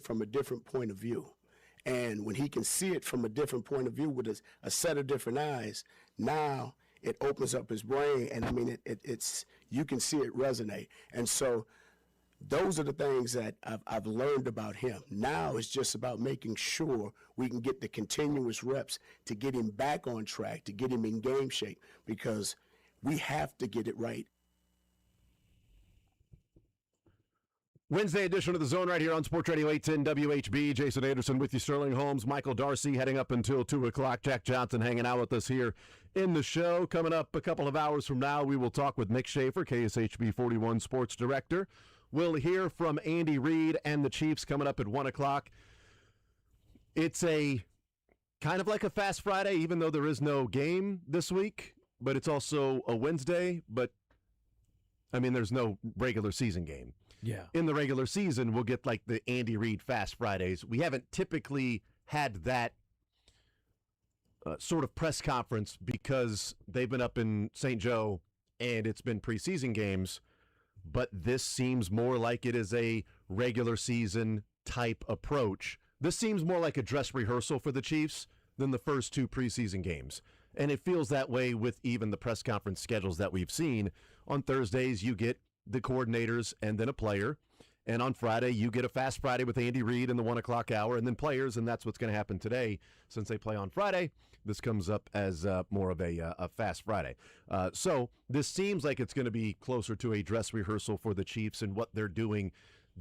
from a different point of view. And when he can see it from a different point of view with a set of different eyes, now it opens up his brain, and I mean, it's you can see it resonate. And so those are the things that I've learned about him. Now it's just about making sure we can get the continuous reps to get him back on track, to get him in game shape, because we have to get it right. Wednesday edition of The Zone right here on Sports Radio 810 WHB. Jason Anderson with you, Sterling Holmes, Michael Darcy heading up until 2 o'clock. Jack Johnson hanging out with us here in the show. Coming up a couple of hours from now, we will talk with Nick Schaefer, KSHB 41 Sports Director. We'll hear from Andy Reid and the Chiefs coming up at 1 o'clock. It's a kind of like a Fast Friday, even though there is no game this week, but it's also a Wednesday. But, I mean, there's no regular season game. Yeah. In the regular season, we'll get like the Andy Reid Fast Fridays. We haven't typically had that sort of press conference because they've been up in St. Joe and it's been preseason games, but this seems more like it is a regular season type approach. This seems more like a dress rehearsal for the Chiefs than the first two preseason games. And it feels that way with even the press conference schedules that we've seen. On Thursdays, you get the coordinators and then a player. And on Friday, you get a Fast Friday with Andy Reid in the 1 o'clock hour and then players, and that's what's going to happen today. Since they play on Friday, this comes up as more of a Fast Friday. So this seems like it's going to be closer to a dress rehearsal for the Chiefs and what they're doing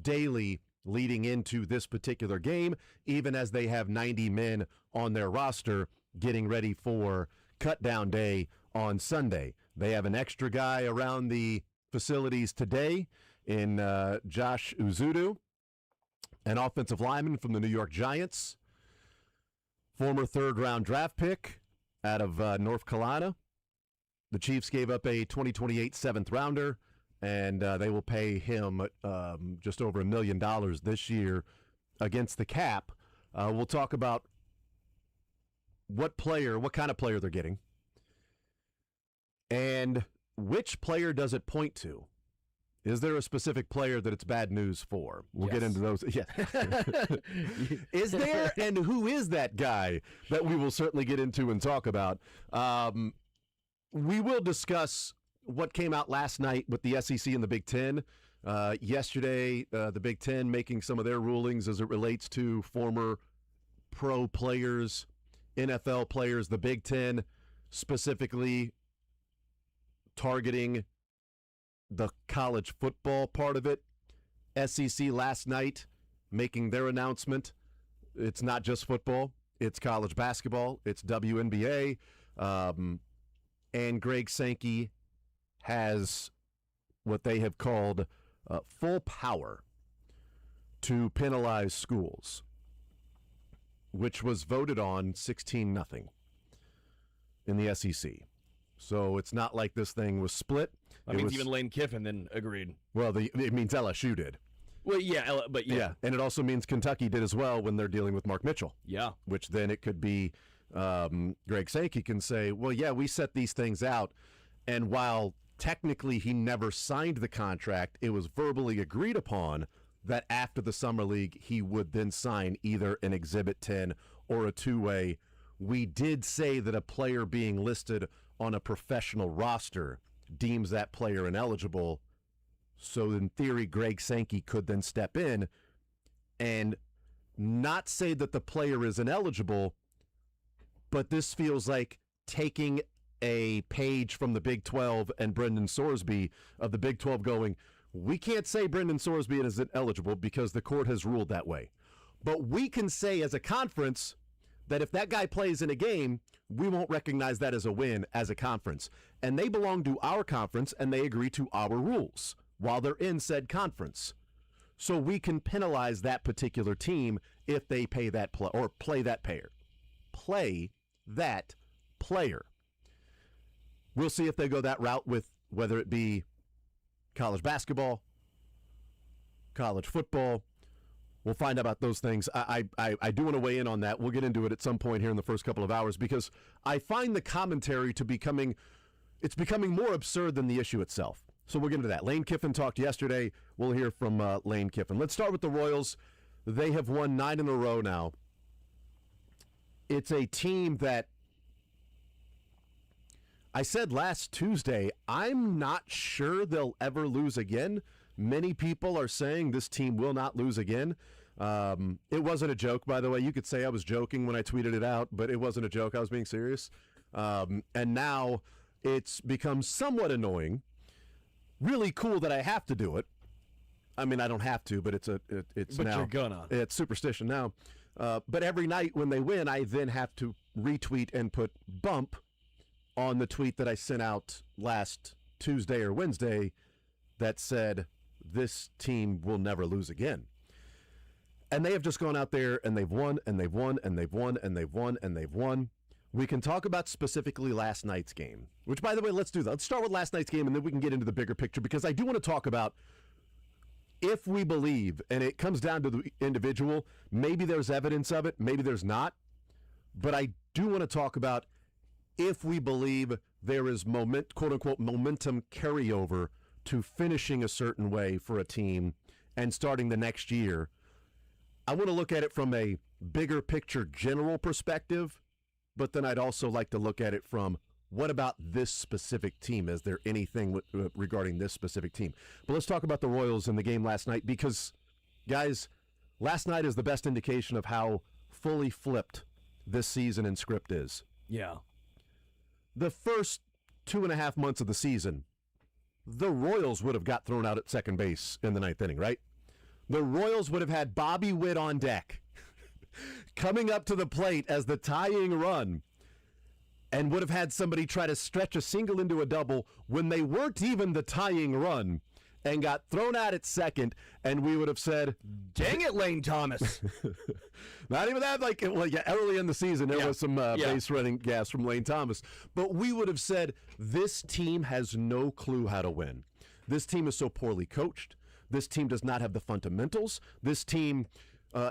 daily leading into this particular game, even as they have 90 men on their roster getting ready for cutdown day on Sunday. They have an extra guy around the facilities today in Josh Uzudu, an offensive lineman from the New York Giants, former third-round draft pick out of North Carolina. The Chiefs gave up a 2028 seventh-rounder, and they will pay him just over $1 million this year against the cap. We'll talk about what kind of player they're getting, and which player does it point to? Is there a specific player that it's bad news for? We'll get into those. Yeah. Is there, and who is that guy that we will certainly get into and talk about? We will discuss what came out last night with the SEC and the Big Ten. Yesterday, the Big Ten making some of their rulings as it relates to former pro players, NFL players, the Big Ten specifically targeting the college football part of it. SEC last night making their announcement. It's not just football. It's college basketball. It's WNBA. And Greg Sankey has what they have called full power to penalize schools, which was voted on 16-0 in the SEC. So it's not like this thing was split. That means even Lane Kiffin then agreed. Well, it means LSU did. Well, yeah, but yeah. And it also means Kentucky did as well when they're dealing with Mark Mitchell. Yeah. Which then it could be Greg Sankey can say, well, yeah, we set these things out. And while technically he never signed the contract, it was verbally agreed upon that after the Summer League, he would then sign either an Exhibit 10 or a two-way. We did say that a player being listed on a professional roster deems that player ineligible. So in theory, Greg Sankey could then step in and not say that the player is ineligible, but this feels like taking a page from the Big 12 and Brendan Sorsby of the Big 12 going, we can't say Brendan Sorsby isn't eligible because the court has ruled that way. But we can say as a conference that if that guy plays in a game, we won't recognize that as a win as a conference. And they belong to our conference, and they agree to our rules while they're in said conference. So we can penalize that particular team if they pay that or play that player. Play that player. We'll see if they go that route with whether it be college basketball, college football. We'll find out about those things. I do want to weigh in on that. We'll get into it at some point here in the first couple of hours because I find the commentary to becoming more absurd than the issue itself. So we'll get into that. Lane Kiffin talked yesterday. We'll hear from Lane Kiffin. Let's start with the Royals. They have won 9 in a row now. It's a team that I said last Tuesday, I'm not sure they'll ever lose again. Many people are saying this team will not lose again. It wasn't a joke, by the way. You could say I was joking when I tweeted it out, but it wasn't a joke. I was being serious. And now it's become somewhat annoying. Really cool that I have to do it. I mean, I don't have to, but it's but now. You're gonna. It's superstition now. But every night when they win, I then have to retweet and put bump on the tweet that I sent out last Tuesday or Wednesday that said, this team will never lose again. And they have just gone out there and they've won and they've won and they've won and they've won and they've won. We can talk about specifically last night's game, which, by the way, let's do that. Let's start with last night's game and then we can get into the bigger picture, because I do want to talk about if we believe, and it comes down to the individual, maybe there's evidence of it, maybe there's not, but I do want to talk about if we believe there is quote-unquote momentum carryover to finishing a certain way for a team and starting the next year. I want to look at it from a bigger picture general perspective, but then I'd also like to look at it from, what about this specific team? Is there anything regarding this specific team? But let's talk about the Royals in the game last night, because, guys, last night is the best indication of how fully flipped this season and script is. Yeah. The first 2.5 months of the season, the Royals would have got thrown out at second base in the 9th inning, right? The Royals would have had Bobby Witt on deck coming up to the plate as the tying run, and would have had somebody try to stretch a single into a double when they weren't even the tying run, and got thrown out at second, and we would have said, dang it, Lane Thomas. Not even that, early in the season, there was some base running gas from Lane Thomas. But we would have said, this team has no clue how to win. This team is so poorly coached. This team does not have the fundamentals. This team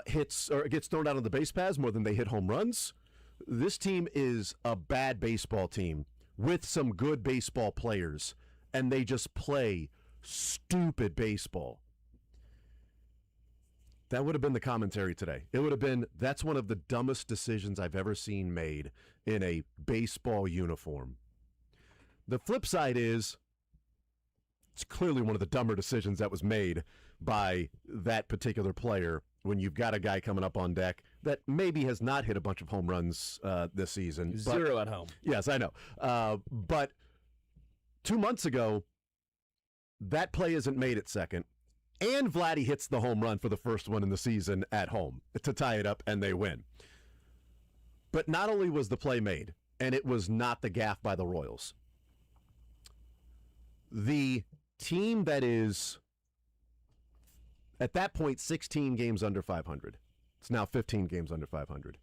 hits or gets thrown out on the base paths more than they hit home runs. This team is a bad baseball team with some good baseball players, and they just play stupid baseball. That would have been the commentary today. It would have been, that's one of the dumbest decisions I've ever seen made in a baseball uniform. The flip side is, it's clearly one of the dumber decisions that was made by that particular player when you've got a guy coming up on deck that maybe has not hit a bunch of home runs this season. 0 at home. Yes, I know. But 2 months ago, that play isn't made at second, and Vladdy hits the home run for the first one in the season at home to tie it up, and they win. But not only was the play made, and it was not the gaffe by the Royals, the team that is, at that point, 16 games under 500. It's now 15 games under 500.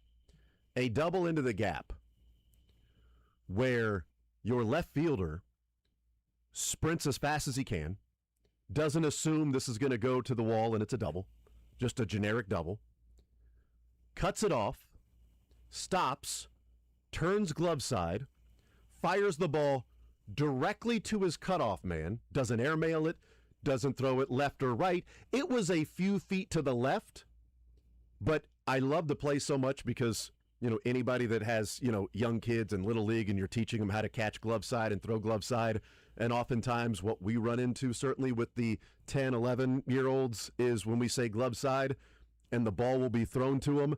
A double into the gap where your left fielder sprints as fast as he can, doesn't assume this is going to go to the wall and it's a double, just a generic double, cuts it off, stops, turns glove side, fires the ball directly to his cutoff man, doesn't airmail it, doesn't throw it left or right. It was a few feet to the left, but I love the play so much because, anybody that has, young kids in Little League and you're teaching them how to catch glove side and throw glove side, and oftentimes what we run into, certainly with the 10, 11-year-olds, is when we say glove side and the ball will be thrown to them,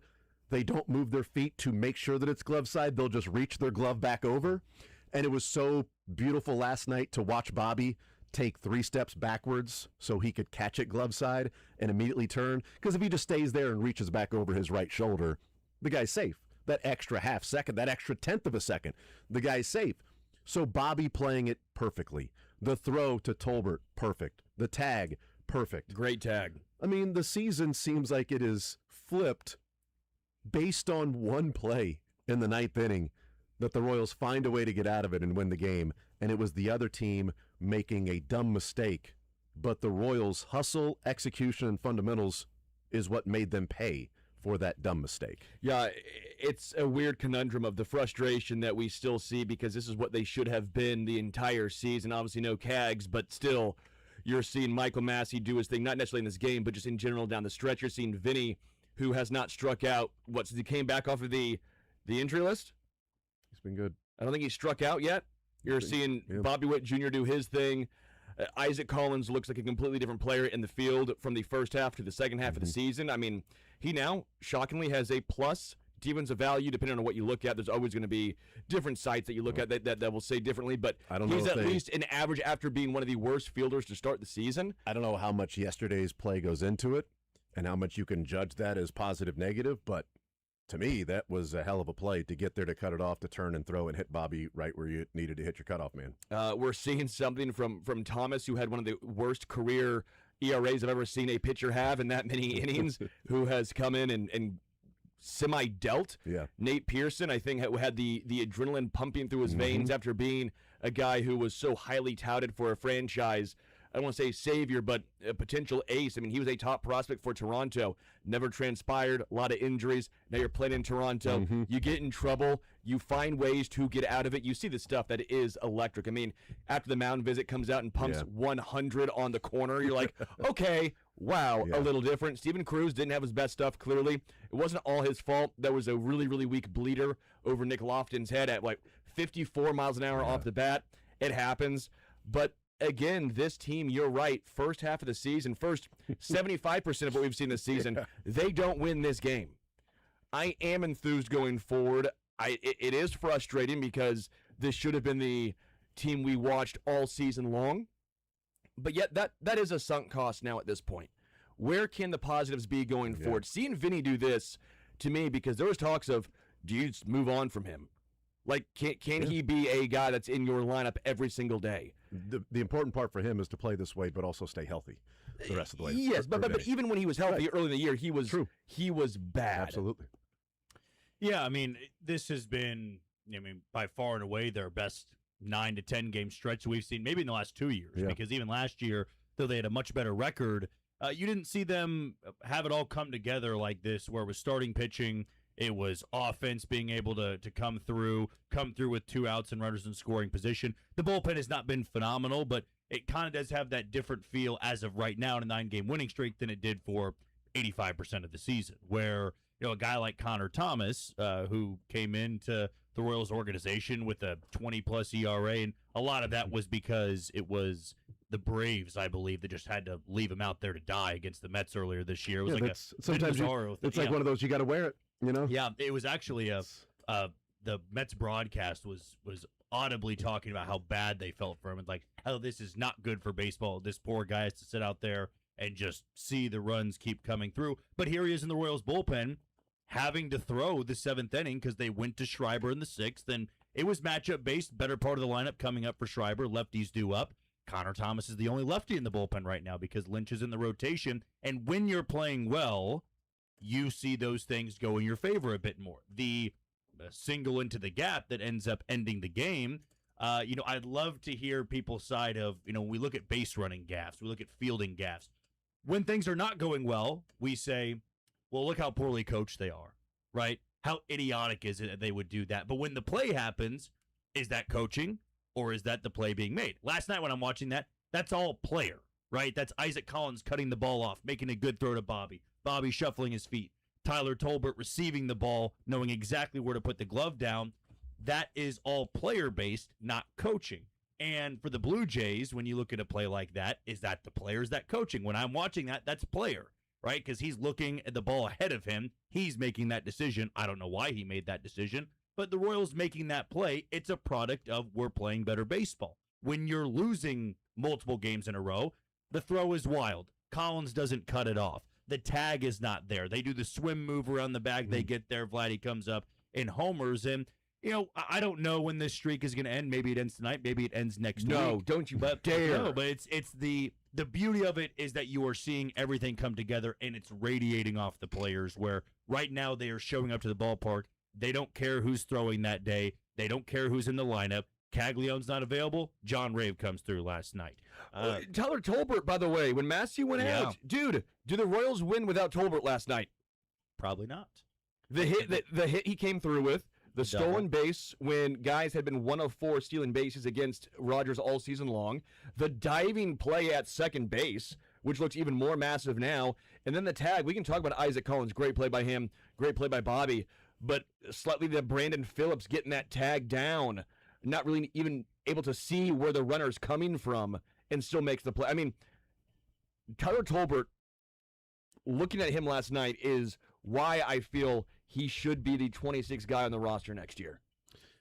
they don't move their feet to make sure that it's glove side. They'll just reach their glove back over. And it was so beautiful last night to watch Bobby take 3 steps backwards so he could catch it glove side and immediately turn. Because if he just stays there and reaches back over his right shoulder, the guy's safe. That extra half second, that extra 1/10 of a second, the guy's safe. So Bobby playing it perfectly. The throw to Tolbert, perfect. The tag, perfect. Great tag. I mean, the season seems like it is flipped based on one play in the 9th inning that the Royals find a way to get out of it and win the game, and it was the other team making a dumb mistake, but the Royals' hustle, execution, and fundamentals is what made them pay for that dumb mistake. Yeah, it's a weird conundrum of the frustration that we still see because this is what they should have been the entire season. Obviously no CAGs, but still, You're seeing Michael Massey do his thing, not necessarily in this game, but just in general down the stretch. You're seeing Vinny, who has not struck out, since he came back off of the injury list? He's been good. I don't think he struck out yet. You're seeing Bobby Witt Jr. do his thing. Isaac Collins looks like a completely different player in the field from the first half to the second half of the season. I mean, he now, shockingly, has a plus defensive value, depending on what you look at. There's always going to be different sites that you look at that will say differently, but he's at least an average after being one of the worst fielders to start the season. I don't know how much yesterday's play goes into it and how much you can judge that as positive, negative, but to me, that was a hell of a play to get there, to cut it off, to turn and throw and hit Bobby right where you needed to hit your cutoff man. We're seeing something from Thomas, who had one of the worst career ERAs I've ever seen a pitcher have in that many innings, who has come in and semi-dealt. Yeah. Nate Pearson, I think, had the adrenaline pumping through his veins after being a guy who was so highly touted for a franchise. I don't want to say savior, but a potential ace. I mean, he was a top prospect for Toronto. Never transpired. A lot of injuries. Now you're playing in Toronto. You get in trouble. You find ways to get out of it. You see the stuff that is electric. I mean, after the mound visit, comes out and pumps 100 on the corner. You're like, okay, wow, a little different. Steven Cruz didn't have his best stuff, clearly. It wasn't all his fault. There was a really, really weak bleeder over Nick Lofton's head at like 54 miles an hour off the bat. It happens. But again, this team, you're right, first half of the season, first 75% of what we've seen this season, they don't win this game. I am enthused going forward. It is frustrating because this should have been the team we watched all season long. But yet that is a sunk cost now at this point. Where can the positives be going forward? Seeing Vinny do this, to me, because there was talks of, do you just move on from him? Like, can he be a guy that's in your lineup every single day? The important part for him is to play this way, but also stay healthy the rest of the way. Yes, but even when he was healthy early in the year, he was bad. Absolutely. Yeah, I mean, this has been, by far and away their best 9 to 10 game stretch we've seen, maybe in the last 2 years. Yeah. Because even last year, though they had a much better record, you didn't see them have it all come together like this, where it was starting pitching. It was offense being able to come through with 2 outs and runners in scoring position. The bullpen has not been phenomenal, but it kind of does have that different feel as of right now in a 9-game winning streak than it did for 85% of the season, where a guy like Connor Thomas, who came into the Royals organization with a 20-plus ERA, and a lot of that was because it was the Braves, I believe, that just had to leave him out there to die against the Mets earlier this year. It was sometimes it's like one of those, you got to wear it. Yeah, it was actually the Mets broadcast was audibly talking about how bad they felt for him, and like, oh, this is not good for baseball. This poor guy has to sit out there and just see the runs keep coming through. But here he is in the Royals bullpen, having to throw the 7th inning because they went to Schreiber in the 6th, and it was matchup based. Better part of the lineup coming up for Schreiber. Lefties due up. Connor Thomas is the only lefty in the bullpen right now because Lynch is in the rotation, and when you're playing well, you see those things go in your favor a bit more. The single into the gap that ends up ending the game, I'd love to hear people's side of, when we look at base running gaffes, we look at fielding gaffes. When things are not going well, we say, well, look how poorly coached they are, right? How idiotic is it that they would do that? But when the play happens, is that coaching or is that the play being made? Last night when I'm watching that, that's all player, right? That's Isaac Collins cutting the ball off, making a good throw to Bobby. Bobby shuffling his feet. Tyler Tolbert receiving the ball, knowing exactly where to put the glove down. That is all player-based, not coaching. And for the Blue Jays, when you look at a play like that, is that the player? Is that coaching? When I'm watching that, that's player, right? Because he's looking at the ball ahead of him. He's making that decision. I don't know why he made that decision, but the Royals making that play, it's a product of we're playing better baseball. When you're losing multiple games in a row, the throw is wild. Collins doesn't cut it off. The tag is not there. They do the swim move around the bag. They get there. Vladdy comes up and homers. And, I don't know when this streak is going to end. Maybe it ends tonight. Maybe it ends next week. No, don't you dare. No, but it's the beauty of it is that you are seeing everything come together, and it's radiating off the players, where right now they are showing up to the ballpark. They don't care who's throwing that day. They don't care who's in the lineup. Caglione's not available. John Rave comes through last night. Tyler Tolbert, by the way, when Massey went out, dude, do the Royals win without Tolbert last night? Probably not. The hit he came through with, The stolen base when guys had been 1 of 4 stealing bases against Rogers all season long. The diving play at second base, which looks even more massive now. And then the tag. We can talk about Isaac Collins. Great play by him. Great play by Bobby. But slightly to Brandon Phillips getting that tag down. Not really even able to see where the runner's coming from and still makes the play. I mean, Tyler Tolbert, looking at him last night, is why I feel he should be the 26th guy on the roster next year.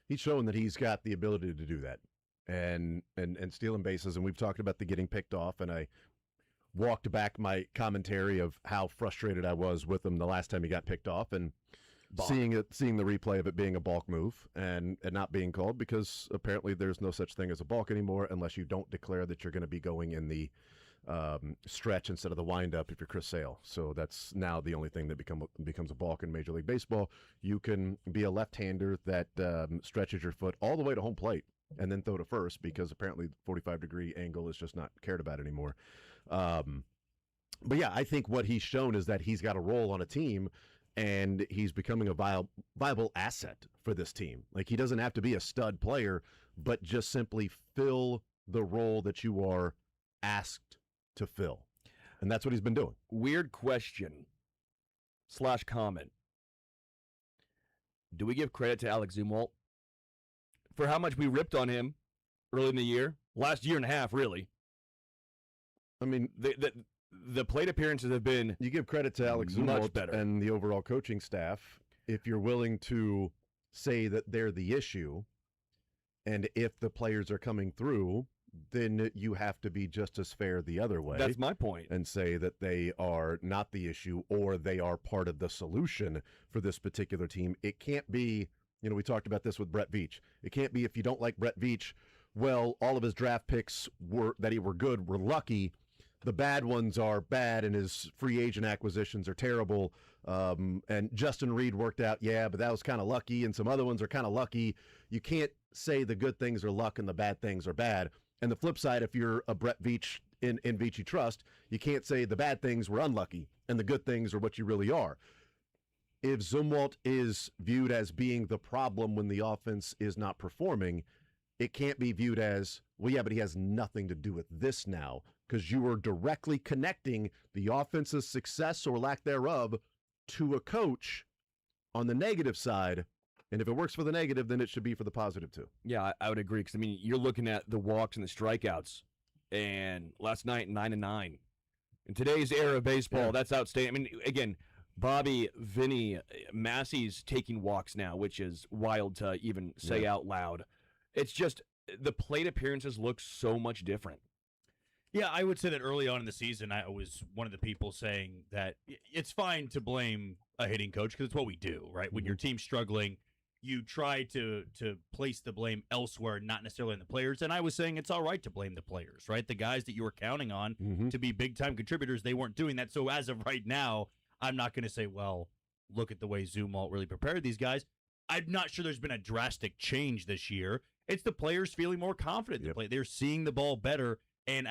He's shown that he's got the ability to do that and stealing bases. And we've talked about the getting picked off, and I walked back my commentary of how frustrated I was with him the last time he got picked off, and seeing the replay of it being a balk move and not being called, because apparently there's no such thing as a balk anymore unless you don't declare that you're going to be going in the stretch instead of the windup if you're Chris Sale. So that's now the only thing that becomes a balk in Major League Baseball. You can be a left-hander that stretches your foot all the way to home plate and then throw to first, because apparently the 45-degree angle is just not cared about anymore. But yeah, I think what he's shown is that he's got a role on a team, and he's becoming a viable asset for this team. Like, he doesn't have to be a stud player, but just simply fill the role that you are asked to fill. And that's what he's been doing. Weird question / comment. Do we give credit to Alex Zumwalt for how much we ripped on him early in the year? Last year and a half, really. I mean, the plate appearances have been you give credit to Alex Zumwalt and the overall coaching staff if you're willing to say that they're the issue, and if the players are coming through, then you have to be just as fair the other way. That's my point. And say that they are not the issue, or they are part of the solution for this particular team. It can't be, we talked about this with Brett Veach. It can't be, if you don't like Brett Veach, well, all of his draft picks were good were lucky. The bad ones are bad, and his free agent acquisitions are terrible. And Justin Reed worked out, but that was kind of lucky, and some other ones are kind of lucky. You can't say the good things are luck and the bad things are bad. And the flip side, if you're a Brett Veach in Veach you trust, you can't say the bad things were unlucky and the good things are what you really are. If Zumwalt is viewed as being the problem when the offense is not performing, it can't be viewed as, but he has nothing to do with this now, because you are directly connecting the offense's success or lack thereof to a coach on the negative side. And if it works for the negative, then it should be for the positive too. Yeah, I would agree, because, you're looking at the walks and the strikeouts, and last night, 9-9. In today's era of baseball, that's outstanding. Again, Bobby, Vinny, Massey's taking walks now, which is wild to even say out loud. It's just, the plate appearances look so much different. Yeah, I would say that early on in the season, I was one of the people saying that it's fine to blame a hitting coach, because it's what we do, right? When your team's struggling, you try to place the blame elsewhere, not necessarily on the players. And I was saying it's all right to blame the players, right? The guys that you were counting on to be big-time contributors, they weren't doing that. So as of right now, I'm not going to say, well, look at the way Zumwalt really prepared these guys. I'm not sure there's been a drastic change this year. It's the players feeling more confident to play. They're seeing the ball better. And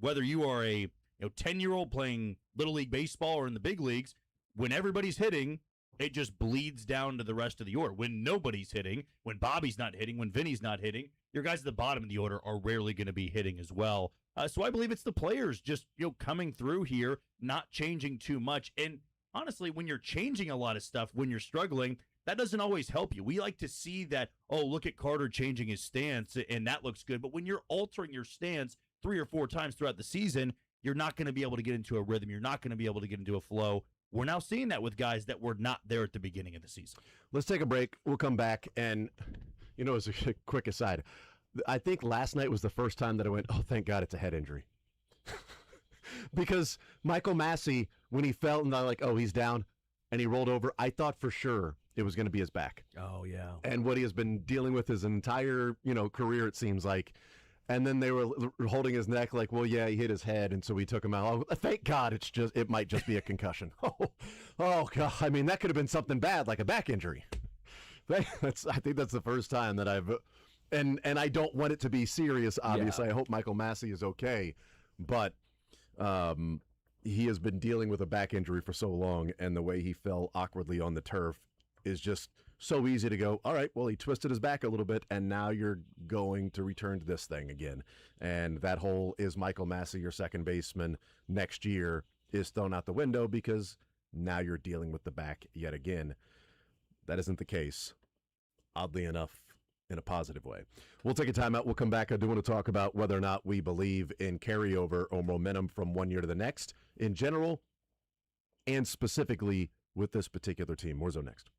whether you are a 10-year-old playing Little League Baseball or in the big leagues, when everybody's hitting, it just bleeds down to the rest of the order. When nobody's hitting, when Bobby's not hitting, when Vinny's not hitting, your guys at the bottom of the order are rarely going to be hitting as well. So I believe it's the players just coming through here, not changing too much. And honestly, when you're changing a lot of stuff, when you're struggling, that doesn't always help you. We like to see that, look at Carter changing his stance, and that looks good. But when you're altering your stance 3 or 4 times throughout the season, you're not going to be able to get into a rhythm. You're not going to be able to get into a flow. We're now seeing that with guys that were not there at the beginning of the season. Let's take a break. We'll come back. And, as a quick aside, I think last night was the first time that I went, oh, thank God it's a head injury. Because Michael Massey, when he fell and I'm like, oh, he's down, and he rolled over, I thought for sure it was going to be his back. Oh, yeah. And what he has been dealing with his entire, career, it seems like. And then they were holding his neck like, well, yeah, he hit his head, and so we took him out. Oh, thank God it might just be a concussion. Oh, God. I mean, that could have been something bad, like a back injury. I think that's the first time that I've – and I don't want it to be serious, obviously. Yeah. I hope Michael Massey is okay. But he has been dealing with a back injury for so long, and the way he fell awkwardly on the turf, is just so easy to go, all right, well, he twisted his back a little bit, and now you're going to return to this thing again. And that whole is Michael Massey your second baseman next year is thrown out the window because now you're dealing with the back yet again. That isn't the case, oddly enough, in a positive way. We'll take a timeout. We'll come back. I do want to talk about whether or not we believe in carryover or momentum from one year to the next in general and specifically with this particular team. More so next.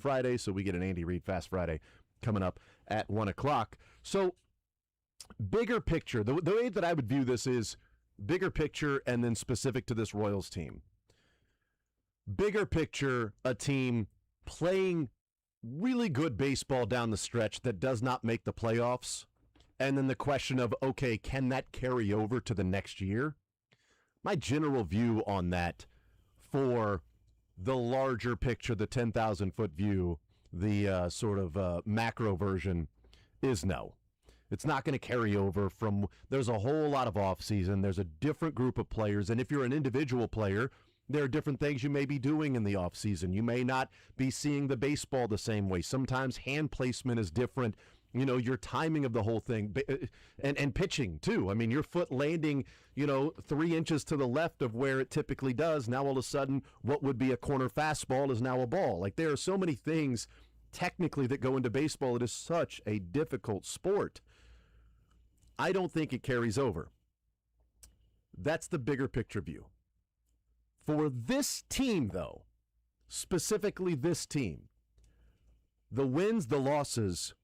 Friday, so we get an Andy Reid Fast Friday coming up at 1 o'clock. So bigger picture, the way that I would view this is bigger picture and then specific to this Royals team. Bigger picture, a team playing really good baseball down the stretch that does not make the playoffs. And then the question of, okay, can that carry over to the next year? My general view on that for the larger picture, the 10,000-foot view, the sort of macro version, is no. It's not going to carry over from, there's a whole lot of offseason. There's a different group of players. And if you're an individual player, there are different things you may be doing in the offseason. You may not be seeing the baseball the same way. Sometimes hand placement is different. You know, your timing of the whole thing, and pitching too. I mean, your foot landing, 3 inches to the left of where it typically does. Now all of a sudden, what would be a corner fastball is now a ball. Like, there are so many things technically that go into baseball. It is such a difficult sport. I don't think it carries over. That's the bigger picture view. For this team, though, specifically this team, the wins, the losses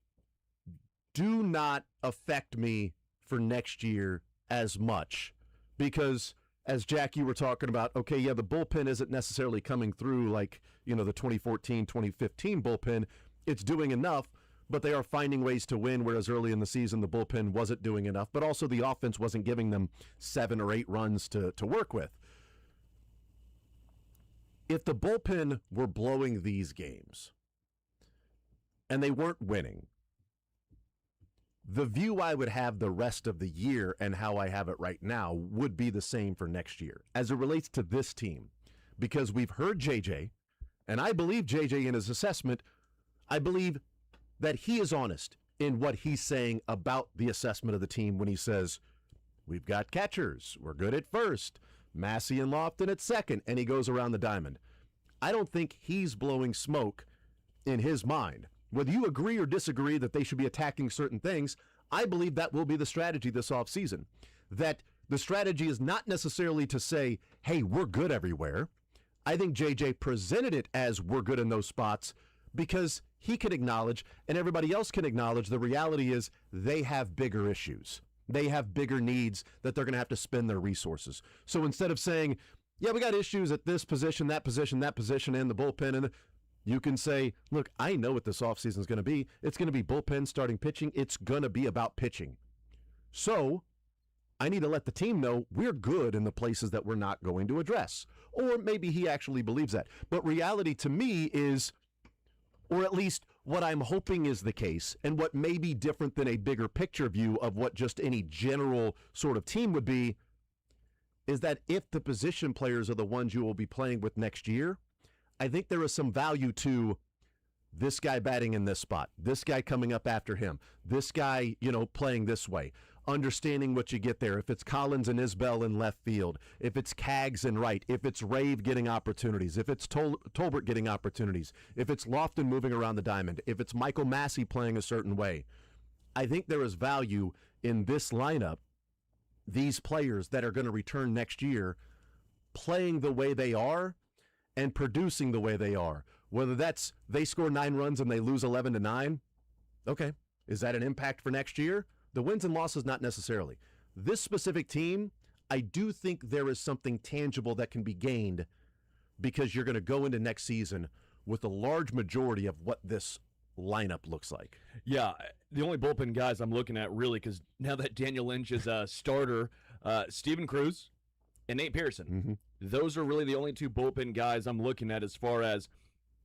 do not affect me for next year as much because, as Jack, you were talking about, okay, yeah, the bullpen isn't necessarily coming through like, the 2014, 2015 bullpen. It's doing enough, but they are finding ways to win, whereas early in the season, the bullpen wasn't doing enough, but also the offense wasn't giving them 7 or 8 runs to work with. If the bullpen were blowing these games and they weren't winning, the view I would have the rest of the year and how I have it right now would be the same for next year as it relates to this team, because we've heard JJ, and I believe JJ in his assessment. I believe that he is honest in what he's saying about the assessment of the team when he says, we've got catchers, we're good at first, Massey and Lofton at second, and he goes around the diamond. I don't think he's blowing smoke in his mind. Whether you agree or disagree that they should be attacking certain things, I believe that will be the strategy this offseason. That the strategy is not necessarily to say, hey, we're good everywhere. I think JJ presented it as we're good in those spots because he can acknowledge, and everybody else can acknowledge, the reality is they have bigger issues. They have bigger needs that they're going to have to spend their resources. So instead of saying, yeah, we got issues at this position, and the bullpen, and you can say, look, I know what this offseason is going to be. It's going to be bullpen, starting pitching. It's going to be about pitching. So I need to let the team know we're good in the places that we're not going to address. Or maybe he actually believes that. But reality to me is, or at least what I'm hoping is the case, and what may be different than a bigger picture view of what just any general sort of team would be, is that if the position players are the ones you will be playing with next year, I think there is some value to this guy batting in this spot, this guy coming up after him, this guy, playing this way, understanding what you get there. If it's Collins and Isbell in left field, if it's Kaggs in right, if it's Rave getting opportunities, if it's Tolbert getting opportunities, if it's Lofton moving around the diamond, if it's Michael Massey playing a certain way. I think there is value in this lineup, these players that are going to return next year, playing the way they are and producing the way they are. Whether that's they score 9 runs and they lose 11-9, okay, is that an impact for next year? The wins and losses, not necessarily. This specific team, I do think there is something tangible that can be gained because you're going to go into next season with a large majority of what this lineup looks like. Yeah, the only bullpen guys I'm looking at really, because now that Daniel Lynch is a starter, Steven Cruz and Nate Pearson. Mm-hmm. Those are really the only 2 bullpen guys I'm looking at as far as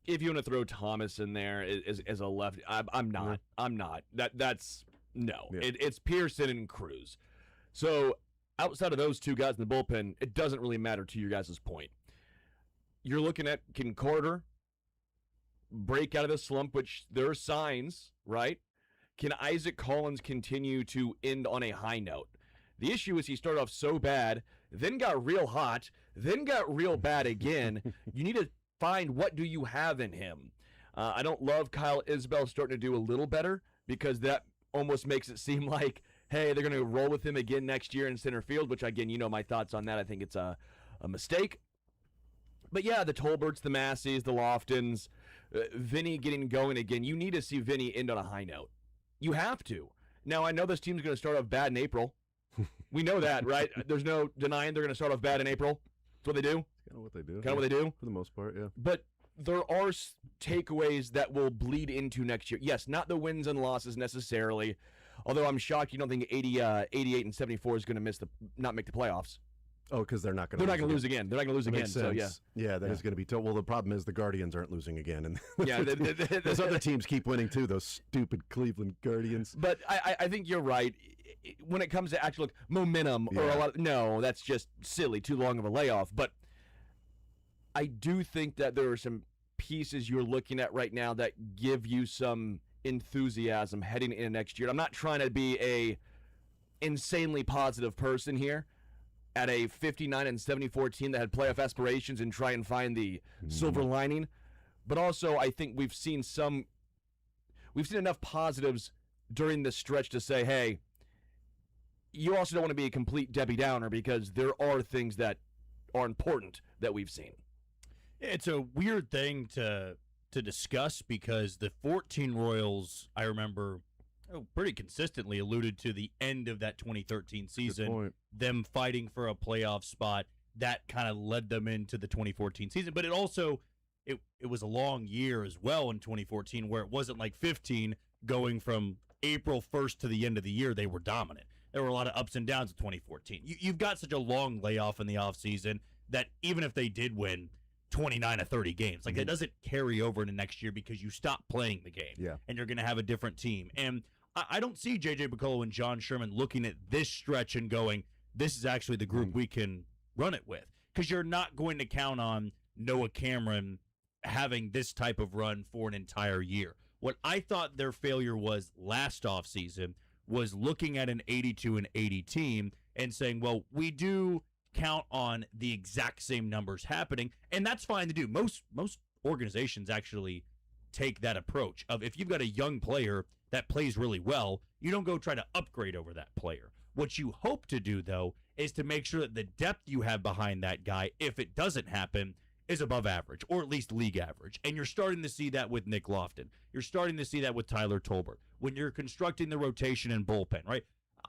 if you want to throw Thomas in there as a lefty. I'm not. Yeah. I'm not. That's no. Yeah. It's Pearson and Cruz. So outside of those 2 guys in the bullpen, it doesn't really matter to your guys' point. You're looking at, can Carter break out of the slump, which there are signs, right? Can Isaac Collins continue to end on a high note? The issue is he started off so bad, then got real hot, then got real bad again. You need to find what do you have in him. I don't love Kyle Isbell starting to do a little better because that almost makes it seem like, hey, they're going to roll with him again next year in center field, which, again, my thoughts on that. I think it's a mistake. But, yeah, the Tolberts, the Masseys, the Loftons, Vinny getting going again, you need to see Vinny end on a high note. You have to. Now, I know this team's going to start off bad in April. We know that, right? There's no denying they're going to start off bad in April. That's what they do. Kind of what they do. Kind of what they do. For the most part, yeah. But there are takeaways that will bleed into next year. Yes, not the wins and losses necessarily, although I'm shocked you don't think 88 and 74 is going to not make the playoffs. Oh, because they're not going to lose again. They're not going to lose again. So yeah, that is going to be tough. Well, the problem is the Guardians aren't losing again, and yeah, those other teams keep winning too. Those stupid Cleveland Guardians. But I think you're right. When it comes to actual momentum or a lot, no, that's just silly. Too long of a layoff. But I do think that there are some pieces you're looking at right now that give you some enthusiasm heading into next year. I'm not trying to be a insanely positive person here at a 59 and 74 team that had playoff aspirations and try and find the silver lining. But also, I think we've seen enough positives during this stretch to say, hey, you also don't want to be a complete Debbie Downer because there are things that are important that we've seen. It's a weird thing to discuss because the 14 Royals, I remember, pretty consistently alluded to the end of that 2013 season, them fighting for a playoff spot. That kind of led them into the 2014 season. But it also, it was a long year as well in 2014 where it wasn't like 15 going from April 1st to the end of the year. They were dominant. There were a lot of ups and downs in 2014. You've got such a long layoff in the offseason that even if they did win 29 of 30 games, like that doesn't carry over into next year because you stop playing the game. Yeah. And you're going to have a different team. And I don't see J.J. Picollo and John Sherman looking at this stretch and going, this is actually the group we can run it with. Because you're not going to count on Noah Cameron having this type of run for an entire year. What I thought their failure was last offseason was looking at an 82 and 80 team and saying, well, we do count on the exact same numbers happening, and that's fine to do. Most organizations actually take that approach of if you've got a young player that plays really well, you don't go try to upgrade over that player. What you hope to do, though, is to make sure that the depth you have behind that guy, if it doesn't happen, is above average, or at least league average. And you're starting to see that with Nick Lofton. You're starting to see that with Tyler Tolbert. When you're constructing the rotation and bullpen, right?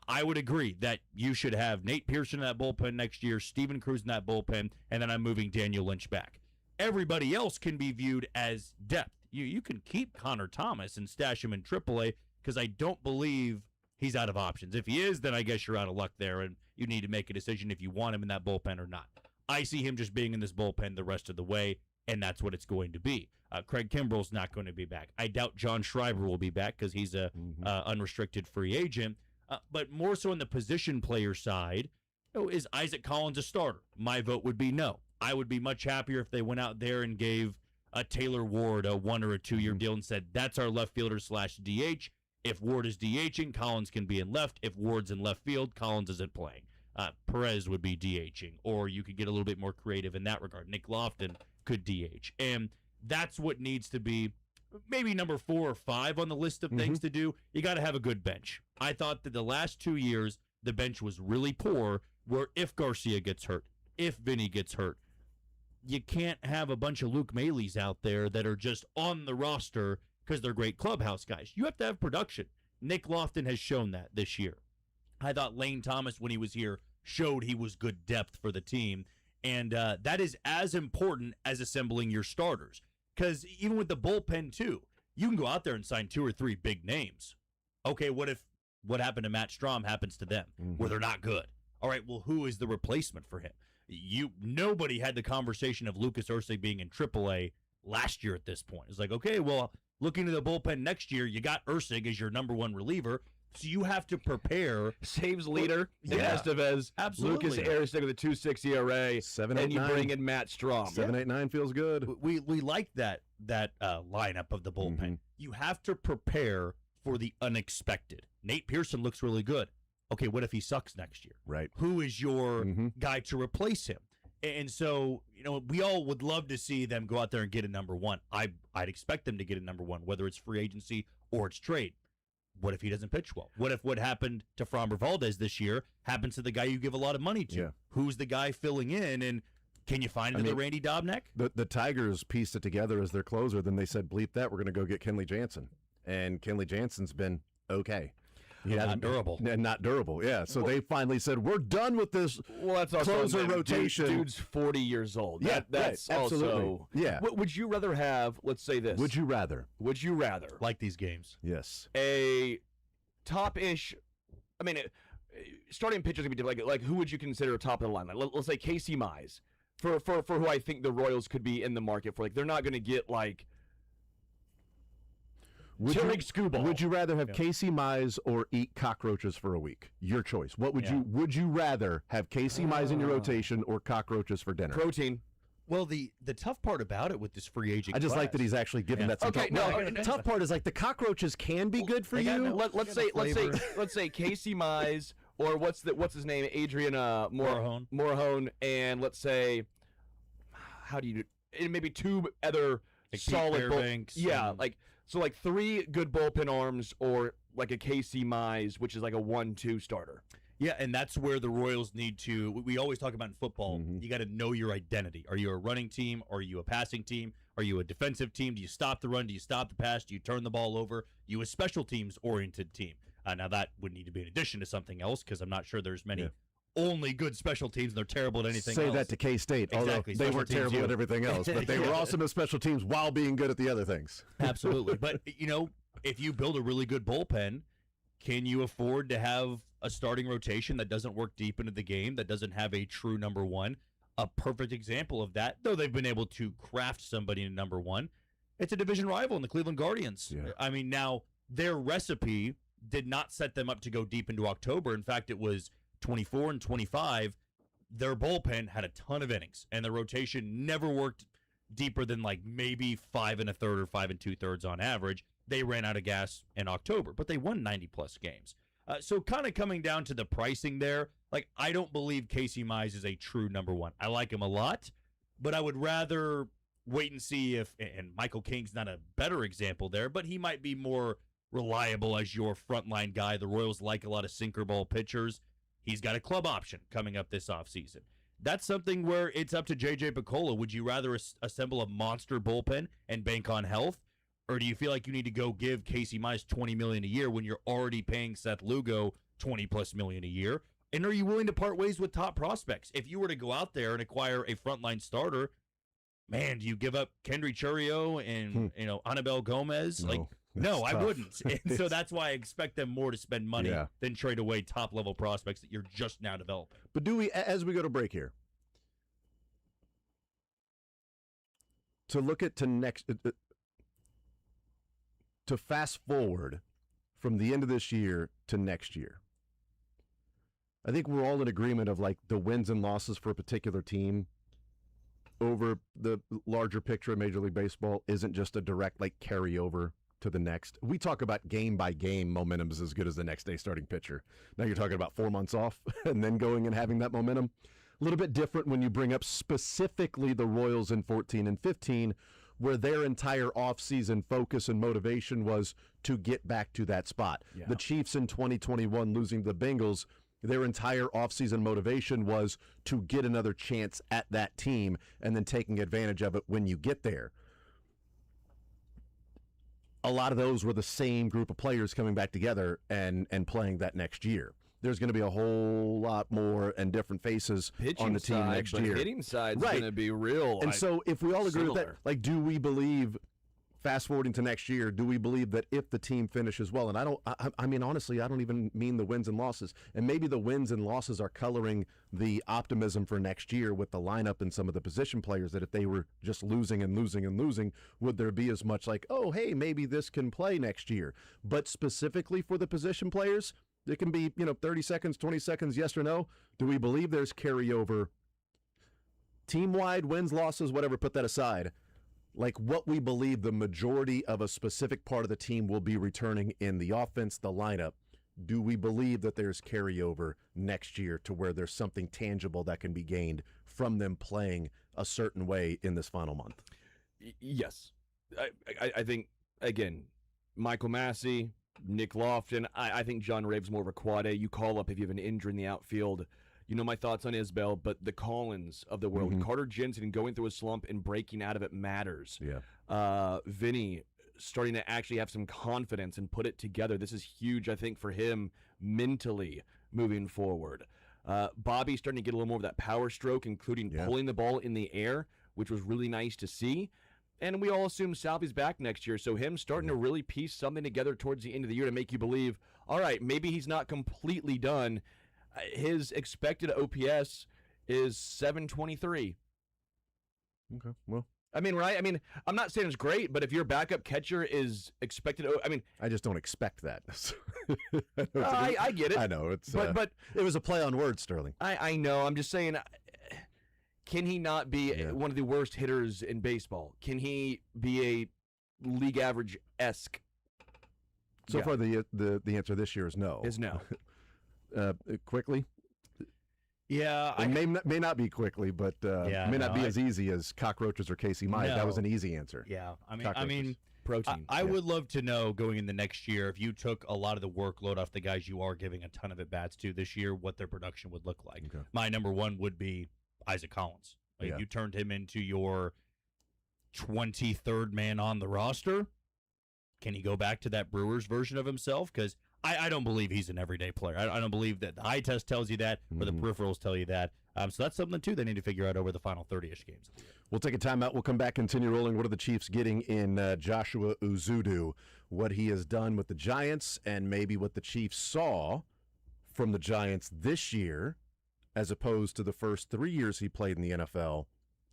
I would agree that you should have Nate Pearson in that bullpen next year, Steven Cruz in that bullpen, and then I'm moving Daniel Lynch back. Everybody else can be viewed as depth. You can keep Connor Thomas and stash him in AAA because I don't believe he's out of options. If he is, then I guess you're out of luck there, and you need to make a decision if you want him in that bullpen or not. I see him just being in this bullpen the rest of the way, and that's what it's going to be. Craig Kimbrell's not going to be back. I doubt John Schreiber will be back because he's a unrestricted free agent. But more so on the position player side, is Isaac Collins a starter? My vote would be no. I would be much happier if they went out there and gave a Taylor Ward a 1 or a 2 year deal and said, that's our left fielder / DH. If Ward is DHing, Collins can be in left. If Ward's in left field, Collins isn't playing. Perez would be DHing, or you could get a little bit more creative in that regard. Nick Lofton could DH. And that's what needs to be maybe number 4 or 5 on the list of things to do. You got to have a good bench. I thought that the last 2 years, the bench was really poor, where if Garcia gets hurt, if Vinny gets hurt, you can't have a bunch of Luke Maileys out there that are just on the roster because they're great clubhouse guys. You have to have production. Nick Lofton has shown that this year. I thought Lane Thomas, when he was here, showed he was good depth for the team. And that is as important as assembling your starters. Because even with the bullpen, too, you can go out there and sign 2 or 3 big names. Okay, what if what happened to Matt Strahm happens to them, where they're not good? All right, well, who is the replacement for him? Nobody had the conversation of Lucas Ursig being in AAA last year at this point. It's like, okay, well, looking to the bullpen next year, you got Ursig as your number 1 reliever, so you have to prepare. Saves leader, Estevez, absolutely. Lucas Ursig with a 2.6 ERA, and you bring in Matt Strahm. 7.89 feels good. We like that lineup of the bullpen. You have to prepare for the unexpected. Nate Pearson looks really good. Okay, what if he sucks next year? Right. Who is your guy to replace him? And so, we all would love to see them go out there and get a number 1. I'd expect them to get a number 1, whether it's free agency or it's trade. What if he doesn't pitch well? What if what happened to Framber Valdez this year happens to the guy you give a lot of money to? Yeah. Who's the guy filling in? And Can you find another Randy Dobnak? The Tigers pieced it together as their closer. Then they said, bleep that, we're going to go get Kenley Jansen. And Kenley Jansen's been okay. Not durable. And not durable, yeah. So they finally said, we're done with this that's also closer rotation. Dude's 40 years old. Yeah, that's right, absolutely. Also. Yeah. Would you rather have, let's say this. Would you rather? Would you rather. Like these games. Yes. A top-ish, starting pitchers can be different. Like who would you consider top of the line? Like, let's say Casey Mize. For who I think the Royals could be in the market for. Like, they're not going to get, like, Tarik Skubal. Would you rather have Casey Mize or eat cockroaches for a week? Your choice. What would you rather have Casey Mize in your rotation or cockroaches for dinner? Protein. Well, the tough part about it with this free agent I just class, like that he's actually given that some Okay, thought. no, tough part is like the cockroaches can be good for you. Let's say Casey Mize or what's his name? Adrian Morahone, and let's say maybe two other like solid Fairbanks. Like 3 good bullpen arms or like a Casey Mize, which is like a 1-2 starter. Yeah, and that's where the Royals need to. We always talk about in football, you got to know your identity. Are you a running team? Are you a passing team? Are you a defensive team? Do you stop the run? Do you stop the pass? Do you turn the ball over? Are you a special teams oriented team? Now that would need to be in addition to something else because I'm not sure there's many only good special teams and they're terrible at anything else. Say that to K-State, Exactly. although they weren't terrible at everything else, but they were awesome at special teams while being good at the other things. Absolutely. But, if you build a really good bullpen, can you afford to have a starting rotation that doesn't work deep into the game, that doesn't have a true number one? A perfect example of that, though they've been able to craft somebody in number one, it's a division rival in the Cleveland Guardians. Yeah. Now, their recipe did not set them up to go deep into October. In fact, it was 24 and 25. Their bullpen had a ton of innings, and the rotation never worked deeper than like maybe 5 1/3 or 5 2/3 on average. They ran out of gas in October, but they won 90-plus games. So kind of coming down to the pricing there, like I don't believe Casey Mize is a true number one. I like him a lot, but I would rather wait and see if, and Michael King's not a better example there, but he might be more reliable as your frontline guy. The Royals like a lot of sinker ball pitchers. He's got a club option coming up this offseason. That's something where it's up to J.J. Picola. Would you rather assemble a monster bullpen and bank on health, or do you feel like you need to go give Casey Mize $20 million a year when you're already paying Seth Lugo $20+ million a year? And are you willing to part ways with top prospects? If you were to go out there and acquire a frontline starter, man, do you give up Kendry Churio and Anibal Gomez? No, I wouldn't. And so that's why I expect them more to spend money than trade away top-level prospects that you're just now developing. But do we, as we go to break here, to look at to fast forward from the end of this year to next year, I think we're all in agreement of like the wins and losses for a particular team over the larger picture of Major League Baseball isn't just a direct like carryover to the next. We talk about game by game momentum is as good as the next day starting pitcher. Now you're talking about 4 months off and then going and having that momentum. A little bit different when you bring up specifically the Royals in 14 and 15, where their entire offseason focus and motivation was to get back to that spot. Yeah. The Chiefs in 2021 losing to the Bengals, their entire offseason motivation was to get another chance at that team and then taking advantage of it when you get there. A lot of those were the same group of players coming back together and playing that next year. There's going to be a whole lot more and different faces on the team next year. The hitting side's going to be real. And so if we all agree with that, like, do we believe, fast forwarding to next year, do we believe that if the team finishes well, and I mean, honestly, I don't even mean the wins and losses, and maybe the wins and losses are coloring the optimism for next year with the lineup and some of the position players, that if they were just losing and losing and losing, would there be as much like, oh, hey, maybe this can play next year? But specifically for the position players, it can be, 30 seconds, 20 seconds, yes or no. Do we believe there's carryover? Team-wide wins, losses, whatever, put that aside. Like what we believe the majority of a specific part of the team will be returning in the offense, the lineup. Do we believe that there's carryover next year to where there's something tangible that can be gained from them playing a certain way in this final month? Yes. I think, again, Michael Massey, Nick Lofton, I think John Rave's more of a quad A. You call up if you have an injury in the outfield. You know my thoughts on Isbell, but the Collins of the world, Carter Jensen going through a slump and breaking out of it matters. Yeah. Vinny starting to actually have some confidence and put it together. This is huge, I think, for him mentally moving forward. Bobby starting to get a little more of that power stroke, including pulling the ball in the air, which was really nice to see. And we all assume Salvy's back next year, so him starting to really piece something together towards the end of the year to make you believe, all right, maybe he's not completely done. His expected OPS is 723. Okay. Well, I mean, right? I mean, I'm not saying it's great, but if your backup catcher is expected, I just don't expect that. I get it. I know it's, but it was a play on words, Sterling. I know. I'm just saying, can he not be one of the worst hitters in baseball? Can he be a league average-esque? So far, the answer this year is no. Is no. Quickly? Yeah. It may not be quickly, but may not be as easy as cockroaches or Casey Mize. That was an easy answer. Yeah. Protein. I would love to know going in the next year if you took a lot of the workload off the guys you are giving a ton of at-bats to this year, what their production would look like. Okay. My number one would be Isaac Collins. If you turned him into your 23rd man on the roster, can he go back to that Brewers version of himself? Because I don't believe he's an everyday player. I don't believe that the eye test tells you that or the peripherals tell you that. So that's something, too, they need to figure out over the final 30-ish games. We'll take a timeout. We'll come back, continue rolling. What are the Chiefs getting in Joshua Uzudu? What he has done with the Giants and maybe what the Chiefs saw from the Giants this year as opposed to the first 3 years he played in the NFL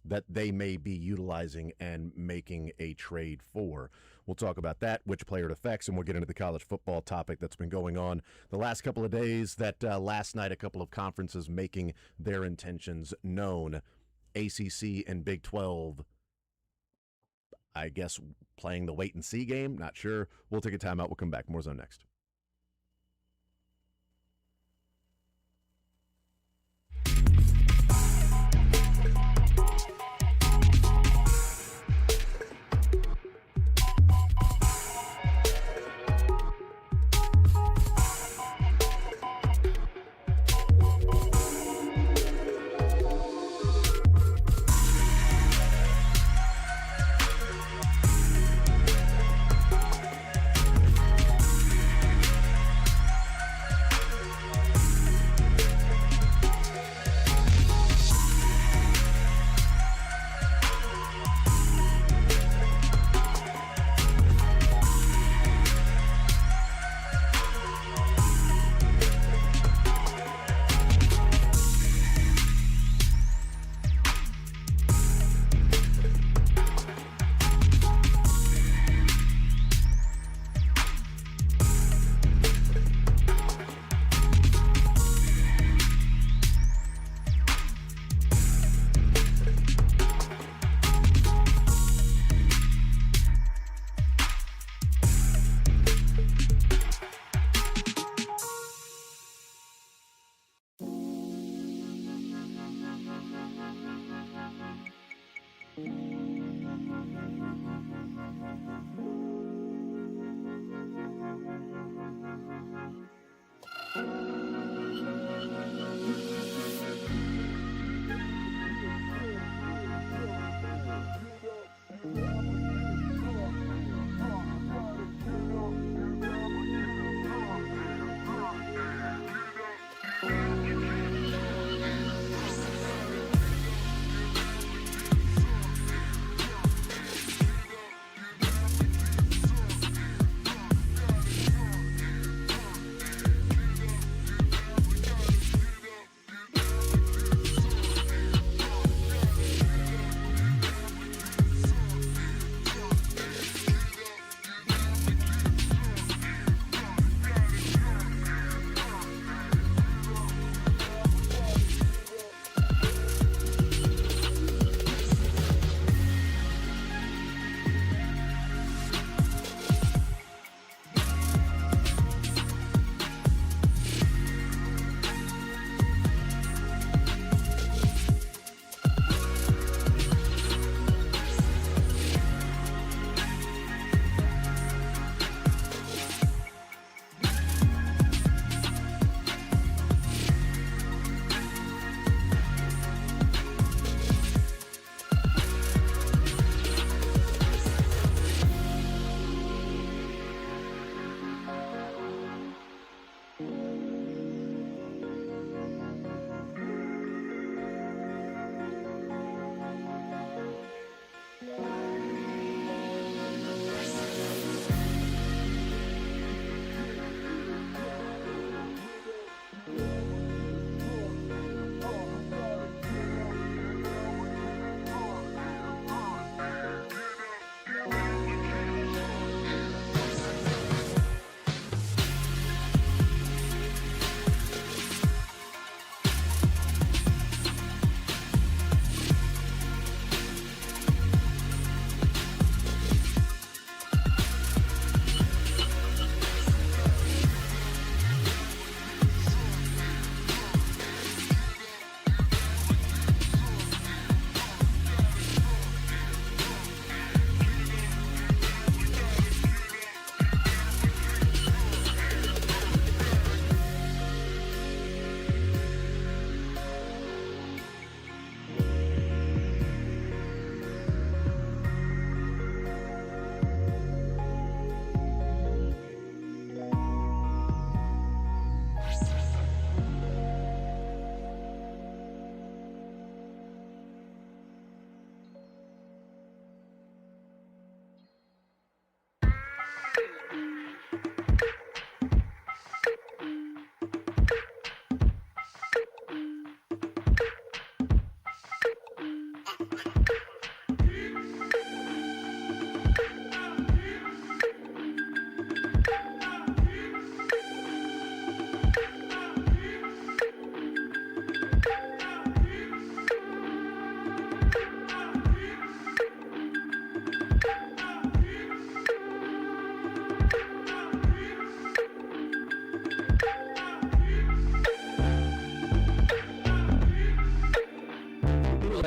that they may be utilizing and making a trade for. We'll talk about that, which player it affects, and we'll get into the college football topic that's been going on the last couple of days. That last night, a couple of conferences making their intentions known. ACC and Big 12, I guess, playing the wait-and-see game. Not sure. We'll take a timeout. We'll come back. More Zone next.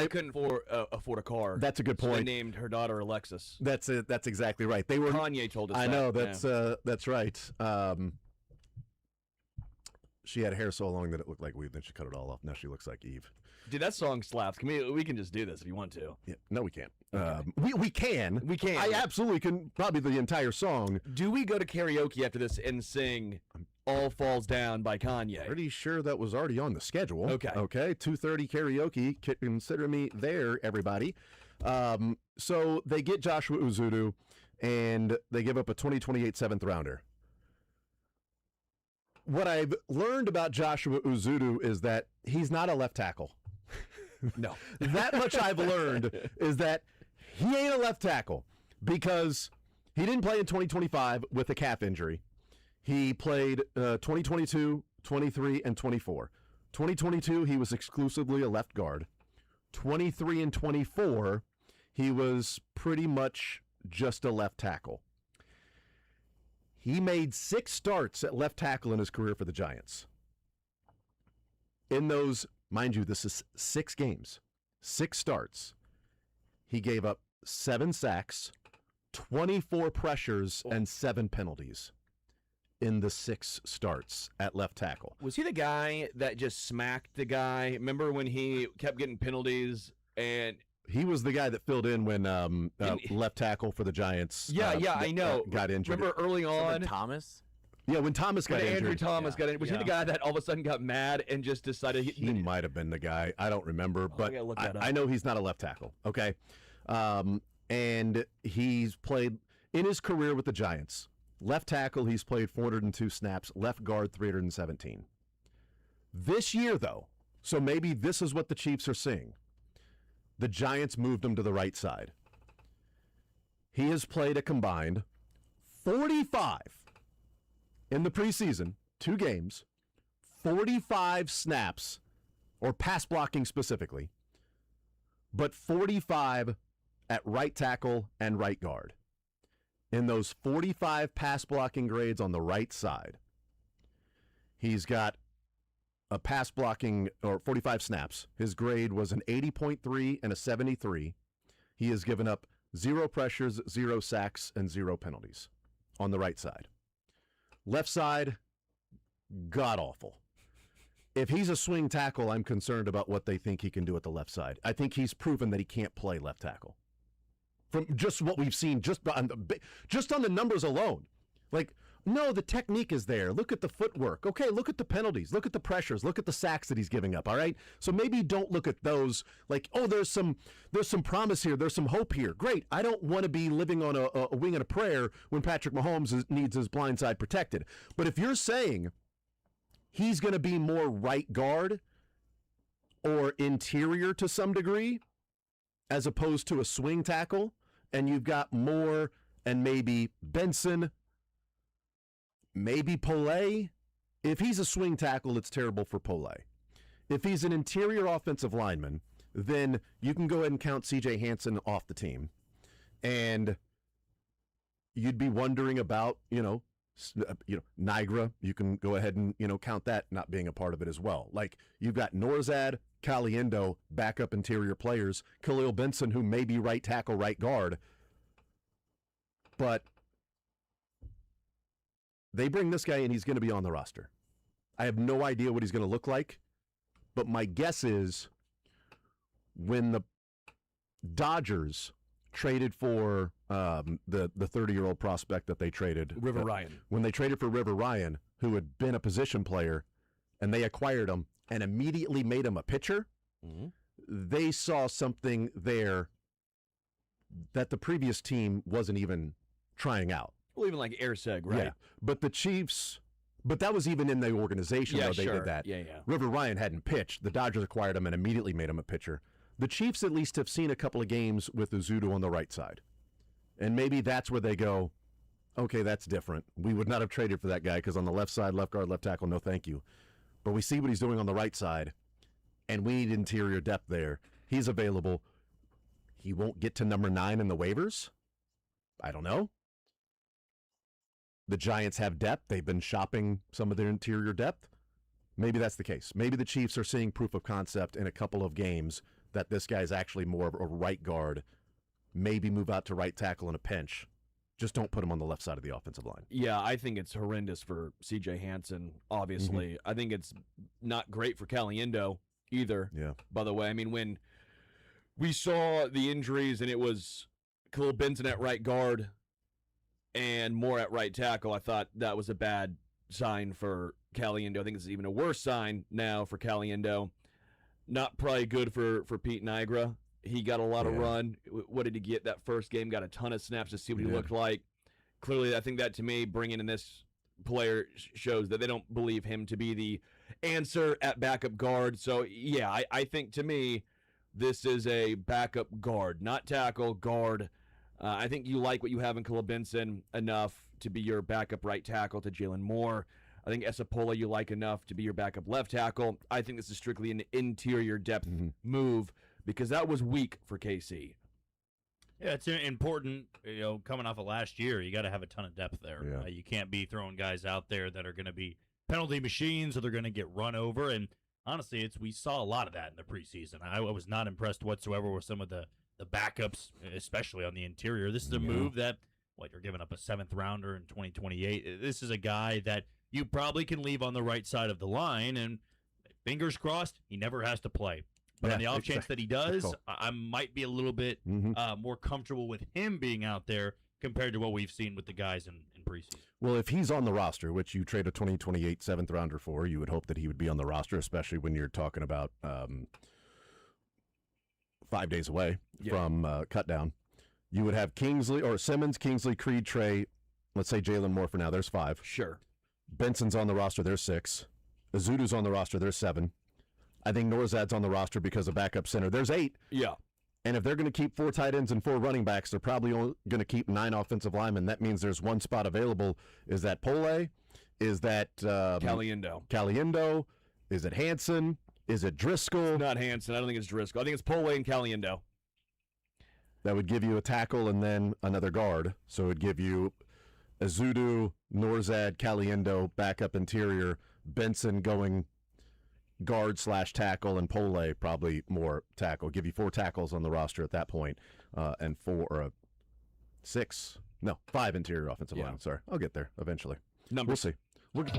couldn't afford a car. That's a good So they point. named her daughter Alexis. That's it. That's exactly right. They were. Kanye told us I that. know Yeah. that's right. She had hair so long that it looked like weave. Then she cut it all off. Now she looks like Eve. Dude, that song slaps. We can just do this if you want to. Yeah. No, we can't. We can. We can. I absolutely can. Probably the entire song. Do we go to karaoke after this and sing "All Falls Down" by Kanye? Pretty sure that was already on the schedule. Okay. Okay. 2:30 karaoke. Consider me there, everybody. So they get Joshua Uzudu, and they give up a 2028 seventh rounder. What I've learned about Joshua Uzudu is that he's not a left tackle. No. That much I've learned is that he ain't a left tackle because he didn't play in 2025 with a calf injury. He played 2022, 23, and 24. 2022, he was exclusively a left guard. 23 and 24, he was pretty much just a left tackle. He made 6 starts at left tackle in his career for the Giants. In those, mind you, this is 6 games, 6 starts. He gave up 7 sacks, 24 pressures, and 7 penalties in the 6 starts at left tackle. Was he the guy that just smacked the guy? Remember when he kept getting penalties and... He was the guy that filled in when left tackle for the Giants. I know. Got injured. Remember early on? Thomas? Yeah, when Thomas got When injured. Andrew Thomas got in. Was he the guy that all of a sudden got mad and just decided He might have been the guy. I don't remember, but gotta look that up. I know he's not a left tackle. Okay, and he's played in his career with the Giants. Left tackle, he's played 402 snaps. Left guard, 317. This year, though, so maybe this is what the Chiefs are seeing. The Giants moved him to the right side. He has played a combined 45 in the preseason, 2 games, 45 snaps, or pass blocking specifically, but 45 at right tackle and right guard. In those 45 pass blocking grades on the right side, he's got a pass blocking, or 45 snaps. His grade was an 80.3 and a 73. He has given up 0 pressures, 0 sacks, and 0 penalties on the right side. Left side, god-awful. If he's a swing tackle, I'm concerned about what they think he can do at the left side. I think he's proven that he can't play left tackle. From just what we've seen, just on the numbers alone. Like, no, the technique is there. Look at the footwork. Okay, look at the penalties. Look at the pressures. Look at the sacks that he's giving up, all right? So maybe don't look at those like, oh, there's some promise here. There's some hope here. Great. I don't want to be living on a wing and a prayer when Patrick Mahomes needs his blind side protected. But if you're saying he's going to be more right guard or interior to some degree as opposed to a swing tackle, and you've got Moore and maybe Benson, maybe Polay. If he's a swing tackle, it's terrible for Polay. If he's an interior offensive lineman, then you can go ahead and count C.J. Hansen off the team. And you'd be wondering about, Nigra. You can go ahead and, count that not being a part of it as well. Like, you've got Norzad, Caliendo, backup interior players, Khalil Benson, who may be right tackle, right guard. But they bring this guy in, he's going to be on the roster. I have no idea what he's going to look like, but my guess is when the Dodgers traded for the 30-year-old prospect that they traded, River Ryan. When they traded for River Ryan, who had been a position player, and they acquired him and immediately made him a pitcher, they saw something there that the previous team wasn't even trying out. Well, even like Airseg, right? Yeah, but the Chiefs, but that was even in the organization, though, they did that. Yeah. River Ryan hadn't pitched. The Dodgers acquired him and immediately made him a pitcher. The Chiefs at least have seen a couple of games with Uzudu on the right side. And maybe that's where they go, okay, that's different. We would not have traded for that guy because on the left side, left guard, left tackle, no thank you. But we see what he's doing on the right side, and we need interior depth there. He's available. He won't get to number 9 in the waivers? I don't know. The Giants have depth. They've been shopping some of their interior depth. Maybe that's the case. Maybe the Chiefs are seeing proof of concept in a couple of games that this guy's actually more of a right guard, maybe move out to right tackle in a pinch. Just don't put him on the left side of the offensive line. Yeah, I think it's horrendous for C.J. Hansen, obviously. I think it's not great for Caliendo either, Yeah. by the way. I mean, when we saw the injuries and it was Khalil Benson at right guard and Moore at right tackle, I thought that was a bad sign for Caliendo. I think it's even a worse sign now for Caliendo. Not probably good for Pete Niagara. He got a lot of run. What did he get that first game? Got a ton of snaps to see what he looked like. Clearly, I think that, to me, bringing in this player shows that they don't believe him to be the answer at backup guard. So, yeah, I think, to me, this is a backup guard, not tackle, guard. I think you like what you have in Khalil Benson enough to be your backup right tackle to Jalen Moore. I think Esapola you like enough to be your backup left tackle. I think this is strictly an interior depth move, because that was weak for KC. Yeah, it's important, coming off of last year, you got to have a ton of depth there. Yeah. You can't be throwing guys out there that are going to be penalty machines or they're going to get run over. And honestly, we saw a lot of that in the preseason. I was not impressed whatsoever with some of the backups, especially on the interior. This is a move that, you're giving up a 7th rounder in 2028. This is a guy that you probably can leave on the right side of the line, and fingers crossed, he never has to play. But on the off chance that he does, I might be a little bit more comfortable with him being out there compared to what we've seen with the guys in preseason. Well, if he's on the roster, which you trade a 2028 7th rounder for, you would hope that he would be on the roster, especially when you're talking about 5 days away from cut down. You would have Simmons, Kingsley, Creed, Trey, let's say Jalen Moore for now. There's 5. Sure. Benson's on the roster. There's 6. Azudu's on the roster. There's 7. I think Norzad's on the roster because of backup center. There's 8. Yeah. And if they're going to keep 4 tight ends and 4 running backs, they're probably only going to keep 9 offensive linemen. That means there's 1 spot available. Is that Pole? Is that Caliendo? Is it Hansen? Is it Driscoll? It's not Hansen. I don't think it's Driscoll. I think it's Pole and Caliendo. That would give you a tackle and then another guard. So it would give you Azudu, Norzad, Caliendo, backup interior, Benson going guard/tackle, and Pole probably more tackle. Give you 4 tackles on the roster at that point, and 5 interior offensive linemen. Sorry, I'll get there eventually. Numbers. We'll see.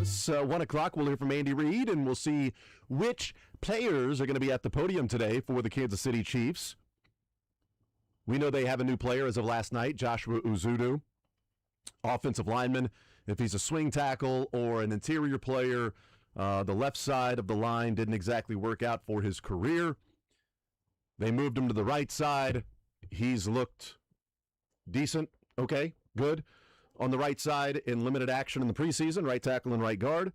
It's 1 o'clock. We'll hear from Andy Reid, and we'll see which players are going to be at the podium today for the Kansas City Chiefs. We know they have a new player as of last night, Joshua Uzudu, offensive lineman. If he's a swing tackle or an interior player, the left side of the line didn't exactly work out for his career. They moved him to the right side. He's looked decent, okay, good. On the right side in limited action in the preseason, right tackle and right guard.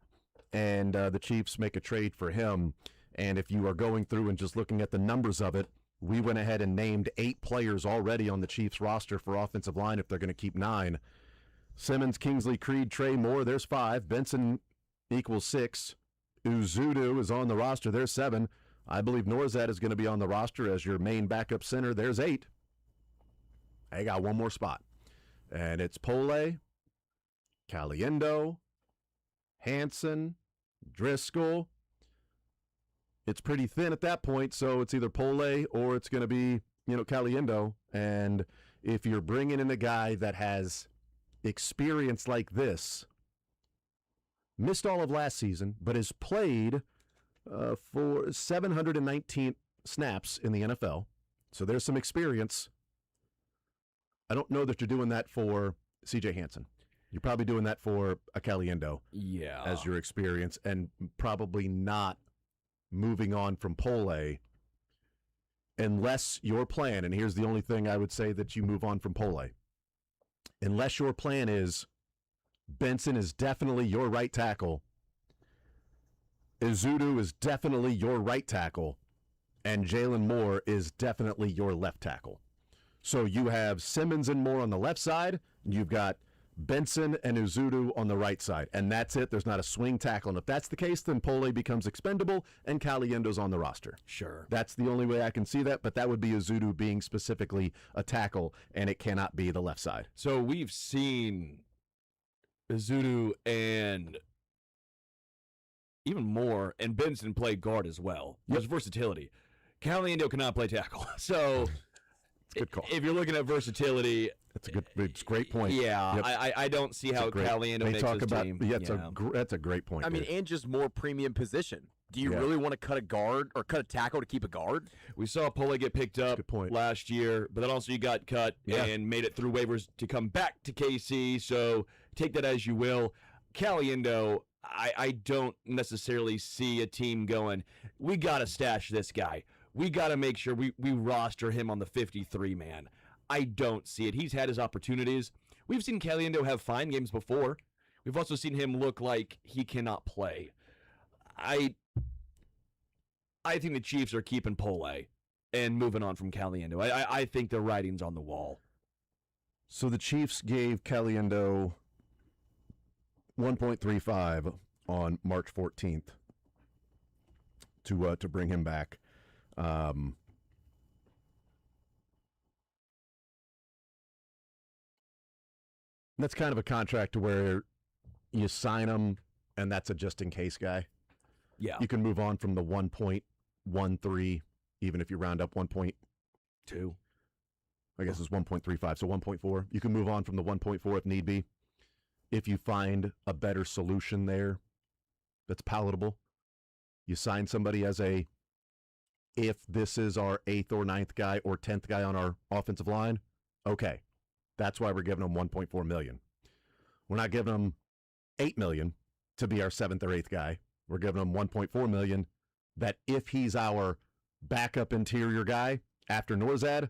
And the Chiefs make a trade for him. And if you are going through and just looking at the numbers of it, we went ahead and named 8 players already on the Chiefs roster for offensive line if they're going to keep 9. Simmons, Kingsley, Creed, Trey Moore, there's 5. Benson equals 6. Uzudu is on the roster, there's 7. I believe Norzad is going to be on the roster as your main backup center, there's 8. I got one more spot. And it's Pole, Caliendo, Hansen, Driscoll. It's pretty thin at that point, so it's either Pole or it's going to be, Caliendo. And if you're bringing in a guy that has experience like this, missed all of last season, but has played for 719 snaps in the NFL, so there's some experience. I don't know that you're doing that for C.J. Hansen. You're probably doing that for a Caliendo as your experience, and probably not moving on from Pole unless your plan, and here's the only thing I would say that you move on from Pole, unless your plan is Benson is definitely your right tackle, Uzudu is definitely your right tackle, and Jalen Moore is definitely your left tackle. So you have Simmons and Moore on the left side, and you've got Benson and Uzudu on the right side, and that's it. There's not a swing tackle, and if that's the case, then Pole becomes expendable, and Caliendo's on the roster. Sure. That's the only way I can see that, but that would be Uzudu being specifically a tackle, and it cannot be the left side. So we've seen Uzudu and even Moore and Benson play guard as well. There's versatility. Caliendo cannot play tackle. So Good call. if you're looking at versatility, it's a great point. Yeah, Yep. I don't see how Caliendo makes his team. Yeah, that's a great point. I mean, and just more premium position. Do you really want to cut a guard or cut a tackle to keep a guard? We saw Pole get picked up last year, but then also you got cut and made it through waivers to come back to KC, so take that as you will. Caliendo, I don't necessarily see a team going, we got to stash this guy. We got to make sure we roster him on the 53-man. I don't see it. He's had his opportunities. We've seen Caliendo have fine games before. We've also seen him look like he cannot play. I think the Chiefs are keeping Pole and moving on from Caliendo. I think the writing's on the wall. So the Chiefs gave Caliendo 1.35 on March 14th to bring him back. That's kind of a contract to where you sign him, and that's a just-in-case guy. Yeah. You can move on from the 1.13, even if you round up 1.2. I guess it's 1.35, so 1.4. You can move on from the 1.4 if need be. If you find a better solution there, that's palatable. You sign somebody as if this is our 8th or 9th guy or 10th guy on our offensive line, okay. That's why we're giving him $1.4 million. We're not giving him $8 million to be our 7th or 8th guy. We're giving him $1.4 million that if he's our backup interior guy after Norzad,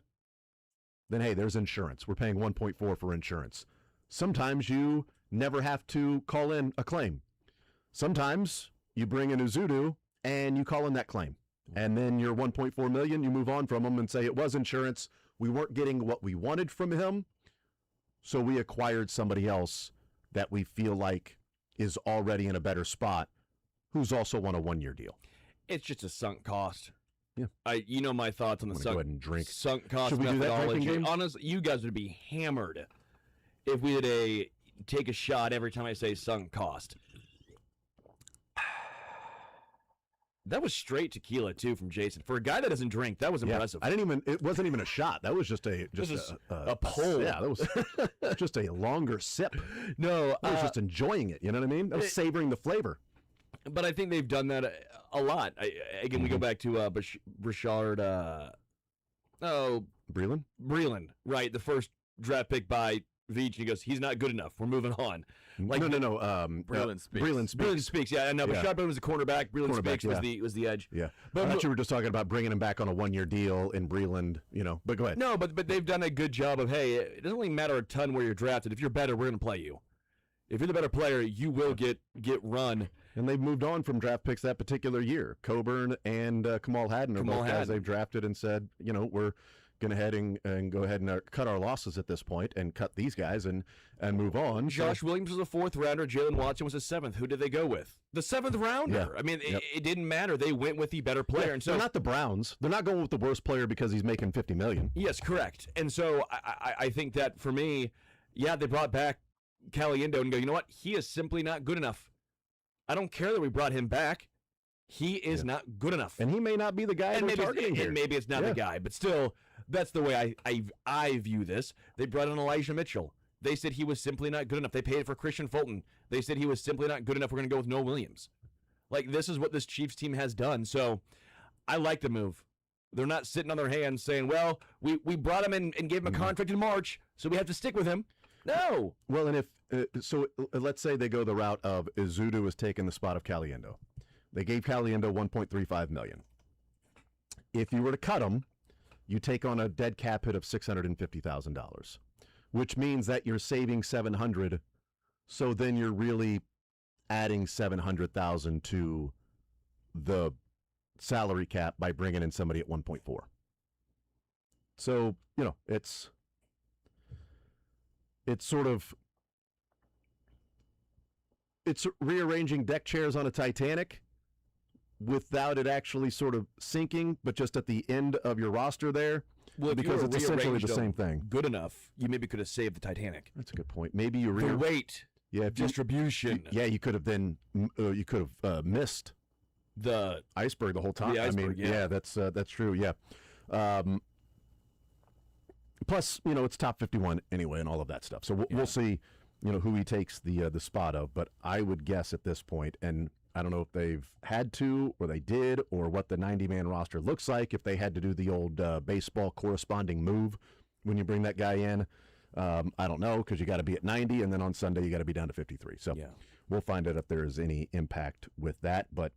then hey, there's insurance. We're paying $1.4 for insurance. Sometimes you never have to call in a claim. Sometimes you bring in Uzudu and you call in that claim. And then your $1.4 million, you move on from him and say it was insurance. We weren't getting what we wanted from him, so we acquired somebody else that we feel like is already in a better spot, who's also on a 1-year deal. It's just a sunk cost. Yeah. You know my thoughts on the Go ahead and drink. sunk cost Should we do that drinking methodology. game? Honestly, you guys would be hammered if we did take a shot every time I say sunk cost. That was straight tequila too from Jason. For a guy that doesn't drink, that was impressive. It wasn't even a shot. That was just a pull. Yeah, that was just a longer sip. No, I was just enjoying it. You know what I mean? I was savoring the flavor. But I think they've done that a lot. Again, we go back to Richard. Breland, right? The first draft pick by Veach, and he goes, "He's not good enough. We're moving on." Like, no. Breland speaks. Breland speaks. Yeah, I know. But Yeah. Breland was the cornerback. Breland speaks yeah. was the edge. Yeah, But I thought you were just talking about bringing him back on a 1-year deal in Breland. But go ahead. No, but they've done a good job of, hey, it doesn't really matter a ton where you're drafted. If you're better, we're going to play you. If you're the better player, you will get run. And they've moved on from draft picks that particular year. Coburn and Kamal Hadden are both guys they've drafted and said, we're going to go ahead and cut our losses at this point and cut these guys and move on. Josh Williams was a 4th rounder. Jalen Watson was a 7th. Who did they go with? The 7th rounder. Yeah. I mean, it didn't matter. They went with the better player. Yeah, and so they're not the Browns. They're not going with the worst player because he's making $50 million. Yes, correct. And so I think that for me, yeah, they brought back Caliendo and go, you know what? He is simply not good enough. I don't care that we brought him back. He is not good enough. And he may not be the guy and we're targeting here. And maybe it's not the guy, but still, that's the way I view this. They brought in Elijah Mitchell. They said he was simply not good enough. They paid for Christian Fulton. They said he was simply not good enough. We're going to go with Noah Williams. Like, this is what this Chiefs team has done. So I like the move. They're not sitting on their hands saying, well, we brought him in and gave him a contract in March, so we have to stick with him. No. Well, and let's say they go the route of Izudu has taken the spot of Caliendo. They gave Caliendo $1.35 million. If you were to cut him, you take on a dead cap hit of $650,000, which means that you're saving $700,000. So then you're really adding $700,000 to the salary cap by bringing in somebody at 1.4. So it's sort of rearranging deck chairs on a Titanic without it actually sort of sinking, but just at the end of your roster there, because it's essentially the same thing. Good enough, you maybe could have saved the Titanic. That's a good point. Maybe you the weight, distribution. You could have then missed the iceberg the whole time. The iceberg, that's true. Yeah. Plus, it's top 51 anyway, and all of that stuff. So we'll see, who he takes the spot of. But I would guess at this point, and I don't know if they've had to or they did, or what the 90-man roster looks like if they had to do the old baseball corresponding move when you bring that guy in. I don't know, because you got to be at 90, and then on Sunday you got to be down to 53. So we'll find out if there's any impact with that. But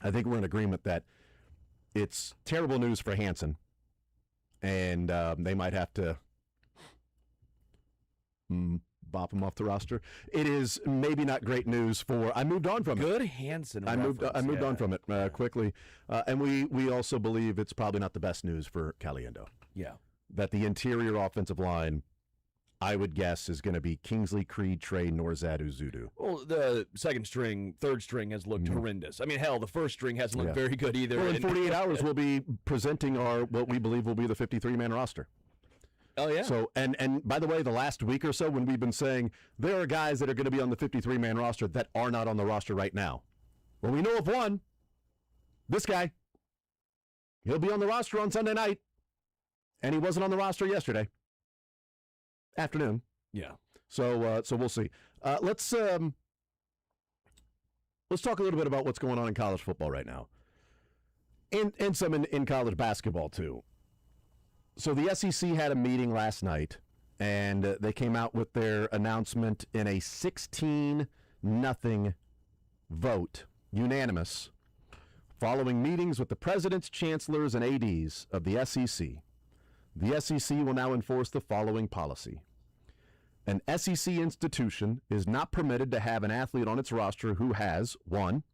I think we're in agreement that it's terrible news for Hansen, and they might have to bop him off the roster. It is maybe not great news for. I moved on from it. Good Hansen. I moved on from it quickly, and we also believe it's probably not the best news for Caliendo. Yeah, that the interior offensive line, I would guess, is going to be Kingsley, Creed, Trey, Norzad, Uzudu. Well, the second string, third string has looked horrendous. I mean, hell, the first string hasn't looked very good either. Well, in 48 hours, we'll be presenting what we believe will be the 53-man roster. Oh, yeah. So, and by the way, the last week or so when we've been saying there are guys that are going to be on the 53-man roster that are not on the roster right now. Well, we know of one. This guy. He'll be on the roster on Sunday night. And he wasn't on the roster yesterday afternoon. Yeah. So we'll see. Let's let's talk a little bit about what's going on in college football right now. And some in college basketball, too. So the SEC had a meeting last night, and they came out with their announcement in a 16-0 vote, unanimous, following meetings with the presidents, chancellors, and ADs of the SEC. The SEC will now enforce the following policy. An SEC institution is not permitted to have an athlete on its roster who has, 1,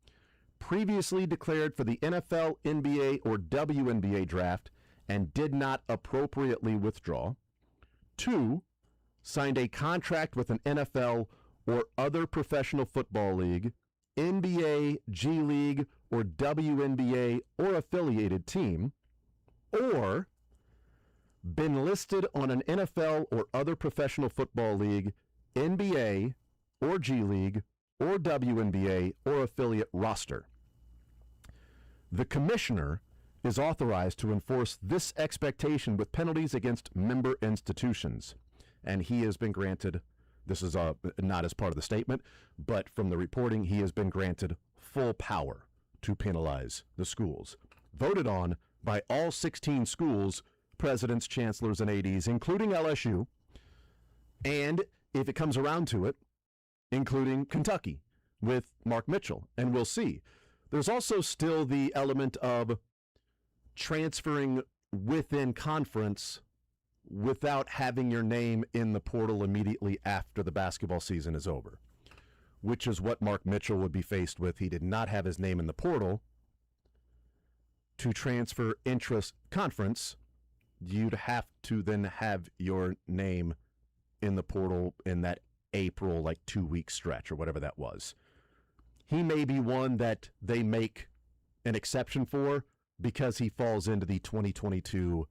previously declared for the NFL, NBA, or WNBA draft and did not appropriately withdraw. 2, signed a contract with an NFL or other professional football league, NBA, G League, or WNBA or affiliated team, or been listed on an NFL or other professional football league, NBA, or G League, or WNBA, or affiliate roster. The commissioner is authorized to enforce this expectation with penalties against member institutions, and he has been granted, this is not as part of the statement, but from the reporting, he has been granted full power to penalize the schools. Voted on by all 16 schools, presidents, chancellors, and ADs, including LSU, and if it comes around to it, including Kentucky with Mark Mitchell, and we'll see. There's also still the element of transferring within conference without having your name in the portal immediately after the basketball season is over, which is what Mark Mitchell would be faced with. He did not have his name in the portal. To transfer interest conference, you'd have to then have your name in the portal in that April, 2-week stretch or whatever that was. He may be one that they make an exception for because he falls into the 2022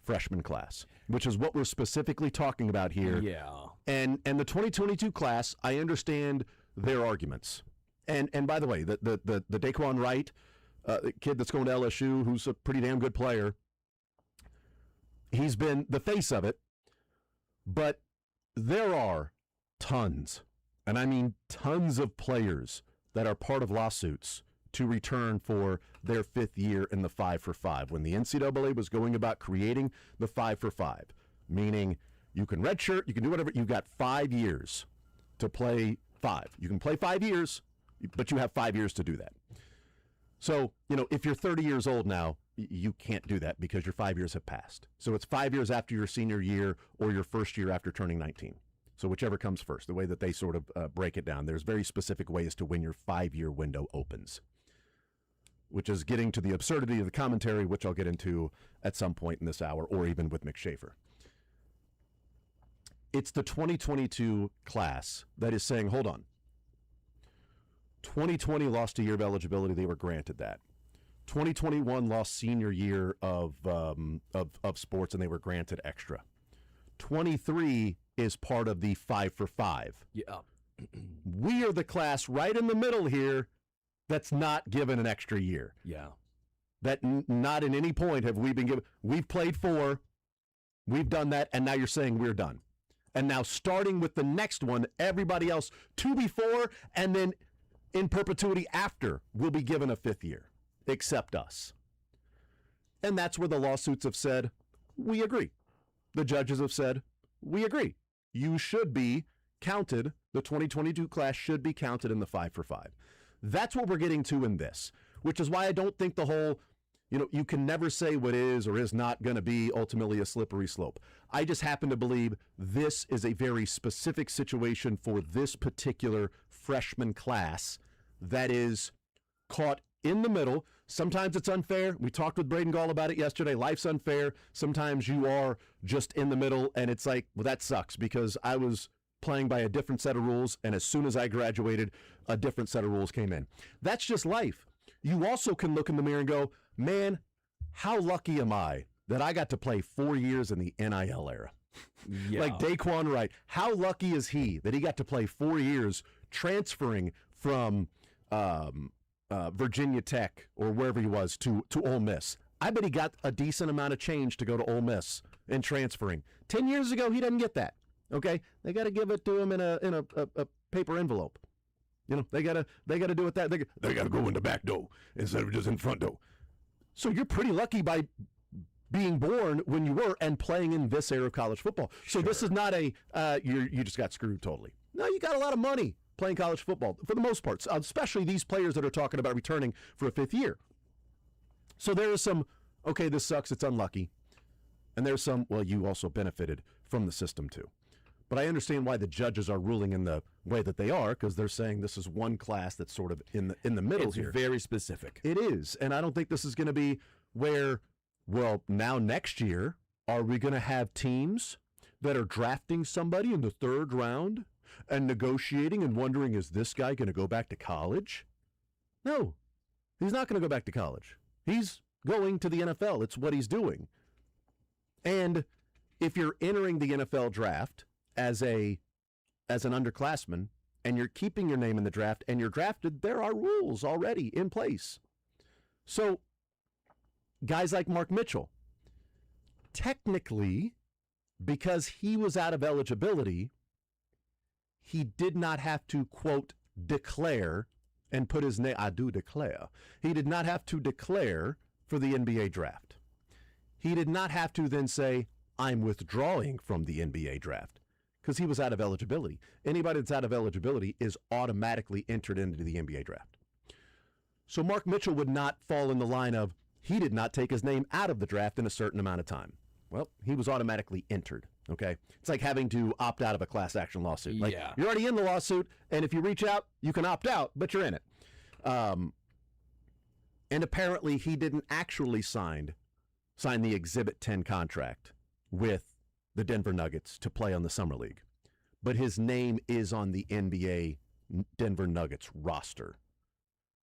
freshman class, which is what we're specifically talking about here. Yeah. And the 2022 class, I understand their arguments. And by the way, the Daquan Wright, kid that's going to LSU, who's a pretty damn good player, he's been the face of it, but there are tons, and I mean tons of players that are part of lawsuits to return for their 5th year in the 5-for-5. When the NCAA was going about creating the 5-for-5, meaning you can redshirt, you can do whatever, you've got 5 years to play 5. You can play 5 years, but you have 5 years to do that. So, if you're 30 years old now, you can't do that because your 5 years have passed. So it's 5 years after your senior year or your first year after turning 19. So whichever comes first, the way that they sort of break it down. There's very specific ways to when your 5-year window opens, which is getting to the absurdity of the commentary, which I'll get into at some point in this hour, or even with Mick Schaefer. It's the 2022 class that is saying, hold on. 2020 lost a year of eligibility. They were granted that. 2021 lost senior year of sports, and they were granted extra. 23 is part of the 5-for-5. Yeah. We are the class right in the middle here that's not given an extra year. Yeah. That not at any point have we been given. We've played 4. We've done that, and now you're saying we're done. And now starting with the next one, everybody else 2 before, and then in perpetuity after will be given a 5th year, except us. And that's where the lawsuits have said, we agree. The judges have said, we agree. You should be counted, the 2022 class should be counted in the 5-for-5. That's what we're getting to in this, which is why I don't think the whole, you can never say what is or is not going to be ultimately a slippery slope. I just happen to believe this is a very specific situation for this particular freshman class that is caught in the middle. Sometimes it's unfair. We talked with Braden Gall about it yesterday. Life's unfair. Sometimes you are just in the middle, and it's like, well, that sucks because I was playing by a different set of rules, and as soon as I graduated, a different set of rules came in. That's just life. You also can look in the mirror and go, man, how lucky am I that I got to play 4 years in the NIL era? Yeah. Like Daquan Wright. How lucky is he that he got to play 4 years transferring from Virginia Tech or wherever he was to Ole Miss? I bet he got a decent amount of change to go to Ole Miss and transferring. 10 years ago, he doesn't get that. Okay, they got to give it to him in a paper envelope. They gotta do it that they gotta go in the back door instead of just in front door. So you're pretty lucky by being born when you were and playing in this era of college football. So this is not a you just got screwed totally. No, you got a lot of money playing college football for the most part, especially these players that are talking about returning for a 5th year. So there is some, okay, this sucks, it's unlucky. And there's some, well, you also benefited from the system too. But I understand why the judges are ruling in the way that they are, because they're saying this is one class that's sort of in the middle It's here. very specific. It is, and I don't think this is going to be where, well, now next year, are we going to have teams that are drafting somebody in the 3rd round and negotiating and wondering, is this guy going to go back to college? No, he's not going to go back to college. He's going to the NFL. It's what he's doing. And if you're entering the NFL draft as an underclassman and you're keeping your name in the draft and you're drafted, there are rules already in place. So guys like Mark Mitchell, technically, because he was out of eligibility, he did not have to, quote, declare and put his name, I do declare. He did not have to declare for the NBA draft. He did not have to then say, I'm withdrawing from the NBA draft, because he was out of eligibility. Anybody that's out of eligibility is automatically entered into the NBA draft. So Mark Mitchell would not fall in the line of, he did not take his name out of the draft in a certain amount of time. Well, he was automatically entered, okay? It's like having to opt out of a class action lawsuit. Like, Yeah. you're already in the lawsuit, and if you reach out, you can opt out, but you're in it. And apparently he didn't actually sign the Exhibit 10 contract with the Denver Nuggets to play on the Summer League. But his name is on the NBA Denver Nuggets roster.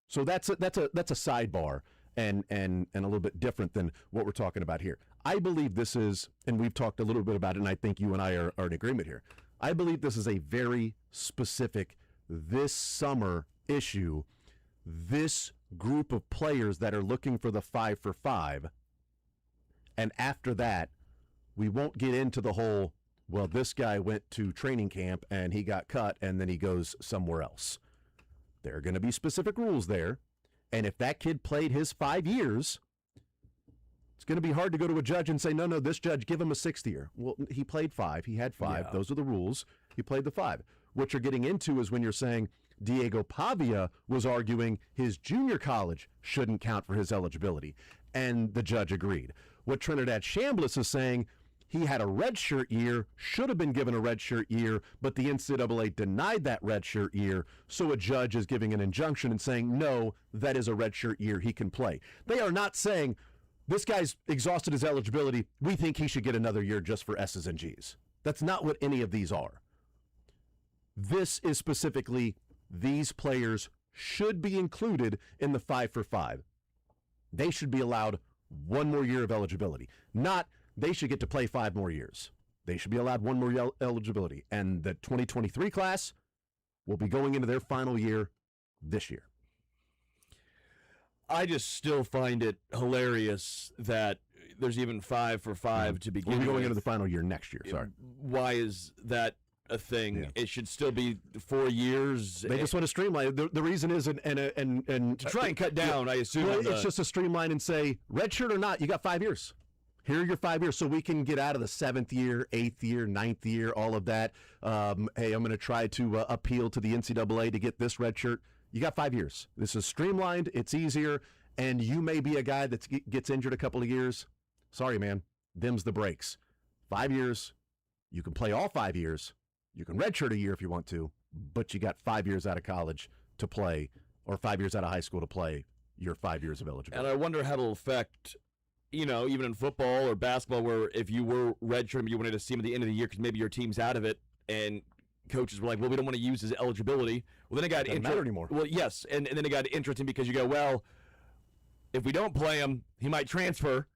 So that's a sidebar and a little bit different than what we're talking about here. I believe this is, and we've talked a little bit about it, and I think you and I are in agreement here. I believe this is a very specific, this summer issue, this group of players that are looking for the 5 for 5. And after that, we won't get into the whole, well, this guy went to training camp and he got cut and then he goes somewhere else. There are going to be specific rules there. And if that kid played his 5 years, it's going to be hard to go to a judge and say, no, this judge, give him a 6th year. Well, he played 5. He had 5. Yeah. Those are the rules. He played the 5. What you're getting into is when you're saying Diego Pavia was arguing his junior college shouldn't count for his eligibility. And the judge agreed. What Trinidad Chambliss is saying, he had a redshirt year, should have been given a redshirt year, but the NCAA denied that redshirt year, so a judge is giving an injunction and saying, no, that is a redshirt year, he can play. They are not saying, this guy's exhausted his eligibility, we think he should get another year just for S's and G's. That's not what any of these are. This is specifically, these players should be included in the 5 for 5. They should be allowed 1 more year of eligibility, not they should get to play 5 more years. They should be allowed 1 more eligibility. And the 2023 class will be going into their final year this year. I just still find it hilarious that there's even 5 for 5 to begin We'll be going with. into the final year next year. Sorry. Why is that a thing? Yeah. It should still be 4 years. They just want to streamline it. The reason is, and to try and cut down, I assume. Well, on the- it's just to streamline and say, redshirt or not, you got 5 years. Here are your 5 years, so we can get out of the 7th year, 8th year, 9th year, all of that. Hey, I'm going to try to appeal to the NCAA to get this red shirt. You got 5 years. This is streamlined. It's easier. And you may be a guy that gets injured a couple of years. Sorry, man. Them's the breaks. 5 years. You can play all 5 years. You can redshirt a year if you want to, but you got 5 years out of college to play, or 5 years out of high school to play your 5 years of eligibility. And I wonder how it'll affect, even in football or basketball, where if you were redshirting, you wanted to see him at the end of the year because maybe your team's out of it, and coaches were like, well, we don't want to use his eligibility. Well, then it got Doesn't matter anymore. Well, yes, and then it got interesting because you go, well, if we don't play him, he might transfer,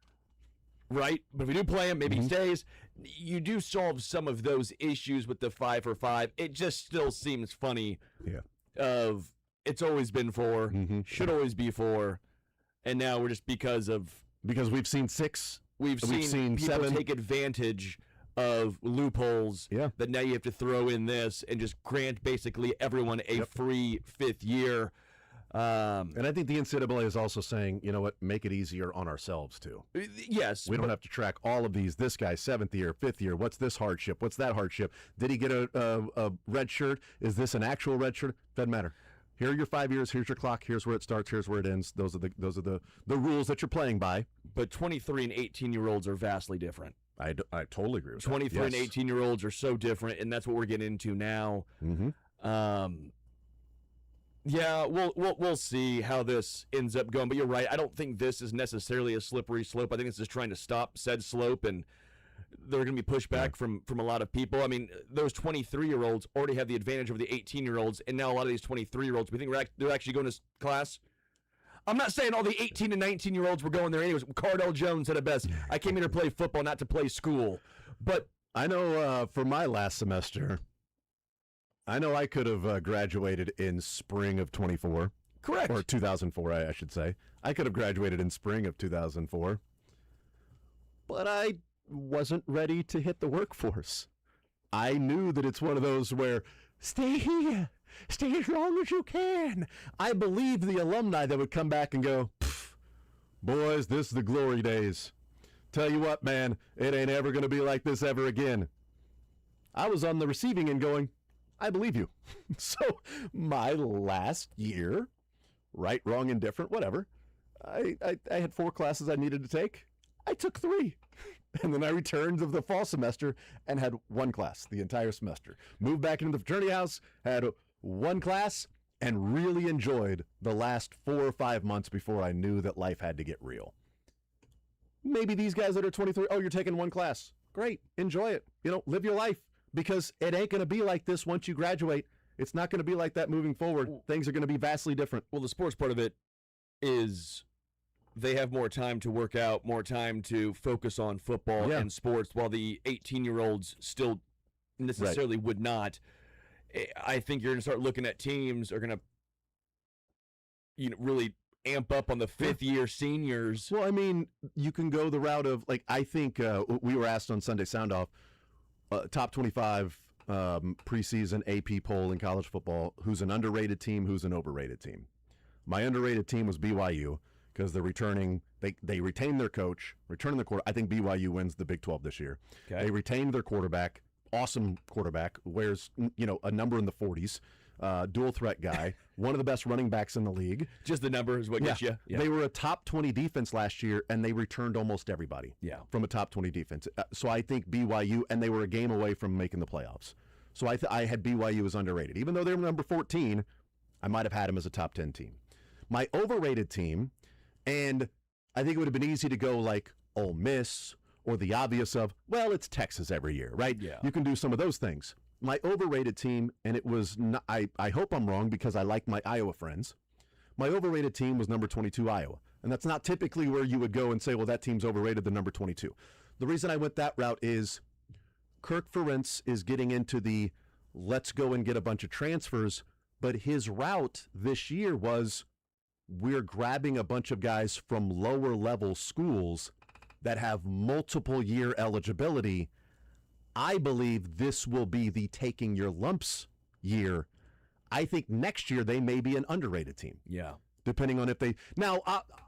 right? But if we do play him, maybe he stays. You do solve some of those issues with the 5 for 5. It just still seems funny. Yeah. Of it's always been 4, should always be 4, and now we're just because we've seen we've seen people 7. take advantage of loopholes Yeah. that now you have to throw in this and just grant basically everyone a free 5th year. And I think the NCAA is also saying, you know what, make it easier on ourselves too. Yes. We don't have to track all of these. This guy, 7th year, 5th year. What's this hardship? What's that hardship? Did he get a red shirt? Is this an actual red shirt? Doesn't matter. Here are your 5 years. Here's your clock. Here's where it starts. Here's where it ends. Those are the rules that you're playing by. But 23 and 18-year-olds are vastly different. I totally agree with 23 that. and 18-year-olds are so different, and that's what we're getting into now. Mm-hmm. Yeah, we'll see how this ends up going. But you're right. I don't think this is necessarily a slippery slope. I think it's just trying to stop said slope, and they're going to be pushed back from a lot of people. I mean, those 23-year-olds already have the advantage over the 18-year-olds, and now a lot of these 23-year-olds, we think they're actually going to class. I'm not saying all the 18 and 19-year-olds were going there anyways. Cardell Jones said it best. I came here to play football, not to play school. But I know for my last semester, I know I could have graduated in spring of 24. correct. Or 2004, I should say. I could have graduated in spring of 2004. But I wasn't ready to hit the workforce. I knew that it's one of those where, stay here. Stay as long as you can. I believed the alumni that would come back and go, boys, this is the glory days. Tell you what, man, it ain't ever going to be like this ever again. I was on the receiving end going, I believe you. So my last year, right, wrong, indifferent, whatever, I had 4 classes I needed to take. I took 3. And then I returned of the fall semester and had 1 class the entire semester. Moved back into the fraternity house, had 1 class, and really enjoyed the last 4 or 5 months before I knew that life had to get real. Maybe these guys that are 23, oh, you're taking 1 class. Great, enjoy it. Live your life, because it ain't going to be like this once you graduate. It's not going to be like that moving forward. Things are going to be vastly different. Well, the sports part of it is they have more time to work out, more time to focus on football and sports, while the 18-year-olds still necessarily would not. I think you're going to start looking at teams are going to really amp up on the 5th-year seniors. Well, I mean, you can go the route of, I think we were asked on Sunday Sound-Off, top 25 preseason AP poll in college football, who's an underrated team, who's an overrated team. My underrated team was BYU, because they're returning, they retained their coach, returning the quarterback. I think BYU wins the Big 12 this year. Okay. They retained their quarterback, awesome quarterback, wears a number in the 40s, dual threat guy, one of the best running backs in the league. Just the number is what gets you. Yeah. They were a top 20 defense last year, and they returned almost everybody from a top 20 defense. So I think BYU, and they were a game away from making the playoffs. So I had BYU as underrated. Even though they were number 14, I might have had them as a top 10 team. My overrated team, and I think it would have been easy to go like Ole Miss or the obvious of, well, it's Texas every year, right? Yeah. You can do some of those things. My overrated team, and it was not, I hope I'm wrong because I like my Iowa friends. My overrated team was number 22 Iowa. And that's not typically where you would go and say, well, that team's overrated than number 22. The reason I went that route is Kirk Ferentz is getting into the let's go and get a bunch of transfers, but his route this year was we're grabbing a bunch of guys from lower level schools that have multiple year eligibility. I believe this will be the taking your lumps year. I think next year they may be an underrated team. Yeah. Depending on if they now,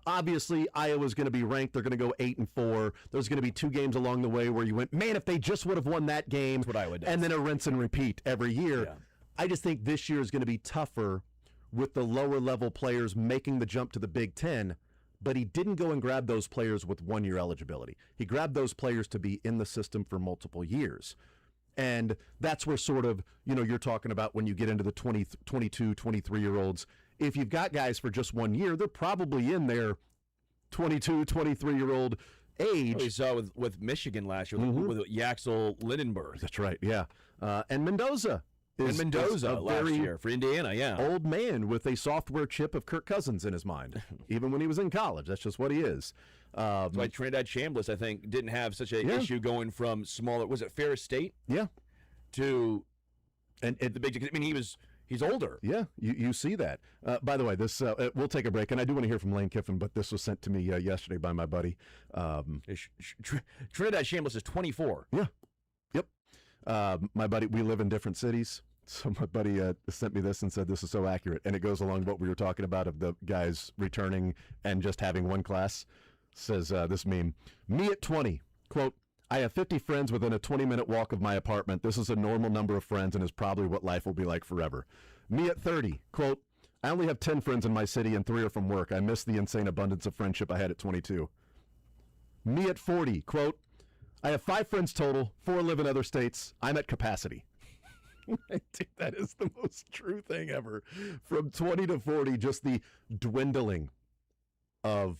obviously Iowa's going to be ranked. They're going to go 8-4. There's going to be 2 games along the way where you went, man, if they just would have won that game, that's what Iowa does. And then a rinse and repeat every year. Yeah. I just think this year is going to be tougher with the lower level players making the jump to the Big Ten. But he didn't go and grab those players with 1-year eligibility. He grabbed those players to be in the system for multiple years. And that's where sort of, you're talking about when you get into the 20, 22, 23-year-olds. If you've got guys for just 1 year, they're probably in their 22, 23-year-old age. Well, you saw with Michigan last year with Yaxel Lindenberg. That's right, yeah. And Mendoza. Is last year for Indiana, old man with a software chip of Kirk Cousins in his mind, even when he was in college. That's just what he is. That's why Trinidad Chambliss, I think, didn't have such an issue going from smaller. Was it Ferris State? Yeah. To and the big. I mean, he's older. Yeah, you see that. By the way, this we'll take a break, and I do want to hear from Lane Kiffin, but this was sent to me yesterday by my buddy. Trinidad Chambliss is 24. Yeah. My buddy, we live in different cities. So my buddy sent me this and said, this is so accurate. And it goes along what we were talking about of the guys returning and just having one class. Says this meme, me at 20, quote, I have 50 friends within a 20-minute walk of my apartment. This is a normal number of friends and is probably what life will be like forever. Me at 30, quote, I only have 10 friends in my city and 3 are from work. I miss the insane abundance of friendship I had at 22. Me at 40, quote, I have 5 friends total, 4 live in other states. I'm at capacity. Dude, that is the most true thing ever. From 20 to 40, just the dwindling of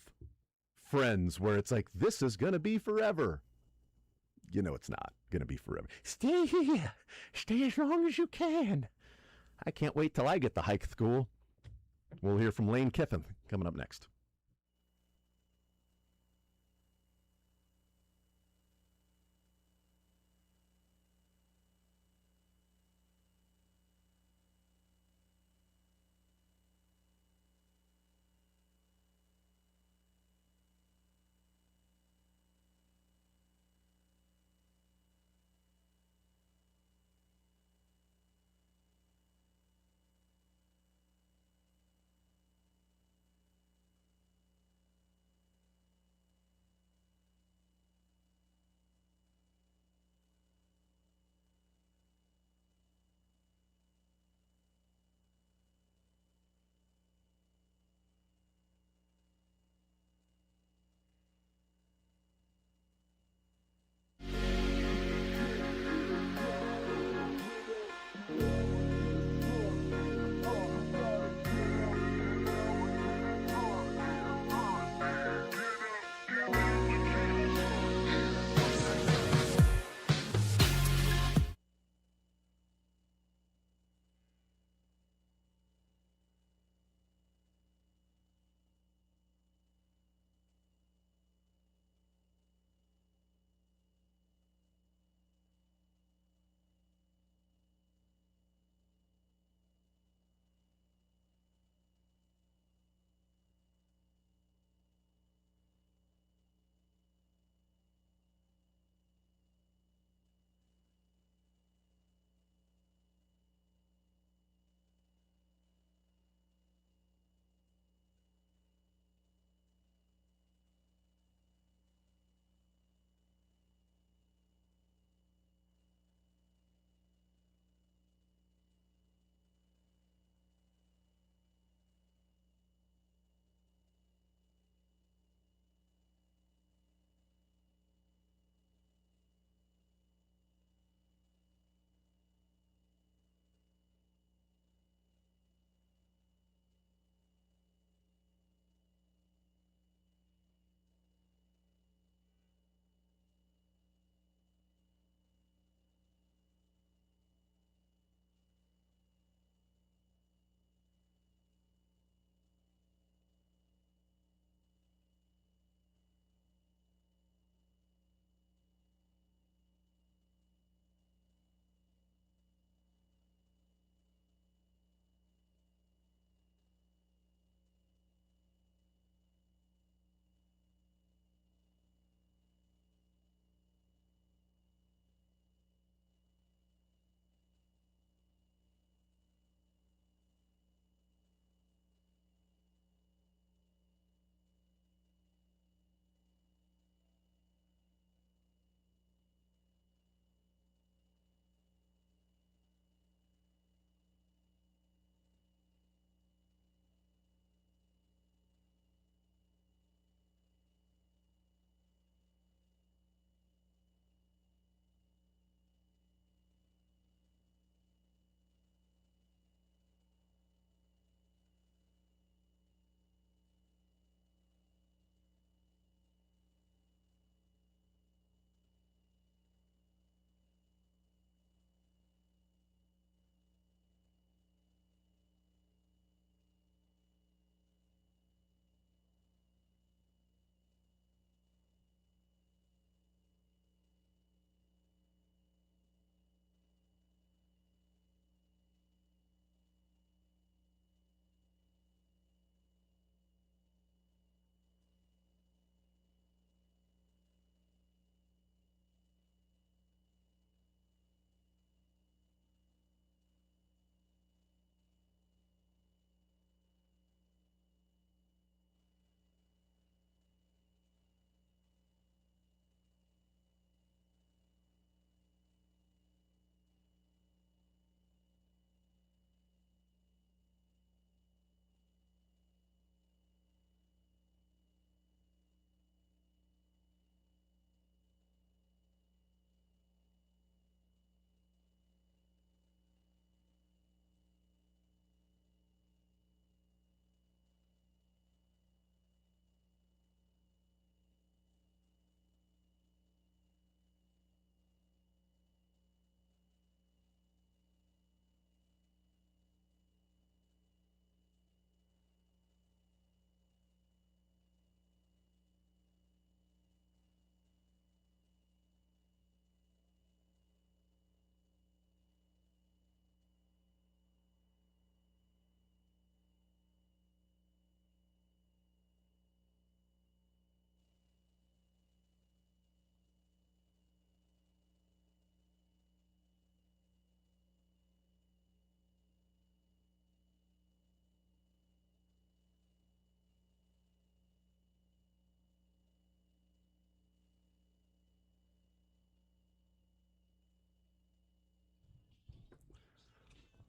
friends where it's like, this is going to be forever. You know it's not going to be forever. Stay here. Stay as long as you can. I can't wait till I get to hike school. We'll hear from Lane Kiffin coming up next.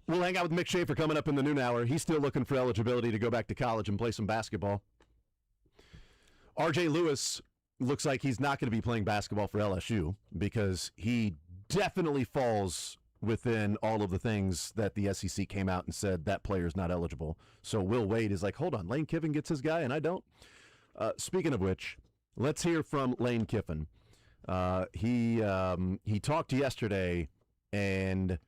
We'll hang out with Mick Schaefer coming up in the noon hour. He's still looking for eligibility to go back to college and play some basketball. R.J. Lewis looks like he's not going to be playing basketball for LSU because he definitely falls within all of the things that the SEC came out and said that player is not eligible. So Will Wade is like, hold on, Lane Kiffin gets his guy and I don't? Speaking of which, let's hear from Lane Kiffin. He talked yesterday and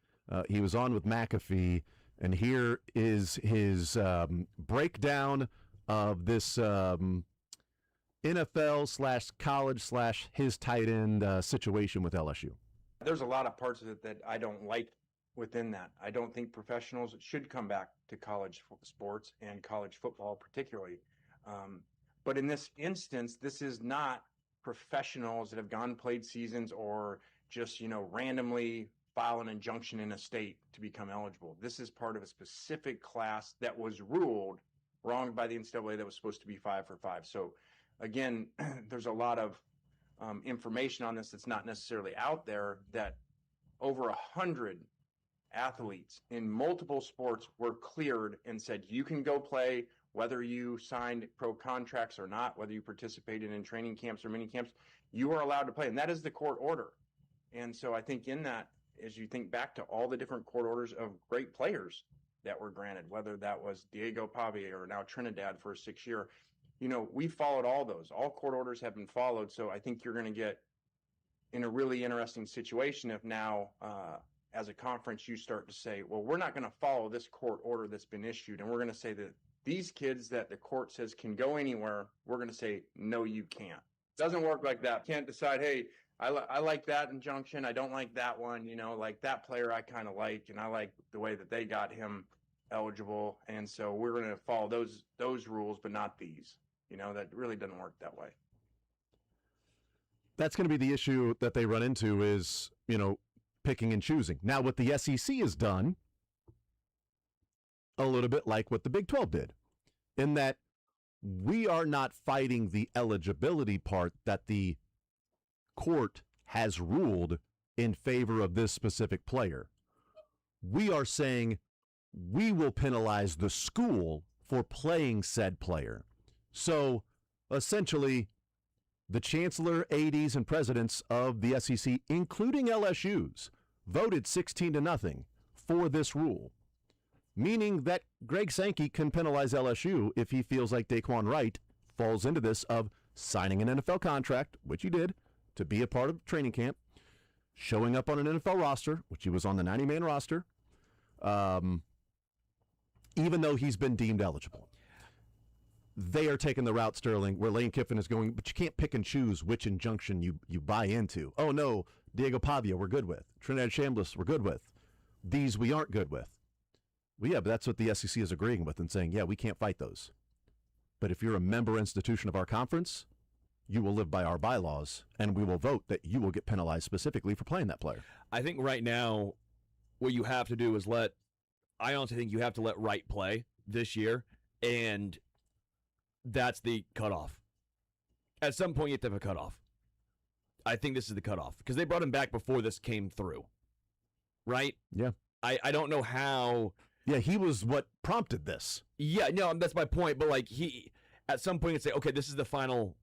he was on with McAfee, and here is his breakdown of this NFL/college/ his tight end situation with LSU. There's a lot of parts of it that I don't like within that. I don't think professionals should come back to college sports and college football particularly. But in this instance, this is not professionals that have gone played seasons or just, randomly file an injunction in a state to become eligible. This is part of a specific class that was ruled wrong by the NCAA that was supposed to be 5 for 5. So again, there's a lot of information on this that's not necessarily out there, that over 100 athletes in multiple sports were cleared and said, you can go play whether you signed pro contracts or not, whether you participated in training camps or mini camps, you are allowed to play. And that is the court order. And so I think in that, as you think back to all the different court orders of great players that were granted, whether that was Diego Pavia or now Trinidad for a 6-year, we followed all those. All court orders have been followed. So I think you're going to get in a really interesting situation if now, as a conference, you start to say, well, we're not going to follow this court order that's been issued. And we're going to say that these kids that the court says can go anywhere, we're going to say, no, you can't. It doesn't work like that. You can't decide, hey, I like that injunction. I don't like that one. Like that player I kind of like, and I like the way that they got him eligible. And so we're going to follow those rules, but not these. That really doesn't work that way. That's going to be the issue that they run into is, picking and choosing. Now, what the SEC has done, a little bit like what the Big 12 did, in that we are not fighting the eligibility part that the court has ruled in favor of this specific player. We are saying we will penalize the school for playing said player. So essentially, the chancellor, ADs, and presidents of the SEC, including LSU's, voted 16-0 for this rule, meaning that Greg Sankey can penalize LSU if he feels like Daquan Wright falls into this of signing an NFL contract, which he did, to be a part of training camp, showing up on an NFL roster, which he was on the 90-man roster, even though he's been deemed eligible. They are taking the route, Sterling, where Lane Kiffin is going, but you can't pick and choose which injunction you buy into. Oh, no, Diego Pavia, we're good with. Trinidad Chambliss, we're good with. These we aren't good with. Well, yeah, but that's what the SEC is agreeing with and saying, yeah, we can't fight those. But if you're a member institution of our conference, you will live by our bylaws, and we will vote that you will get penalized specifically for playing that player. I think right now what you have to do is I honestly think you have to let Wright play this year, and that's the cutoff. At some point, you have to have a cutoff. I think this is the cutoff because they brought him back before this came through, right? Yeah. I don't know how. Yeah, he was what prompted this. Yeah, no, that's my point. But he, at some point, he'd say, okay, this is the final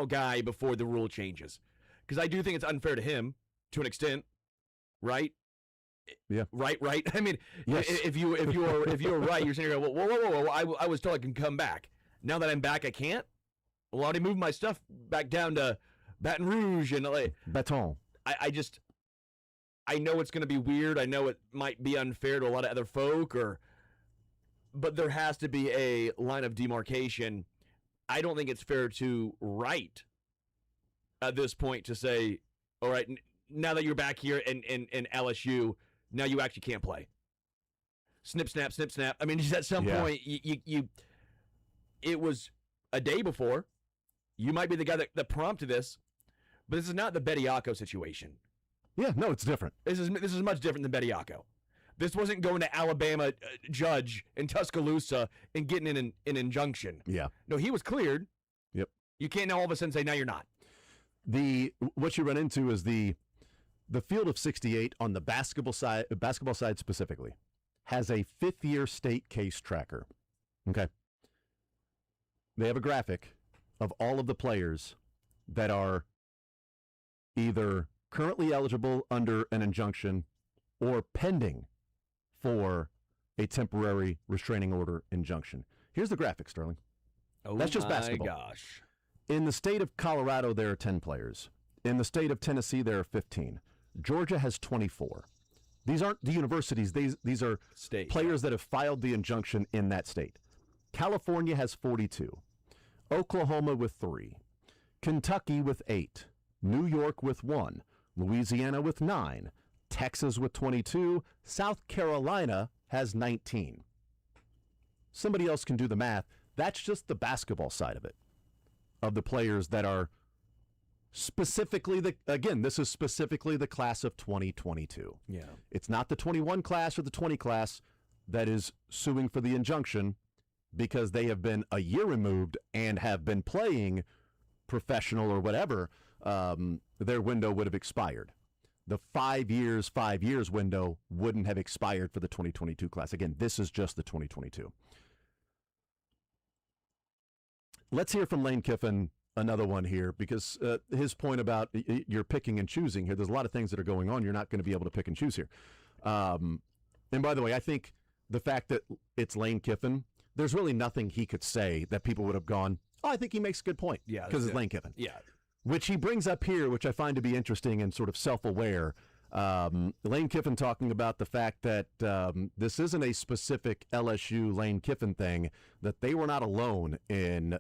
guy before the rule changes, because I do think it's unfair to him to an extent, right? Yeah. Right. I mean, yes. if you were right, you're saying, whoa. I was told I can come back. Now that I'm back, I can't. Well, I already moved my stuff back down to Baton Rouge and LA. Baton. I know it's going to be weird. I know it might be unfair to a lot of other folk, but there has to be a line of demarcation. I don't think it's fair to Wright at this point to say, all right, now that you're back here in LSU, now you actually can't play. Snip, snap, snip, snap. I mean, just at some point, it was a day before. You might be the guy that prompted this, but this is not the Bediako situation. Yeah, no, it's different. This is much different than Bediako. This wasn't going to Alabama judge in Tuscaloosa and getting an injunction. Yeah. No, he was cleared. Yep. You can't now all of a sudden say, now you're not. What you run into is The Field of 68 on the basketball side specifically, has a fifth-year state case tracker. Okay. They have a graphic of all of the players that are either currently eligible under an injunction or pending for a temporary restraining order injunction. Here's the graphic, Sterling. Oh, That's just my basketball. Gosh. In the state of Colorado, there are 10 players. In the state of Tennessee, there are 15. Georgia has 24. These aren't the universities. These are State. players that have filed the injunction in that state. California has 42. Oklahoma with 3. Kentucky with 8. New York with 1. Louisiana with 9. Texas with 22. South Carolina has 19. Somebody else can do the math. That's just the basketball side of it, of the players that are specifically this is specifically the class of 2022. Yeah. It's not the 21 class or the 20 class that is suing for the injunction because they have been a year removed and have been playing professional or whatever. Their window would have expired. The 5 years window wouldn't have expired for the 2022 class. Again, this is just the 2022. Let's hear from Lane Kiffin, another one here, because his point about you're picking and choosing here, there's a lot of things that are going on. You're not going to be able to pick and choose here. And by the way, I think the fact that it's Lane Kiffin, there's really nothing he could say that people would have gone, oh, I think he makes a good point. Yeah, because it's Lane Kiffin. Yeah. Which he brings up here, which I find to be interesting and sort of self-aware. Lane Kiffin talking about the fact that this isn't a specific LSU Lane Kiffin thing, that they were not alone in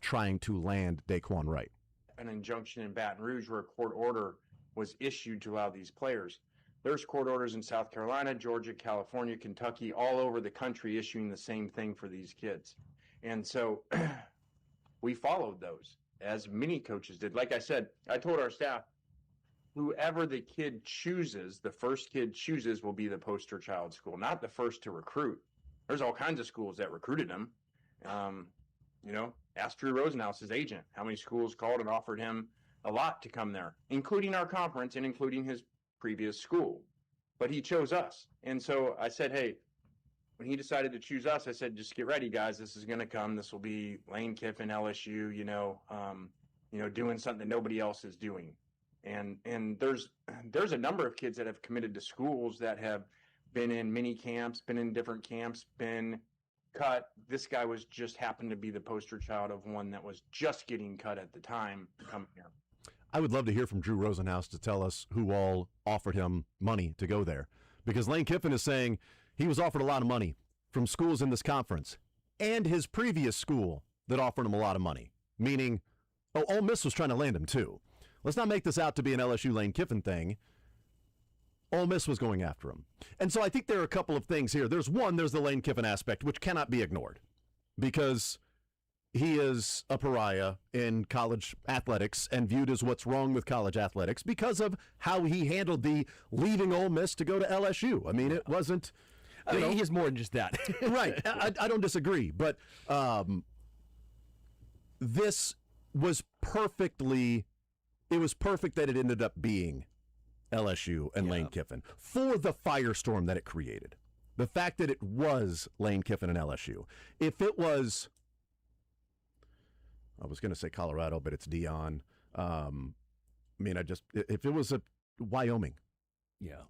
trying to land Daquan Wright. An injunction in Baton Rouge where a court order was issued to allow these players. There's court orders in South Carolina, Georgia, California, Kentucky, all over the country issuing the same thing for these kids. And so we followed those, as many coaches did. Like I said, I told our staff, whoever the kid chooses, the first kid chooses will be the poster child school, not the first to recruit. There's all kinds of schools that recruited him. Ask Drew Rosenhaus, his agent, how many schools called and offered him a lot to come there, including our conference and including his previous school. But he chose us. And so I said, hey, when he decided to choose us, I said, just get ready, guys. This is going to come. This will be Lane Kiffin, LSU, doing something that nobody else is doing. And there's a number of kids that have committed to schools that have been in mini camps, been in different camps, been cut. This guy was just happened to be the poster child of one that was just getting cut at the time to come here. I would love to hear from Drew Rosenhaus to tell us who all offered him money to go there. Because Lane Kiffin is saying he was offered a lot of money from schools in this conference and his previous school that offered him a lot of money. Meaning, Ole Miss was trying to land him too. Let's not make this out to be an LSU Lane Kiffin thing. Ole Miss was going after him. And so I think there are a couple of things here. There's the Lane Kiffin aspect, which cannot be ignored because he is a pariah in college athletics and viewed as what's wrong with college athletics because of how he handled the leaving Ole Miss to go to LSU. I mean, it wasn't... he is more than just that. Right. I don't disagree. But this was perfectly... It was perfect that it ended up being LSU and Lane Kiffin for the firestorm that it created. The fact that it was Lane Kiffin and LSU. If it was... I was going to say Colorado, but it's Dion. If it was a Wyoming,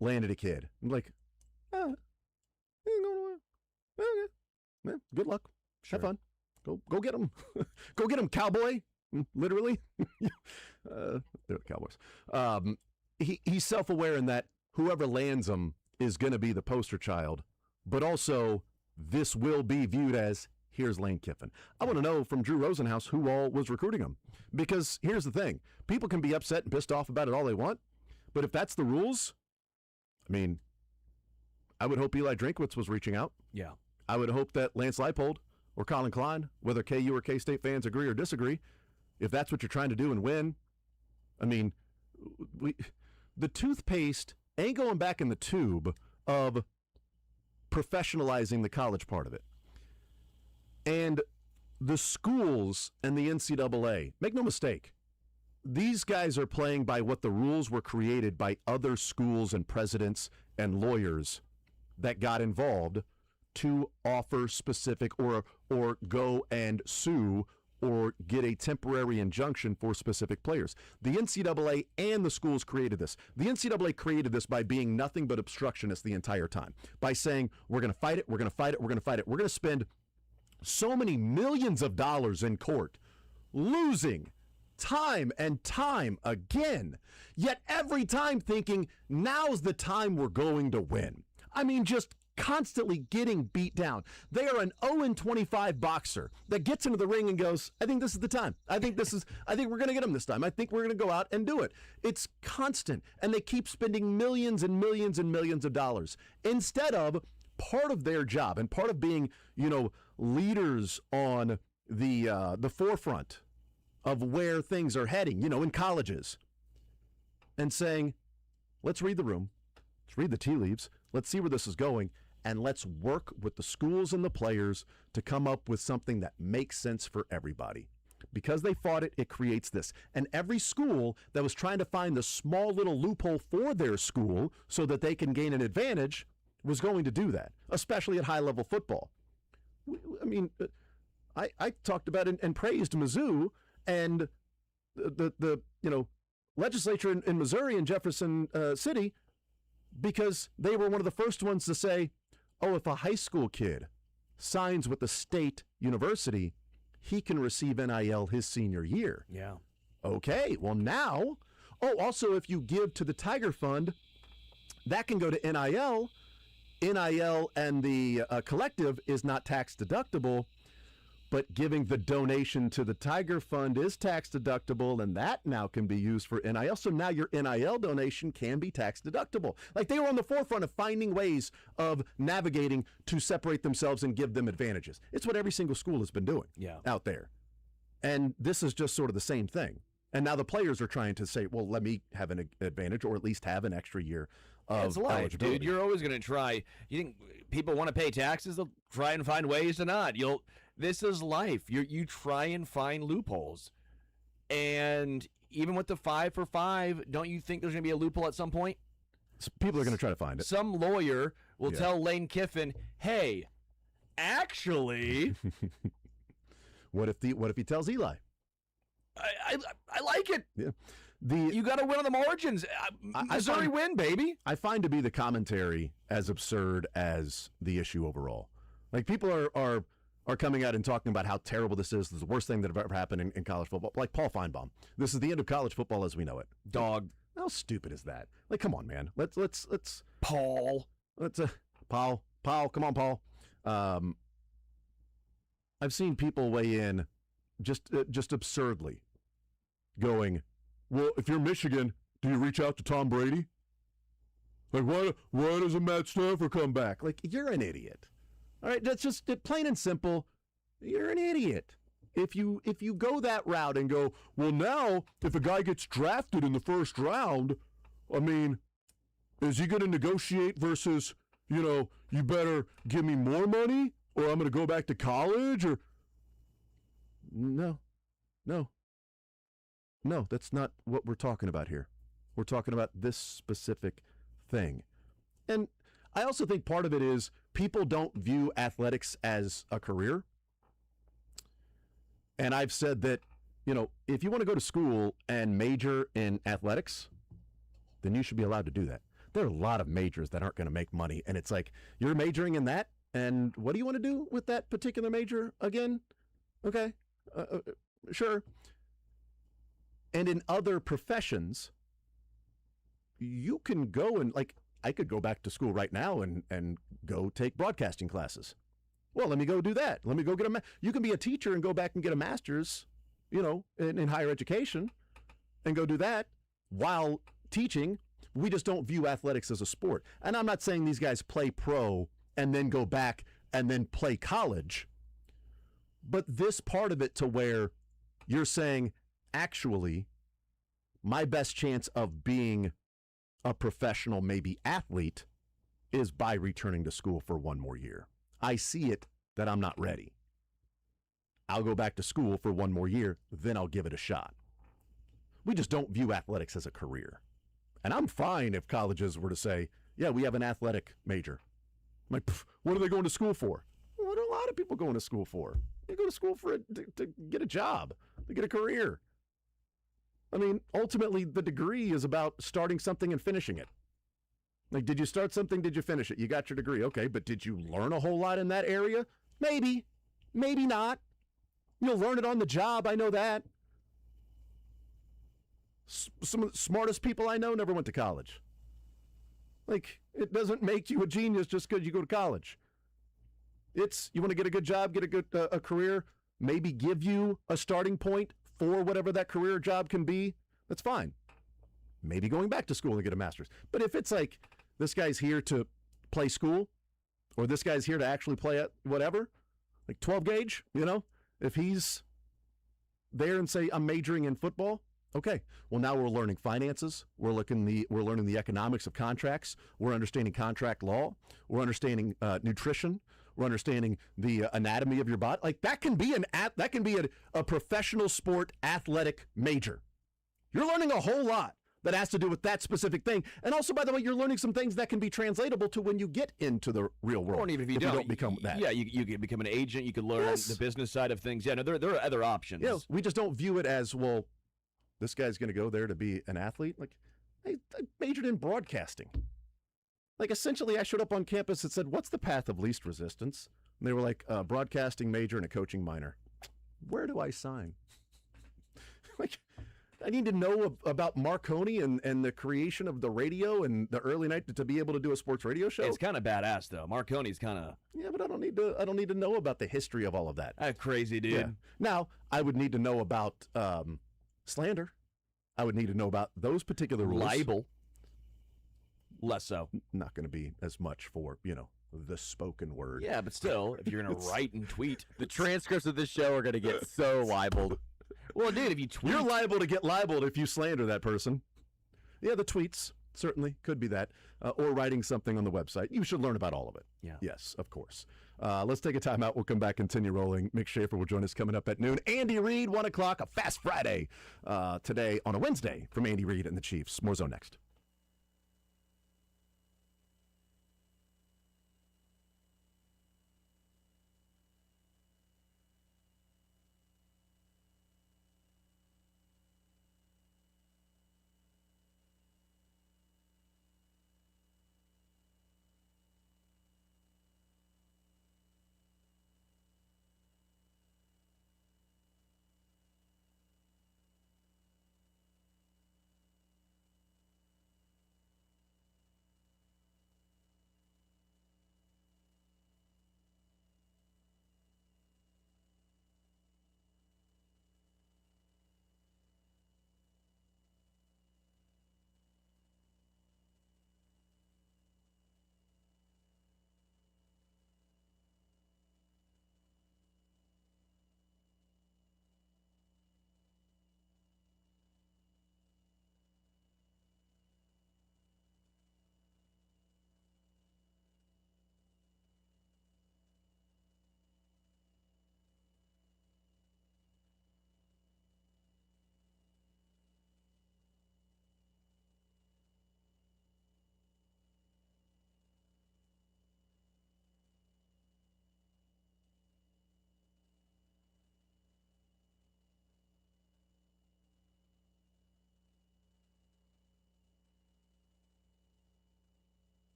landed a kid, I'm like, good luck, have fun, go get him, go get him, cowboy, literally. They're Cowboys. He's self-aware in that whoever lands him is going to be the poster child, but also this will be viewed as. Here's Lane Kiffin. I want to know from Drew Rosenhaus who all was recruiting him. Because here's the thing. People can be upset and pissed off about it all they want. But if that's the rules, I would hope Eli Drinkwitz was reaching out. Yeah. I would hope that Lance Leipold or Colin Klein, whether KU or K-State fans agree or disagree, if that's what you're trying to do and win, the toothpaste ain't going back in the tube of professionalizing the college part of it. And the schools and the NCAA, make no mistake, these guys are playing by what the rules were created by other schools and presidents and lawyers that got involved to offer specific or go and sue or get a temporary injunction for specific players. The NCAA and the schools created this. The NCAA created this by being nothing but obstructionist the entire time, by saying, we're going to fight it, we're going to fight it, we're going to fight it. We're going to spend so many millions of dollars in court, losing time and time again, yet every time thinking, now's the time we're going to win. I mean, just constantly getting beat down. They are an 0-25 boxer that gets into the ring and goes, I think this is the time. I think we're going to get him this time. I think we're going to go out and do it. It's constant. And they keep spending millions and millions and millions of dollars instead of part of their job and part of being, leaders on the forefront of where things are heading, in colleges, and saying, let's read the room, let's read the tea leaves, let's see where this is going, and let's work with the schools and the players to come up with something that makes sense for everybody. Because they fought it, it creates this. And every school that was trying to find the small little loophole for their school so that they can gain an advantage was going to do that, especially at high-level football. I mean, I talked about it and praised Mizzou and the legislature in Missouri and Jefferson City, because they were one of the first ones to say, oh, if a high school kid signs with the state university, he can receive NIL his senior year. Yeah. Okay, well now, also if you give to the Tiger Fund, that can go to NIL. NIL and the collective is not tax deductible, but giving the donation to the Tiger Fund is tax deductible, and that now can be used for NIL. So now your NIL donation can be tax deductible. Like, they were on the forefront of finding ways of navigating to separate themselves and give them advantages. It's what every single school has been doing out there. And this is just sort of the same thing. And now the players are trying to say, well, let me have an advantage, or at least have an extra year of it's life, eligibility. dude. You're always going to try. You think people want to pay taxes? They'll try and find ways to not. This is life. You try and find loopholes. And even with the 5 for 5, don't you think there's going to be a loophole at some point? People are going to try to find it. Some lawyer will tell Lane Kiffin, hey, actually. What if he tells Eli? I like it. Yeah. You got to win on the margins. Missouri win, baby. I find to be the commentary as absurd as the issue overall. Like, people are coming out and talking about how terrible this is. This is the worst thing that ever happened in college football. Like Paul Feinbaum. This is the end of college football as we know it. Dog. How stupid is that? Like, come on, man. Let's Paul. Paul. Come on, Paul. I've seen people weigh in just absurdly, going, well, if you're Michigan, do you reach out to Tom Brady? Like, why doesn't Matt Stafford come back? Like, you're an idiot. All right, that's just plain and simple. You're an idiot. If you go that route and go, well, now if a guy gets drafted in the first round, I mean, is he going to negotiate versus, you better give me more money or I'm going to go back to college? Or no, that's not what we're talking about here. We're talking about this specific thing. And I also think part of it is people don't view athletics as a career. And I've said that, if you want to go to school and major in athletics, then you should be allowed to do that. There are a lot of majors that aren't going to make money. And it's like, you're majoring in that, and what do you want to do with that particular major again? Okay, sure. And in other professions, you can go and, like, I could go back to school right now and go take broadcasting classes. Well, let me go do that. Let me go get you can be a teacher and go back and get a master's, in higher education, and go do that while teaching. We just don't view athletics as a sport. And I'm not saying these guys play pro and then go back and then play college. But this part of it to where you're saying, actually, my best chance of being a professional, maybe athlete, is by returning to school for one more year. I see it that I'm not ready. I'll go back to school for one more year, then I'll give it a shot. We just don't view athletics as a career. And I'm fine if colleges were to say, yeah, we have an athletic major. I'm like, what are they going to school for? What are a lot of people going to school for? They go to school to get a job, to get a career. I mean, ultimately, the degree is about starting something and finishing it. Like, did you start something? Did you finish it? You got your degree. Okay, but did you learn a whole lot in that area? Maybe. Maybe not. You'll learn it on the job. I know that. Some of the smartest people I know never went to college. Like, it doesn't make you a genius just because you go to college. It's, you want to get a good job, get a good a career, maybe give you a starting point for whatever that career or job can be. That's fine. Maybe going back to school and get a master's. But if it's like, this guy's here to play school, or this guy's here to actually play at whatever, like 12 gauge, you know, if he's there and say, I'm majoring in football, okay. Well, now we're learning finances. We're learning the economics of contracts. We're understanding contract law. We're understanding nutrition. We're understanding the anatomy of your body. Like, that can be a professional sport athletic major. You're learning a whole lot that has to do with that specific thing. And also, by the way, you're learning some things that can be translatable to when you get into the real world. Or even if you don't become that. Yeah, you can become an agent. You can learn the business side of things. Yeah, no, there are other options. Yeah, we just don't view it as, well, this guy's going to go there to be an athlete. Like, I majored in broadcasting. Like, essentially, I showed up on campus and said, what's the path of least resistance? And they were like, broadcasting major and a coaching minor. Where do I sign? Like, I need to know about Marconi and the creation of the radio and the early night to be able to do a sports radio show. It's kind of badass, though. Marconi's kind of... Yeah, but I don't need to know about the history of all of that. That's crazy, dude. Yeah. Now, I would need to know about slander. I would need to know about those particular rules. Libel. Less so. Not going to be as much for, the spoken word. Yeah, but still, if you're going to write and tweet. The transcripts of this show are going to get so libeled. Well, dude, if you tweet. You're liable to get libeled if you slander that person. Yeah, the tweets certainly could be that. Or writing something on the website. You should learn about all of it. Yeah. Yes, of course. Let's take a time out. We'll come back, continue rolling. Mick Schaefer will join us coming up at noon. Andy Reid, 1 o'clock, a Fast Friday today on a Wednesday from Andy Reid and the Chiefs. More Zone next.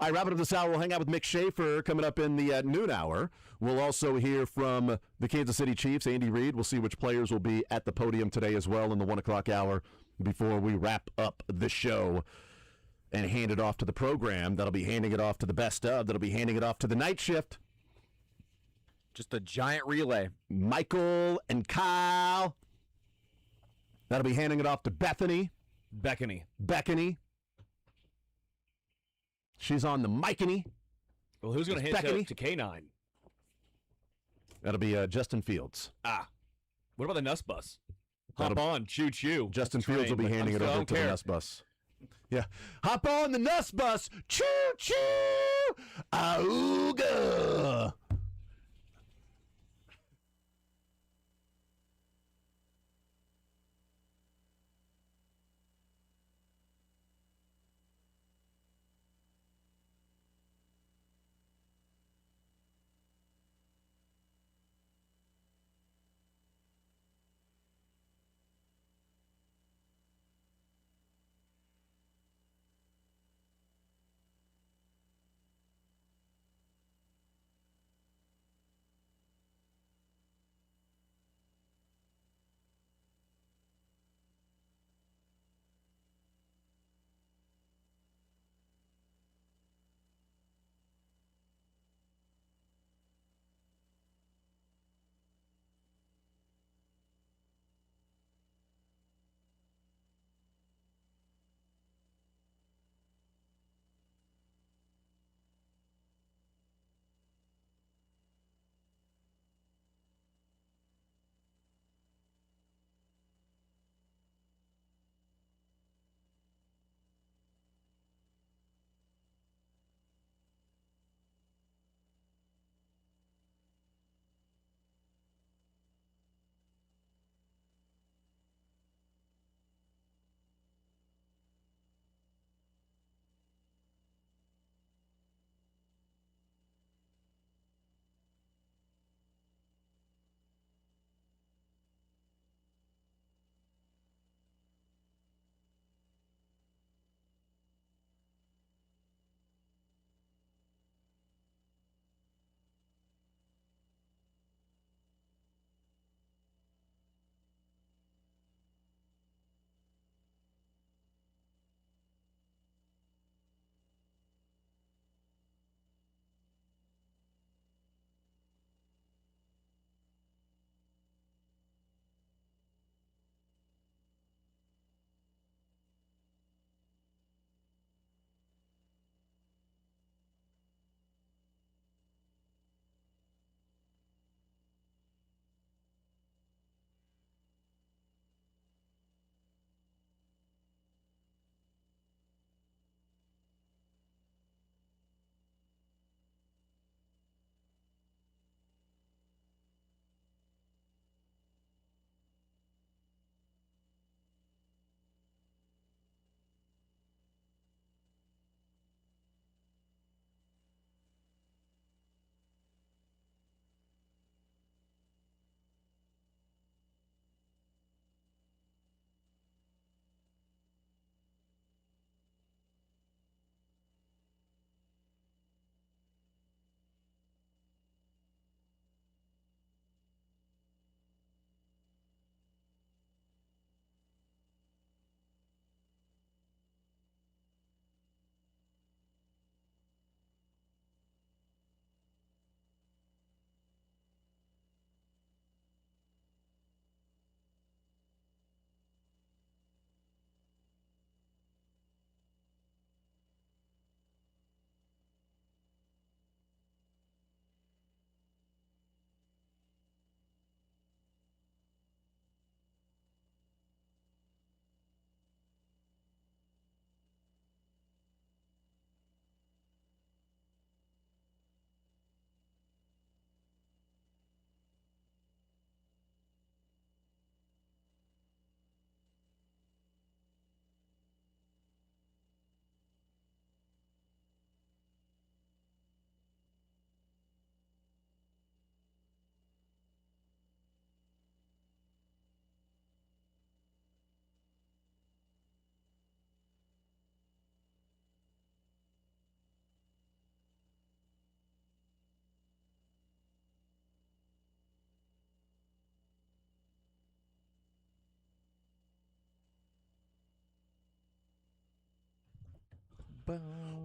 All right, wrapping up this hour, we'll hang out with Mick Schaefer coming up in the noon hour. We'll also hear from the Kansas City Chiefs, Andy Reid. We'll see which players will be at the podium today as well in the 1 o'clock hour before we wrap up the show and hand it off to the program. That'll be handing it off to the best of. That'll be handing it off to the night shift. Just a giant relay. Michael and Kyle. That'll be handing it off to Bethany. Beckany. She's on the Mikey. Well, who's going to hand to K9? That'll be Justin Fields. What about the Nuss Bus? Hop on, choo-choo. Justin Fields will be handing it over to the Nuss Bus. Yeah. Hop on the Nuss Bus. Choo-choo. Auga.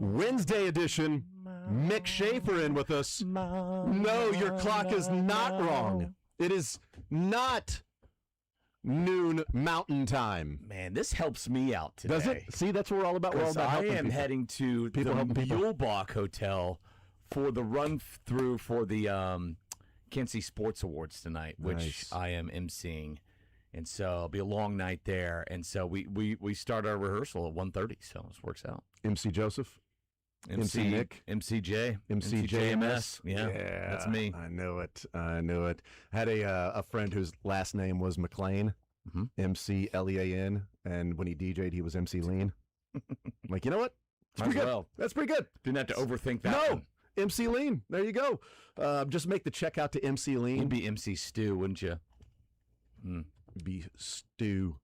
Wednesday edition. Mick Schaefer in with us. No, your clock is not wrong. It is not noon Mountain Time. Man, this helps me out today. Does it? See, that's what we're all about. We're all Because about I helping am people. heading to People the helping people. Mulebach Hotel for the run-through for the Kansas City Sports Awards tonight, which Nice. I am emceeing. And so it'll be a long night there. And so we start our rehearsal at 1:30, so this works out. MC Joseph. MC Nick. MCJ. MCJMS. Yeah, that's me. I knew it. I had a friend whose last name was McLean, McLean, and when he DJ'd, he was MC Lean. Like, you know what? That's Might pretty as good. well. That's pretty good. Didn't have to overthink that No, one. MC Lean. There you go. Just make the check out to MC Lean. You'd be MC Stu, wouldn't you? Be Stu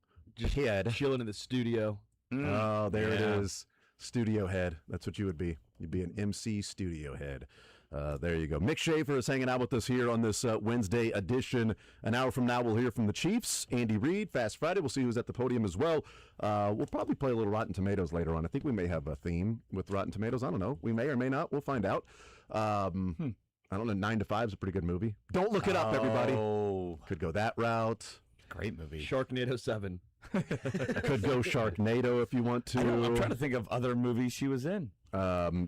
Head. Chilling in the studio. Oh, there it Yeah. is. Studio head. That's what you would be. You'd be an MC studio head. There you go. Mick Schaefer is hanging out with us here on this Wednesday edition. An hour from now, we'll hear from the Chiefs. Andy Reid, Fast Friday. We'll see who's at the podium as well. We'll probably play a little Rotten Tomatoes later on. I think we may have a theme with Rotten Tomatoes. I don't know. We may or may not. We'll find out. I don't know. 9 to 5 is a pretty good movie. Don't look it up, everybody. Oh, Could go that route. great movie. Sharknado 7. Could go Sharknado if you want to. I'm trying to think of other movies she was in.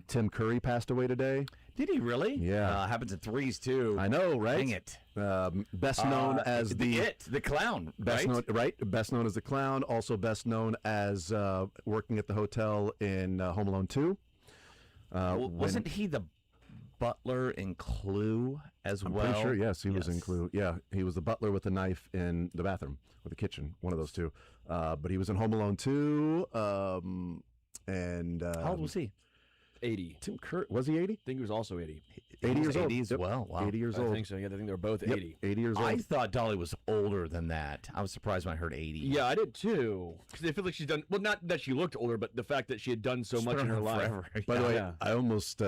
Tim Curry passed away today. Did he really? Yeah. Happens in threes, too. I know, right? Dang it. Best known as the clown, best right? known, right? Best known as the clown. Also best known as working at the hotel in Home Alone 2. Wasn't he the butler in Clue as I'm well? pretty sure, yes, he was in Yes. Clue. Yeah, he was the butler with the knife in the bathroom or the kitchen, one of those two. But he was in Home Alone 2. And How old was he? 80. Tim Curry, was he 80? I think he was also 80. 80 years old. 80 as Yep. well. Wow. 80 years I old. think so. Yeah, I think they were both Yep, 80. 80 years old. I thought Dolly was older than that. I was surprised when I heard 80. Yeah, I did too. Because I feel like she's done, well, not that she looked older, but the fact that she had done so much in her life. Forever. By the way, Yeah. I almost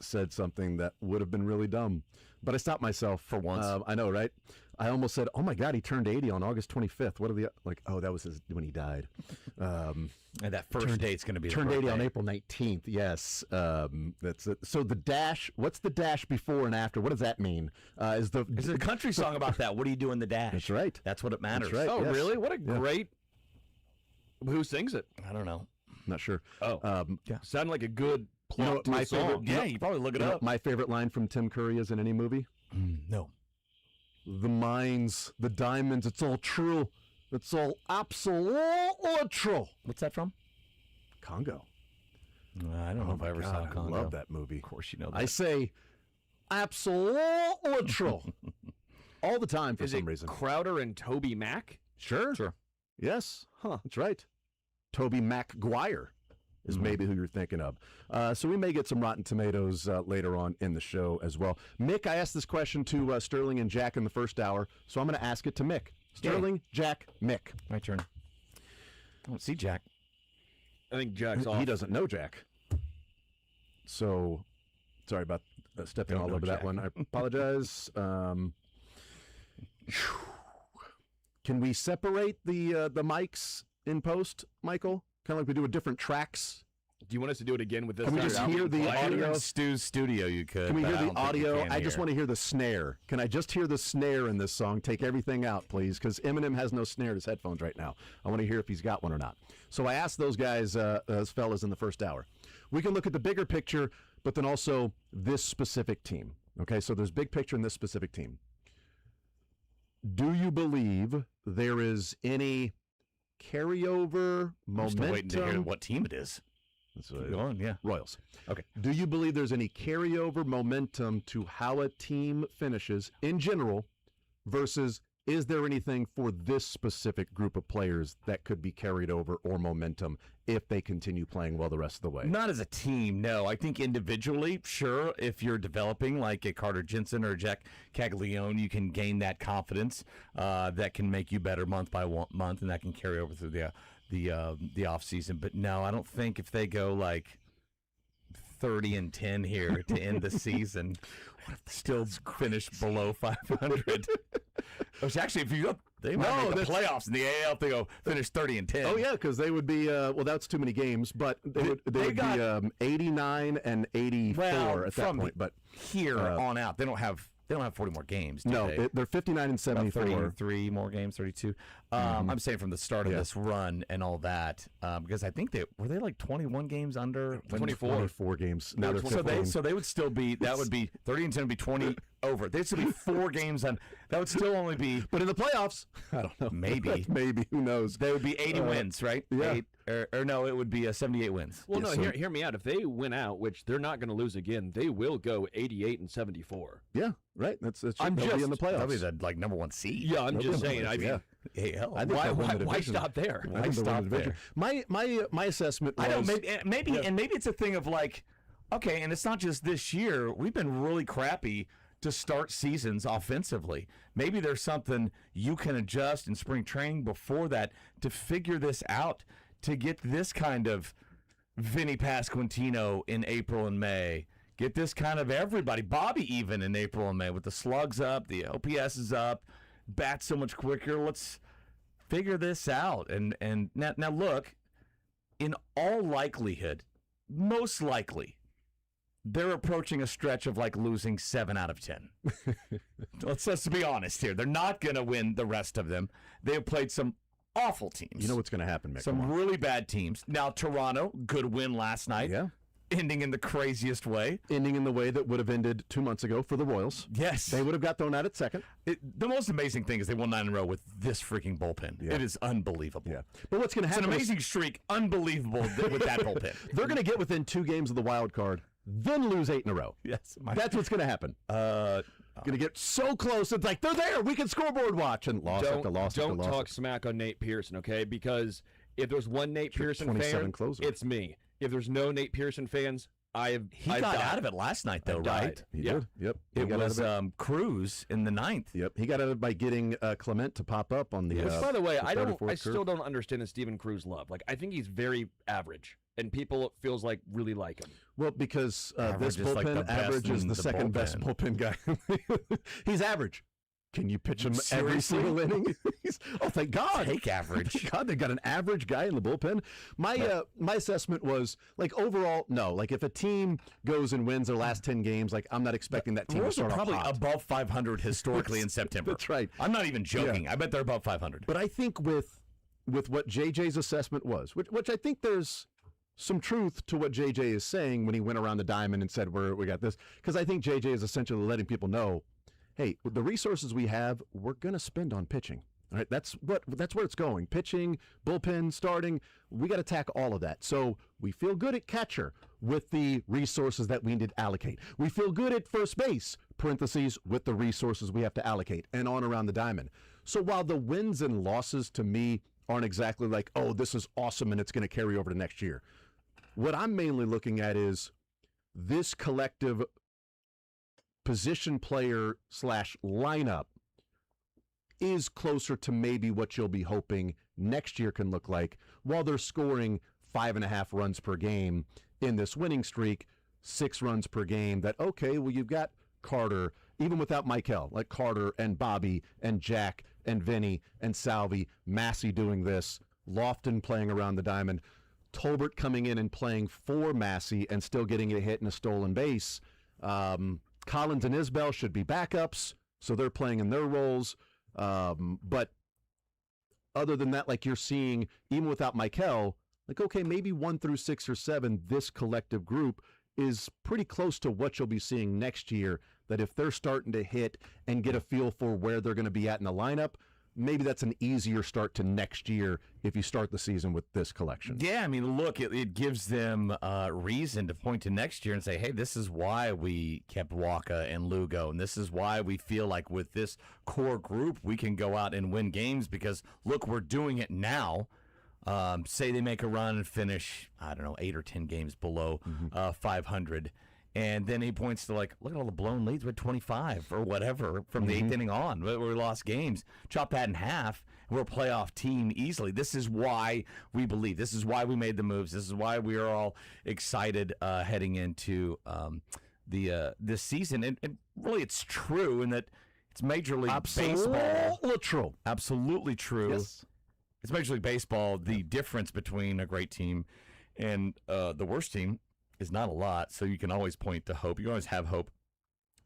said something that would have been really dumb, but I stopped myself For once. I know, right? I almost said, "Oh my God, he turned 80 on August 25th." What are the like? Oh, that was when he died. And that first date's going to be the Turned 80 on birthday. April 19th. Yes, that's it. So the dash. What's the dash before and after? What does that mean? Is the There's a country song about that. What do you do in the dash? That's right. That's what it matters. right. Oh, Yes. really? What a Yeah. great. Who sings it? I don't know. Not sure. Oh, Yeah. sounded like a good plot know what to my a song. favorite- Yeah, you probably look it You know up. what my favorite line from Tim Curry is in any movie? No. The mines, the diamonds, it's all true. It's all absolutely true. What's that from? Congo. I don't know if I ever saw Congo. I love that movie. Of course you know that. I say absolutely true. All the time for Is some it reason. Crowder and Toby Mac? Sure. Sure. Yes. Huh. That's right. Toby McGuire is maybe who you're thinking of. So we may get some Rotten Tomatoes later on in the show as well. Mick, I asked this question to Sterling and Jack in the first hour, so I'm going to ask it to Mick. Sterling, Jack, Mick. My turn. I don't see Jack. I think Jack's off. He doesn't know Jack. So, sorry about stepping Don't all know over that Jack. one. I apologize. Can we separate the mics in post, Michael? Kind of like we do with different tracks. Do you want us to do it again with this? Can we just hear the audio? In Stu's studio, you could. Can we but hear I the don't think you audio? can I just here. want to hear the snare. Can I just hear the snare in this song? Take everything out, please, because Eminem has no snare in his headphones right now. I want to hear if he's got one or not. So I asked those guys, those fellas in the first hour. We can look at the bigger picture, but then also this specific team. Okay, so there's big picture in this specific team. Do you believe there is any carryover I'm still waiting to hear momentum? what team it is. Keep going, yeah. Royals. Okay. Do you believe there's any carryover momentum to how a team finishes in general versus is there anything for this specific group of players that could be carried over or momentum if they continue playing well the rest of the way? Not as a team, no. I think individually, sure, if you're developing like a Carter Jensen or a Jack Caglione, you can gain that confidence that can make you better month by month, and that can carry over through the off season. But no, I don't think if they go like 30-10 here to end the season, still finish below 500. Which actually, if you look, They might No, make the that's- playoffs in the AL if they go finish 30-10. Oh yeah, because they would be that's too many games, but they would got- be 89 and 84 Well, at that from point. But here on out, they don't have 40 more games. Do no, they? they're 59 and About 74. 33 more games, 32. I'm saying from the start of this run and all that, because I think were they like 21 games under 24 games. Now they're so 15. they would still be, that would be 30 and 10 would be 20 over. They'd still be 4 games on. That would still only be, But in the playoffs, I don't know. Maybe. Maybe, who knows? they would be 80 wins, right? yeah. Or no, it would be 78 wins. Well, Yeah, no, so- hear me out. If they win out, which they're not going to lose again, they will go 88 and 74. Yeah, right. That's they'll I'm be just- in the playoffs. That'll be the like number 1 seed. Yeah, I'm just They'll be saying. I mean, yeah. AL. I think why, they'll win the why division. stop there? I Why think they'll win stop the division. My assessment was I don't. Maybe it's a thing of like, okay, and it's not just this year. We've been really crappy to start seasons offensively. Maybe there's something you can adjust in spring training before that to figure this out, to get this kind of Vinny Pasquantino in April and May. Get this kind of everybody, Bobby even in April and May with the slugs up, the OPS is up, bats so much quicker. Let's figure this out. And now look, in all likelihood, most likely, they're approaching a stretch of like losing 7 out of 10. Let's be honest here. They're not going to win the rest of them. They have played some awful teams. You know what's going to happen, Mick. Some really bad teams. Now, Toronto, good win last night. Yeah. Ending in the craziest way. Ending in the way that would have ended 2 months ago for the Royals. Yes. They would have got thrown out at second. The most amazing thing is they won 9 in a row with this freaking bullpen. Yeah. It is unbelievable. Yeah. But what's going to It's happen an is amazing streak. Unbelievable with that bullpen. they're going to get within 2 games of the wild card, then lose 8 in a row. Yes. That's what's going to happen. Going to get so close. It's like, they're there. We can scoreboard watch. And loss after loss after Don't loss. talk smack on Nate Pearson, okay? Because if there's one Nate Pearson 27 fan, closer. it's me. If there's no Nate Pearson fans, I've He got died. out of it last night, though, I've right? died. He Yeah. did. Yep. He It got out was of it. Cruz in the 9th. Yep. He got out of it by getting Clement to pop up on the. Which, by the way, the I third or fourth I still curve. don't understand the Steven Cruz love. Like, I think he's very average, and people, it feels like, really like him. Well, because Average this is like bullpen, the best average is in the the second best bullpen guy. He's average. Can you pitch him every Seriously? single inning? Oh, thank God. Take average. Thank God, they got an average guy in the bullpen. My assessment was, like, overall, no. Like, if a team goes and wins their last 10 games, like, I'm not expecting that team to Royals are start off probably hot. above 500 historically in September. That's right. I'm not even joking. I bet they're above 500. But I think with what JJ's assessment was, which I think there's some truth to what JJ is saying when he went around the diamond and said, we got this. Because I think JJ is essentially letting people know, hey, with the resources we have, we're going to spend on pitching. All right, that's where it's going. Pitching, bullpen, starting, we got to tack all of that. So we feel good at catcher with the resources that we need to allocate. We feel good at first base, parentheses, with the resources we have to allocate, and on around the diamond. So while the wins and losses to me aren't exactly like, oh, this is awesome and it's going to carry over to next year, what I'm mainly looking at is this collective position player / lineup is closer to maybe what you'll be hoping next year can look like, while they're scoring 5.5 runs per game in this winning streak, 6 runs per game. That, okay, well, you've got Carter, even without Michael, like Carter and Bobby and Jack and Vinny and Salvi, Massey doing this, Lofton playing around the diamond, Tolbert coming in and playing for Massey and still getting a hit and a stolen base. Collins and Isbell should be backups, so they're playing in their roles. But other than that, like, you're seeing, even without Michael, like, okay, maybe 1 through 6 or 7, this collective group is pretty close to what you'll be seeing next year, that if they're starting to hit and get a feel for where they're going to be at in the lineup, maybe that's an easier start to next year if you start the season with this collection. Yeah, I mean, look, it gives them reason to point to next year and say, hey, this is why we kept Waka and Lugo, and this is why we feel like with this core group we can go out and win games because, look, we're doing it now. Say they make a run and finish, I don't know, 8 or 10 games below 500. And then he points to, like, look at all the blown leads. We had 25 or whatever from the 8th inning on. We lost games. Chop that in half. We're a playoff team easily. This is why we believe. This is why we made the moves. This is why we are all excited heading into this season. And really, it's true in that It's Major League Baseball. Literal. Absolutely true. Yes. It's Major League Baseball. The difference between a great team and the worst team is not a lot. So you can always point to hope. You always have hope.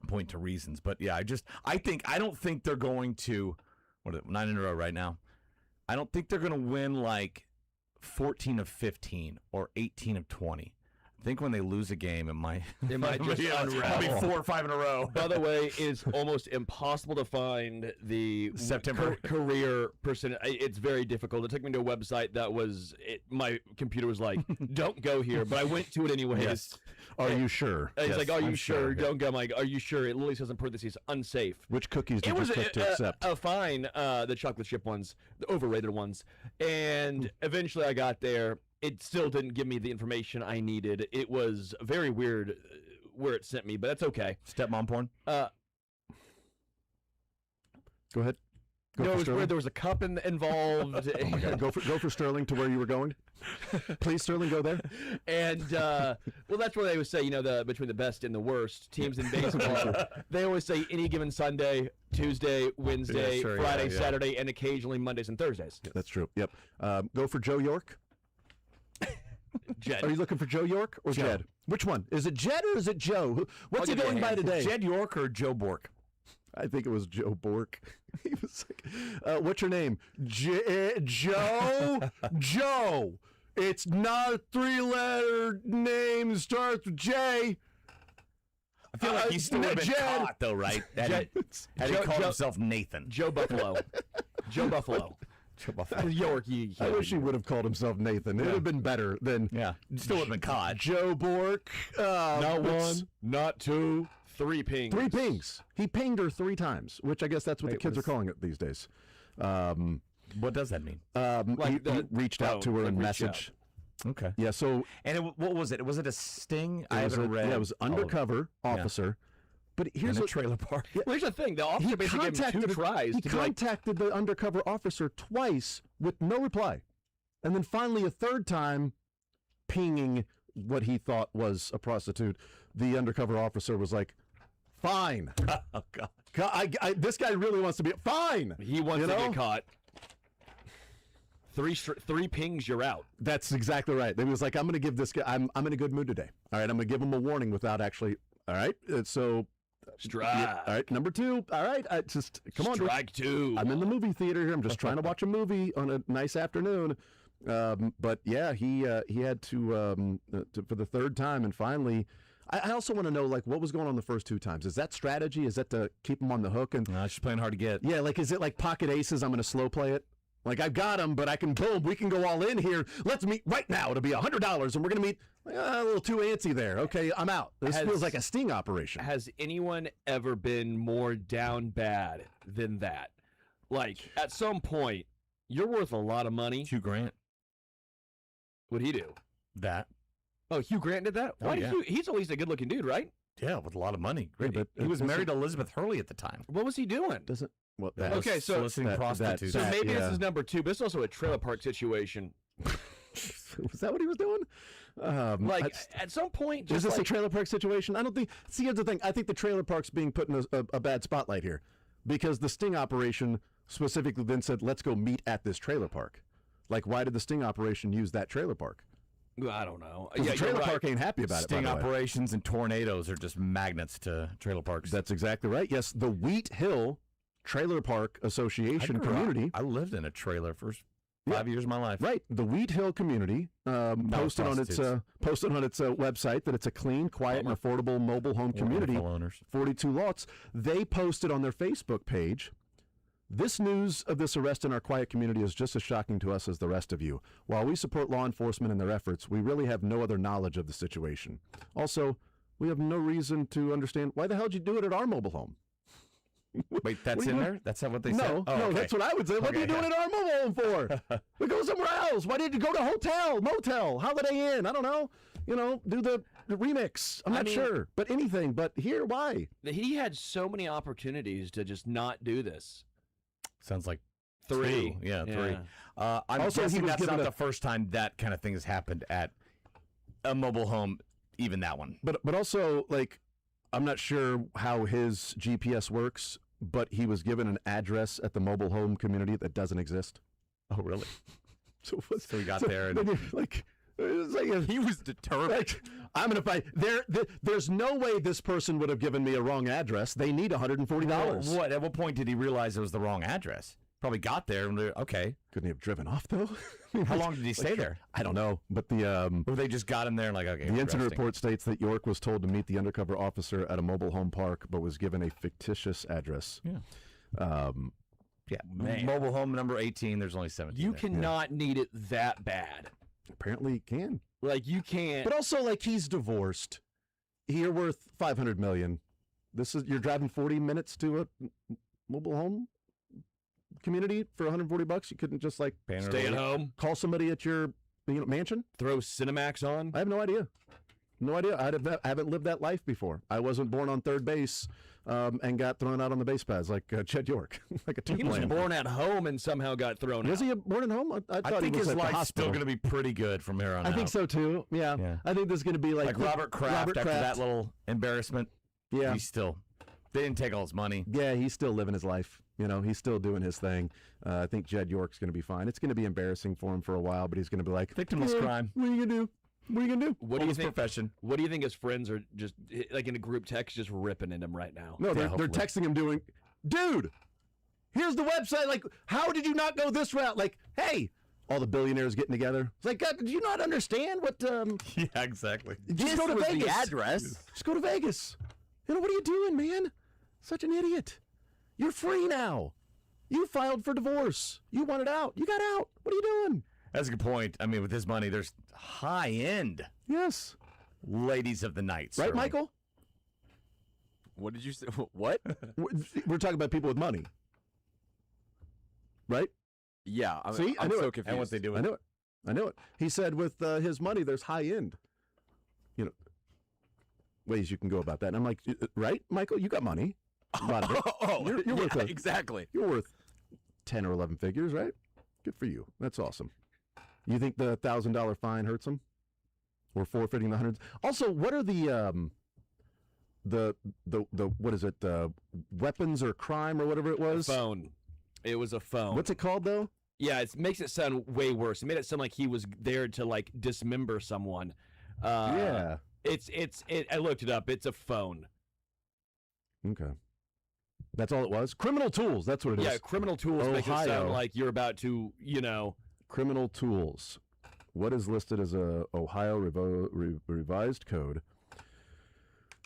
Point to reasons. But yeah, I don't think they're going to. What are they, 9 in a row right now? I don't think they're going to win like 14 of 15 or 18 of 20. I think when they lose a game, it might just unravel. It'll be 4 or 5 in a row. By the way, it's almost impossible to find the September career person. It's very difficult. It took me to a website that was my computer was like, "Don't go here," but I went to it anyways. Yes. Are you sure? It's like, "Are you I'm sure? sure. Don't go." I'm like, "Are you sure?" It literally says in parentheses, "Unsafe." Which cookies did It you was click to accept? a fine, the chocolate chip ones, the overrated ones, and eventually I got there. It still didn't give me the information I needed. It was very weird where it sent me, but that's okay. Stepmom porn? Go ahead. Go No, for it was Sterling. where there was a cup involved. Okay, go for Sterling to where you were going. Please, Sterling, go there. And well, that's what they always say. You know, between the best and the worst teams in baseball, they always say any given Sunday, Tuesday, Wednesday, Yeah, sure, Friday, yeah. Saturday, and occasionally Mondays and Thursdays. That's true. Yep. Go for Joe York. Jed. Are you looking for Joe York or Joe. Jed? Which one? Is it Jed or is it Joe? What's he give you a going by hint. today? Jed York or Joe Bork? I think it was Joe Bork. He was like, what's your name? Joe? Joe. It's not a 3-letter name. It starts with J. I feel like he still would have been Jed. caught, though, right? Had he called himself Nathan. Joe Buffalo. Joe Buffalo. York. I wish he would have called himself Nathan. It would have been better than Yeah, still would have been caught. Joe Bork. Not it's one, not two, 3 pings. 3 pings. He pinged her 3 times, which I guess that's what the kids are calling it these days. What does that mean? He reached out to her like and reach messaged. Okay. Yeah, so And what was it? Was it a sting? I haven't read. Yeah, it was all of it. undercover officer. But here's In a what trailer park. Well, here's the thing. The officer basically gave him 2 tries He to be like, contacted the undercover officer twice with no reply, and then finally a third time, pinging what he thought was a prostitute. The undercover officer was like, "Fine, Oh God. this guy really wants to be fine." he wants You to know? get caught. 3 pings, you're out. That's exactly right. He was like, "I'm going to give this guy. I'm in a good mood today. All right, I'm going to give him a warning without actually. All right, so." Strike. Yeah, all right, number 2. All right, come on. Strike 2. I'm in the movie theater here. I'm just trying to watch a movie on a nice afternoon. But yeah, he had to for the 3rd time, and finally, I also want to know like what was going on the first 2 times. Is that strategy? Is that to keep him on the hook? And No, she's playing hard to get. yeah, like is it like pocket aces? I'm going to slow play it. Like I've got him, but I can boom. We can go all in here. Let's meet right now. It'll be $100, and we're going to meet a little too antsy there. Okay, I'm out. This feels like a sting operation. Has anyone ever been more down bad than that? Like, at some point, you're worth a lot of money. Hugh Grant. What'd he do? That. Oh, Hugh Grant did that? Oh, Why? yeah. He's at least a good-looking dude, right? Yeah, with a lot of money. Great. but he was this married to Elizabeth Hurley at the time. What was he doing? Doesn't well That that, was Okay, so- soliciting that- prostitutes. So that- maybe yeah. this is number 2, but it's also a trailer park situation. was that what he was doing? Like, That's- at some point, Is just this a like, trailer park situation? I don't think. See, here's the thing. I think the trailer park's being put in a bad spotlight here, because the sting operation specifically then said, "Let's go meet at this trailer park." Like, why did the sting operation use that trailer park? I don't know. 'Cause Yeah, the trailer you're right. park ain't happy about Sting it. By the way. operations and tornadoes are just magnets to trailer parks. That's exactly right. Yes, the Wheat Hill Trailer Park Association community. I lived in a trailer for Yeah. 5 years of my life. Right, the Wheat Hill community posted on its website that it's a clean, quiet, and affordable mobile home community. Wonderful owners. 42 lots. They posted on their Facebook page, "This news of this arrest in our quiet community is just as shocking to us as the rest of you. While we support law enforcement in their efforts, we really have no other knowledge of the situation. Also, we have no reason to understand why the hell did you do it at our mobile home." Wait, that's What are in you there? That's not what they said? No, Oh, no, okay. that's what I would say. What are you Okay, doing at our mobile home for? We go somewhere else. Why did you go to hotel, motel, Holiday Inn? I don't know. Do the remix. I'm not sure. But anything. But here, why? He had so many opportunities to just not do this. Sounds like 3. 2. Yeah, 3. I'm Also, he guessing was that's given not a- the first time that kind of thing has happened at a mobile home, even that one. But also, like, I'm not sure how his GPS works. but he was given an address at the mobile home community that doesn't exist. Oh, really? So he got there and then you're like, it's like He was determined. like, I'm gonna fight. There's no way this person would have given me a wrong address. They need $140. What? At what point did he realize it was the wrong address? Probably got there and okay. Couldn't he have driven off though? How long did he stay there? I don't know, but the Or they just got him there and like, okay. incident interesting. report states that York was told to meet the undercover officer at a mobile home park, but was given a fictitious address. Yeah. Man. Mobile home number 18. There's only 17. You there. cannot need it that bad. Apparently, he can. Like you can't. But also, like, he's divorced. You're worth $500 million. You're driving 40 minutes to a mobile home community for $140. You couldn't just like Stay at home. call somebody at your mansion. Throw Cinemax on. I have no idea. No idea. I haven't lived that life before. I wasn't born on third base and got thrown out on the base pads like Chet York, like a He was two-plan. born at home and somehow got thrown out. Was he born at home? I thought I think he was his at the life's hospital. still going to be pretty good from here on out. I think so too. Yeah. Yeah. I think this is going to be like Robert Kraft after that little embarrassment. Yeah. He's still. They didn't take all his money. Yeah, he's still living his life. He's still doing his thing. I think Jed York's going to be fine. It's going to be embarrassing for him for a while, but he's going to be like, Victimless crime. What are you going to do? What are you going to do? What do you Oldest think? profession. What do you think his friends are just like in a group text, just ripping at him right now? No, they're hopefully. texting him doing, dude, here's the website. Like, how did you not go this route? Like, hey, all the billionaires getting together. It's like, God, did you not understand what? Yeah, exactly. Just go to was Vegas. the address. Just go to Vegas. What are you doing, man? Such an idiot. You're free now. You filed for divorce. You wanted out. You got out. What are you doing? That's a good point. I mean, with his money, there's high-end Yes. ladies of the night. Right, certainly. Michael? What did you say? What? We're talking about people with money. Right? Yeah. I'm, See, I I'm knew so it. confused. And what they do I with knew it. He said with his money, there's high end, ways you can go about that. And I'm like, right, Michael, you got money. A lot of it. You're yeah, worth exactly. You're worth 10 or 11 figures, right? Good for you. That's awesome. You think the $1,000 fine hurts him? Or forfeiting the hundreds? Also, what are the what is it? Weapons or crime or whatever it was? Phone. It was a phone. What's it called though? Yeah, it makes it sound way worse. It made it sound like he was there to like dismember someone. Yeah. I looked it up. It's a phone. Okay. That's all it was? Criminal tools. That's what it is. Yeah, criminal tools make it sound Ohio. like you're about to, Criminal tools. What is listed as a Ohio revised code?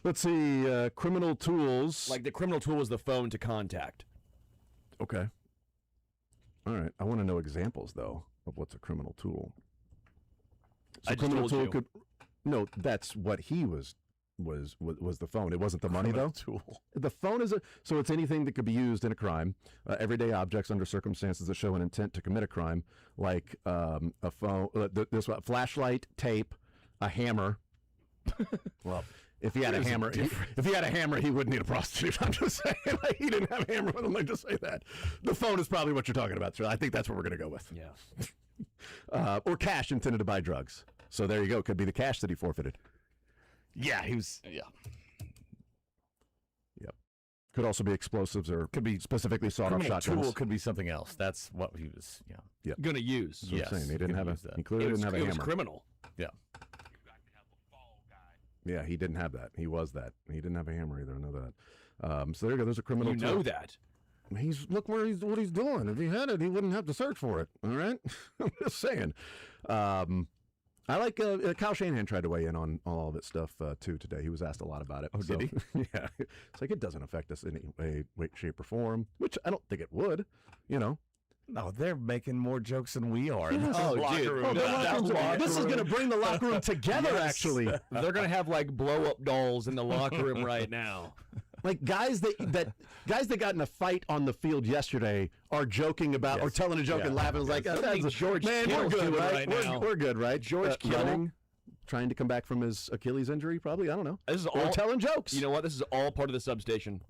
Let's see. Criminal tools. like the criminal tool was the phone to contact. Okay. All right. I want to know examples though of what's a criminal tool. So I just criminal told tool you. could. No, that's what he was the phone. It wasn't the money though. tool. The phone is so it's anything that could be used in a crime, everyday objects under circumstances that show an intent to commit a crime, like a phone, this one, flashlight, tape, a hammer. Well, if he had a hammer, he wouldn't need a prostitute. I'm just saying, like, he didn't have a hammer with him. Like, just say that. The phone is probably what you're talking about. So I think that's what we're going to go with. Yeah. Or cash intended to buy drugs. So there you go. Could be the cash that he forfeited. Yeah, he was. Yeah. Yep. Could also be explosives or Could be specifically sawed-off Criminal shotguns. tool could be something else. That's what he was. Yeah. Gonna use. That's what I'm Yes, saying. He didn't could have a. use that. He clearly It was, didn't have a it was hammer. criminal. Yeah. Yeah, he didn't have that. He was that. He didn't have a hammer either. I know that. So there you go. There's a criminal. You tool. know that. Look what he's doing. If he had it, he wouldn't have to search for it. All right, I'm just saying. I like Kyle Shanahan tried to weigh in on all of that stuff too today. He was asked a lot about it. Oh, did he? Yeah, it's like it doesn't affect us in any way, shape, or form. Which I don't think it would. No, they're making more jokes than we are. in Yes. this Oh, locker dude. room. Oh, That locker This is room. going to bring the locker room together. Yes. Actually, They're gonna have like blow up dolls in the locker room right now. like guys that got in a fight on the field yesterday are joking about or Yes. telling a joke Yeah. and laughing. It's like I that's think George man, we're Kittle's good, doing right? right We're- now. we're good, right? George Kittle? running, trying to come back from his Achilles injury, probably. I don't know. This is Or all telling jokes. You know what? This is all part of the substation.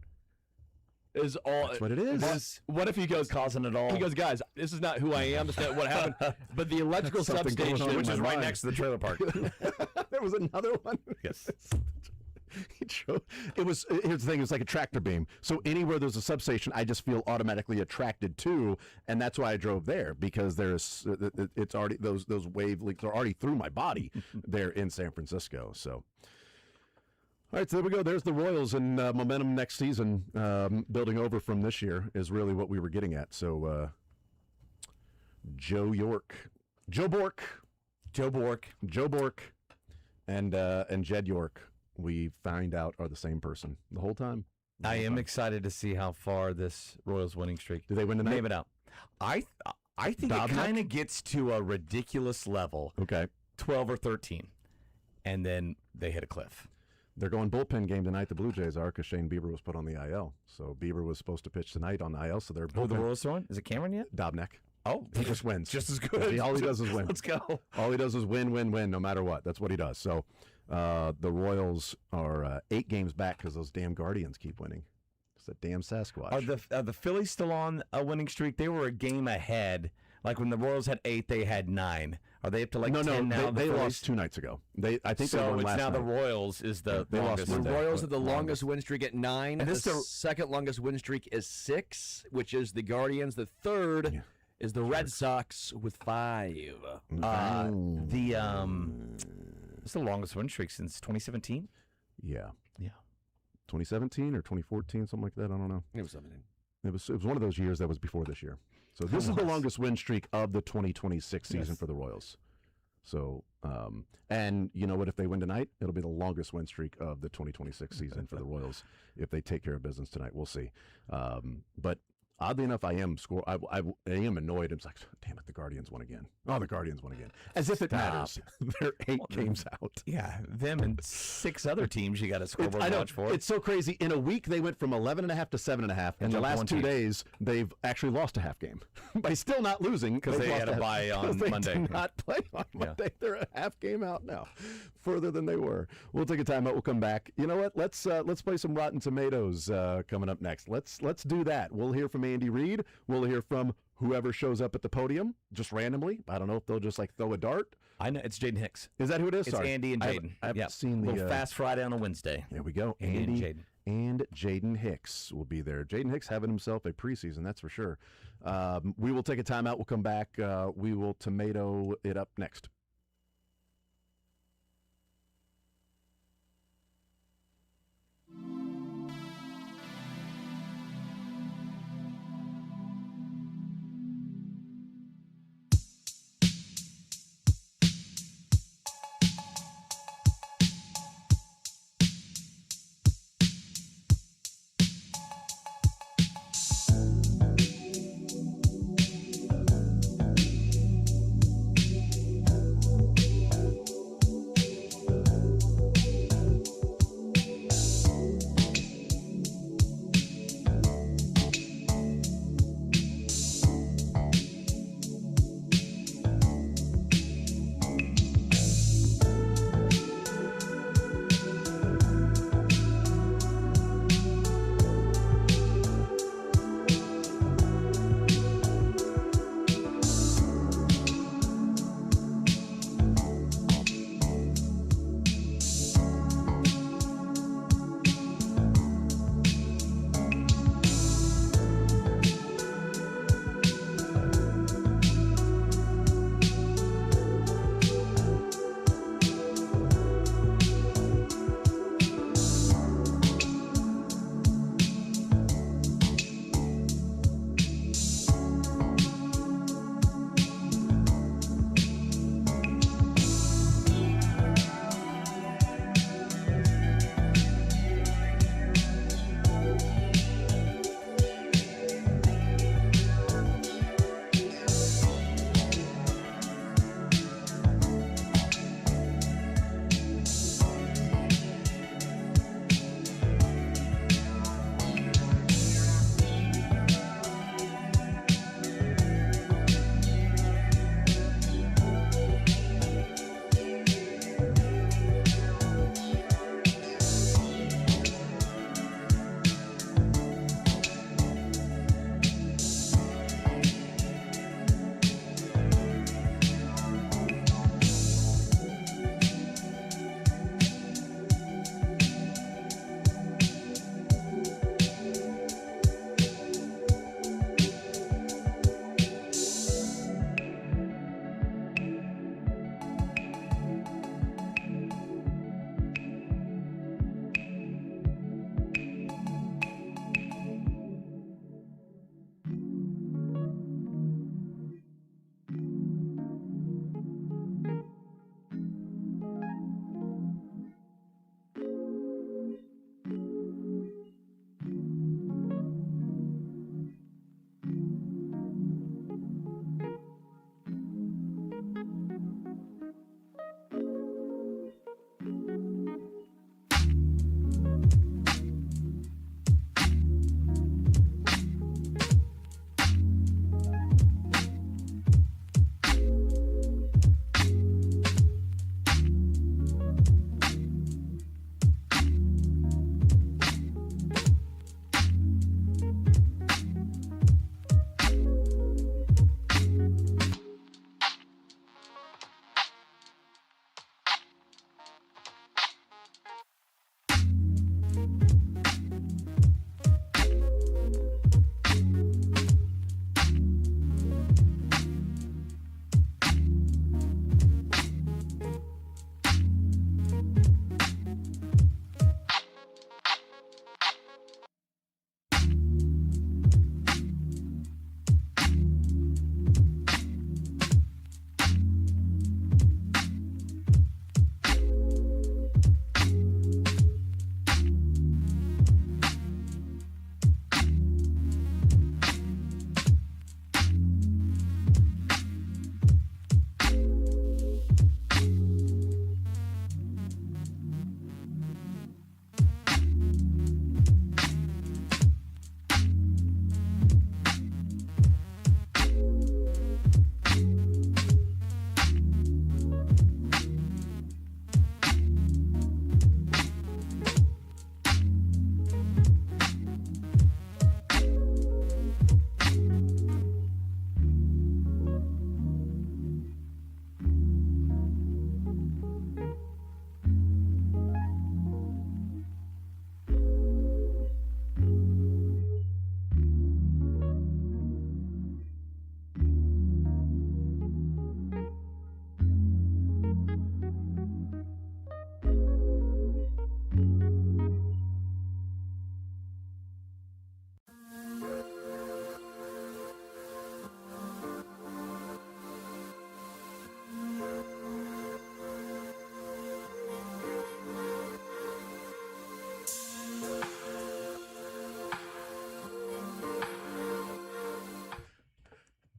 This is all. That's what it is. What if he goes causing it all. He goes, guys, this is not who I am. This is not what happened. But the electrical Something going on substation, with which is my right mind. next to the trailer park. There was another one. Yes. It was. Here's the thing. It was like a tractor beam. So anywhere there's a substation, I just feel automatically attracted to, and that's why I drove there, because there's it's already those wavelengths are already through my body there in San Francisco. So. All right, so there we go. There's the Royals, and momentum next season, building over from this year, is really what we were getting at. So, Joe Bork, and Jed York, we find out are the same person the whole time. I am excited to see how far this Royals winning streak. Do they win tonight? Name it out. I think Dobnak? it kind of gets to a ridiculous level. Okay. 12 or 13, and then they hit a cliff. They're going bullpen game tonight. The Blue Jays are, because Shane Bieber was put on the IL. So Bieber was supposed to pitch tonight on the IL. So they're Who the Royals throwing? Is it Cameron yet? Dobnak. Oh, He just wins. just as good. All he does is win. Let's go. All he does is win, no matter what. That's what he does. So the Royals are 8 games back because those damn Guardians keep winning. It's that damn Sasquatch. Are the Phillies still on a winning streak? They were a game ahead. Like when the Royals had 8, they had 9. Are they up to like 10 now? They Phillies? lost 2 nights ago. I think they So won it's last now night. the Royals is the They lost longest. The Monday. Royals have the longest win streak at 9. And The this the- second longest win streak is 6, which is the Guardians. The third is the Red Sox with 5. It's the longest win streak since 2017. Yeah. Yeah. 2017 or 2014, something like that. I don't know. It was 17. It was one of those years that was before this year. So this is the longest win streak of the 2026 season for the Royals. So, and you know what? If they win tonight, it'll be the longest win streak of the 2026 season for the Royals if they take care of business tonight. We'll see. But oddly enough, I am annoyed. It's like, damn it, the Guardians won again. Oh, the Guardians won again. As if it matters. They're 8 games out. Yeah, them and 6 other teams you got to scoreboard I know. watch for. It's so crazy. In a week, they went from 11.5 to 7.5. And the jumped last one 2 team. days, they've actually lost a half game by still not losing, because they they've had lost a bye on they Monday. did not play on Monday. They're a half game out now, further than they were. We'll take a timeout. We'll come back. You know what? Let's play some Rotten Tomatoes coming up next. Let's do that. We'll hear from Andy Reid. We'll hear from whoever shows up at the podium just randomly. I don't know if they'll just like throw a dart. I know it's Jaden Hicks. Is that who it is? It's Sorry. Andy and Jaden. I haven't Yep. seen the Little Fast Friday on a Wednesday. There we go. Andy and Andy Jaden. and Jaden Hicks will be there. Jaden Hicks having himself a preseason, that's for sure. We will take a timeout. We'll come back. We will tomato it up next.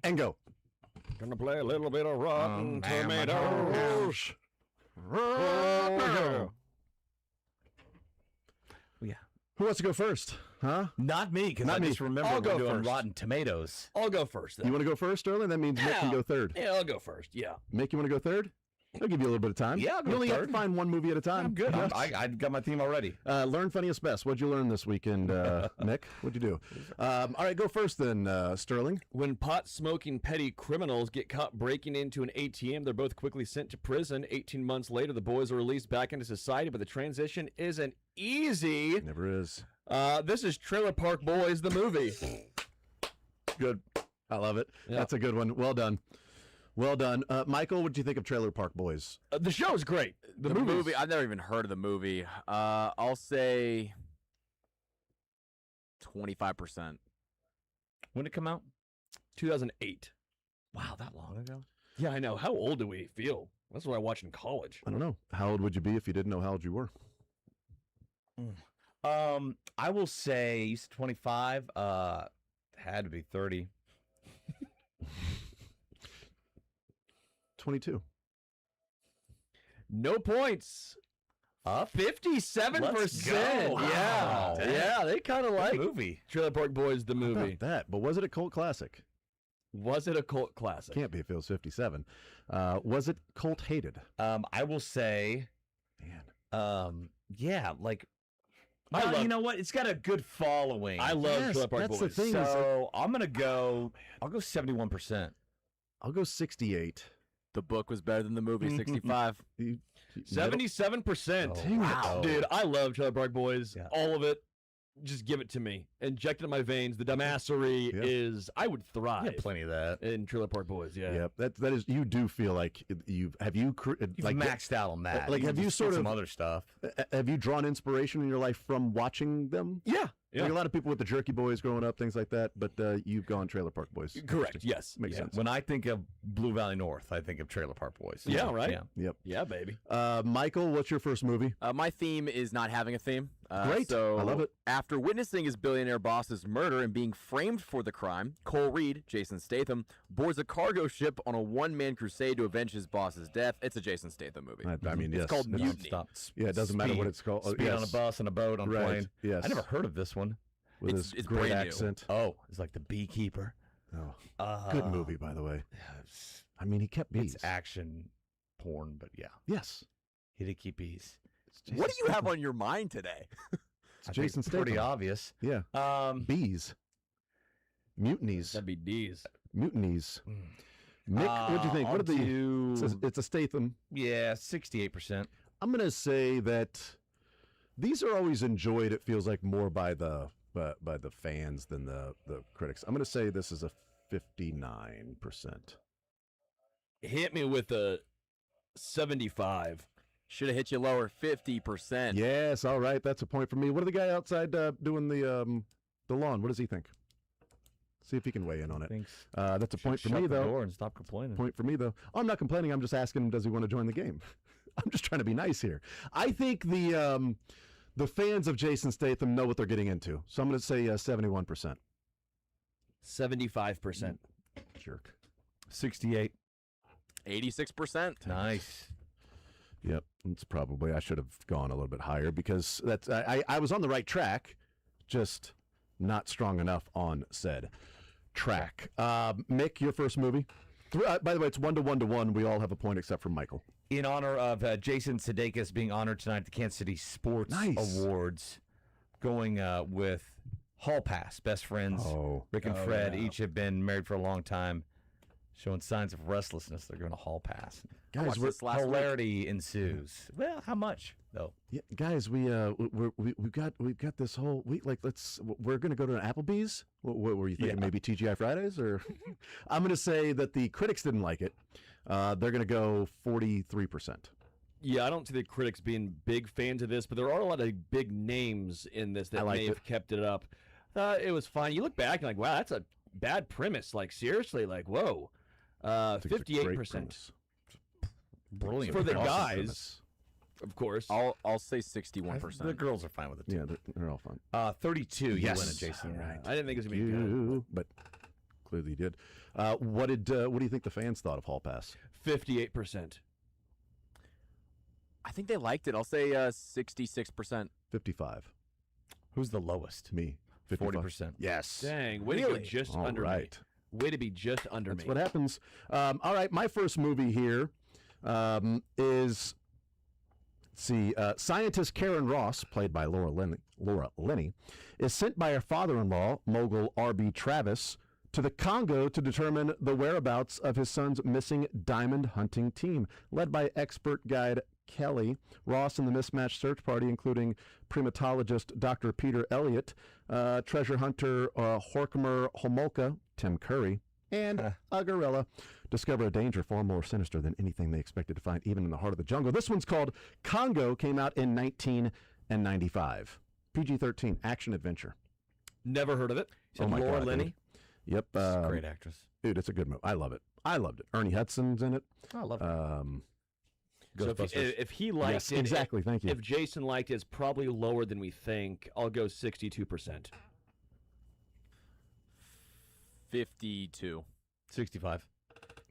And go. Gonna play a little bit of Rotten Tomatoes. Yeah. Who wants to go first? Huh? Not me, because Not I me. just remember I'll we're go doing first. Rotten Tomatoes. I'll go first. Then. You want to go first, Sterling? That means Mick can go third. Yeah, I'll go first. Yeah. Mick, you want to go third? I'll give you a little bit of time. Yeah, I'll go You only have third. to find one movie at a time. I'm good. Yes. I got my team already. Learn funniest best. What'd you learn this weekend, Mick? What'd you do? All right, go first then, Sterling. When pot-smoking petty criminals get caught breaking into an ATM, they're both quickly sent to prison. 18 months later, the boys are released back into society, but the transition isn't easy. Never is. This is Trailer Park Boys, the movie. Good. I love it. Yeah. That's a good one. Well done. Well done. Michael, what did you think of Trailer Park Boys? The show's great. The movie, I've never even heard of the movie. I'll say 25%. When did it come out? 2008. Wow, that long ago? Yeah, I know. How old do we feel? That's what I watched in college. I don't know. How old would you be if you didn't know how old you were? I will say, you said 25. Had to be 30. 22. No points. Up 57%. Let's go. Yeah. Wow. Yeah, they kind of like movie. Trailer Park Boys, the How movie. about that? But was it a cult classic? Was it a cult classic? Can't be if it was 57. Was it cult hated? I will say, Man. yeah, like, I love- you know what? It's got a good following. I love Yes, Trailer Park that's Boys. the thing. So I'm gonna go. I'll go 71%. I'll go 68. The book was better than the movie, 65. 77%. Oh, wow. Dude, I love Trailer Park Boys. Yeah. All of it. Just give it to me. Inject it in my veins. The dumbassery Yeah. is, I would I thrive got plenty of that. in Trailer Park Boys. Yeah. Yep. That is. You do feel like You've like maxed out on that. like, You have can you just get sort some of- other stuff? Have you drawn inspiration in your life from watching them? Yeah. Like a lot of people with the Jerky Boys growing up, things like that. But you've gone Trailer Park Boys. Correct. Yes. Makes yeah. sense. When I think of Blue Valley North, I think of Trailer Park Boys. Yeah, right? Yeah. Yep. Yeah, baby. Michael, what's your first movie? My theme is not having a theme. Great. So I love it. After witnessing his billionaire boss's murder and being framed for the crime, Cole Reed, Jason Statham, boards a cargo ship on a one-man crusade to avenge his boss's death. It's a Jason Statham movie. I mean, yes. called it's- Mutiny. Stop. Yeah, it doesn't matter what it's called. Speed on a bus, on a boat, on a Right. plane. Yes. I never heard of this one. With It's- his it's great brand new. accent. Oh, it's like The Beekeeper. Oh, good movie, by the way. I mean, he kept bees. It's action porn, but yeah, Yes. he did keep bees. What do you have on your mind today? It's Jason It's pretty Statham. obvious. Yeah. Bees. Mutinies. That'd be D's. Mutinies. Mick, what'd you think? What are the? It's a Statham. Yeah, 68%. I'm gonna say that these are always enjoyed. It feels like more by the fans than the critics. I'm gonna say this is a 59%. Hit me with a 75. Should have hit you lower, 50%. Yes, all right, that's a point for me. What are the guy outside doing the lawn? What does he think? See if he can weigh in on it. Thanks. That's a point for Shut me the though. door and stop complaining. Point for me though. Oh, I'm not complaining. I'm just asking him, does he want to join the game? I'm just trying to be nice here. I think the fans of Jason Statham know what they're getting into. So I'm going to say 71%. 75%. Jerk. 68. 86%. Nice. Yep, it's probably I should have gone a little bit higher because that's I was on the right track, just not strong enough on said track. Mick, your first movie. By the way, it's 1-1-1. We all have a point except for Michael. In honor of Jason Sudeikis being honored tonight at the Kansas City Sports Nice. Awards, going with Hall Pass, best friends. Oh. Rick and Fred each have been married for a long time, showing signs of restlessness. They're going to Hall Pass. I watched this last week. Hilarity ensues. Well, how much though? Yeah, guys, we've got this whole week. Like, we're gonna go to an Applebee's. What were you thinking? Yeah. Maybe TGI Fridays, or I'm gonna say that the critics didn't like it. They're gonna go 43%. Yeah, I don't see the critics being big fans of this, but there are a lot of big names in this that I liked may have it. kept it up. It was fine. You look back and like, wow, that's a bad premise. Like, seriously, like, whoa. I think it's a great 58%. premise. Brilliant. For the Awesome guys, premise. of course. I'll say 61%. The girls are fine with it too. Yeah, they're all fun. 32. Yes. You win it, Jason. All right. I didn't think it was going to be good. But clearly he did. What do you think the fans thought of Hall Pass? 58%. I think they liked it. I'll say 66%. 55. Who's the lowest? Me. 55. 40%. Yes. Dang, way to go Really? just All under right. me. Way to be just under That's me. what happens. All right, my first movie here is, let's see, scientist Karen Ross, played by Laura Linney, is sent by her father-in-law, mogul R.B. Travis, to the Congo to determine the whereabouts of his son's missing diamond hunting team. Led by expert guide Kelly, Ross and the mismatched search party, including primatologist Dr. Peter Elliott, treasure hunter Horkheimer Homolka, Tim Curry, and a gorilla, discover a danger far more sinister than anything they expected to find even in the heart of the jungle. This one's called Congo, came out in 1995. PG-13, action adventure. Never heard of it. Oh my Laura God, Linney. dude. Yep. Great actress. Dude, it's a good movie. I love it. I loved it. Ernie Hudson's in it. Oh, I love it. So if he liked Yes, it, exactly. Thank you. if Jason liked it, it's probably lower than we think. I'll go 62%. 52. 65.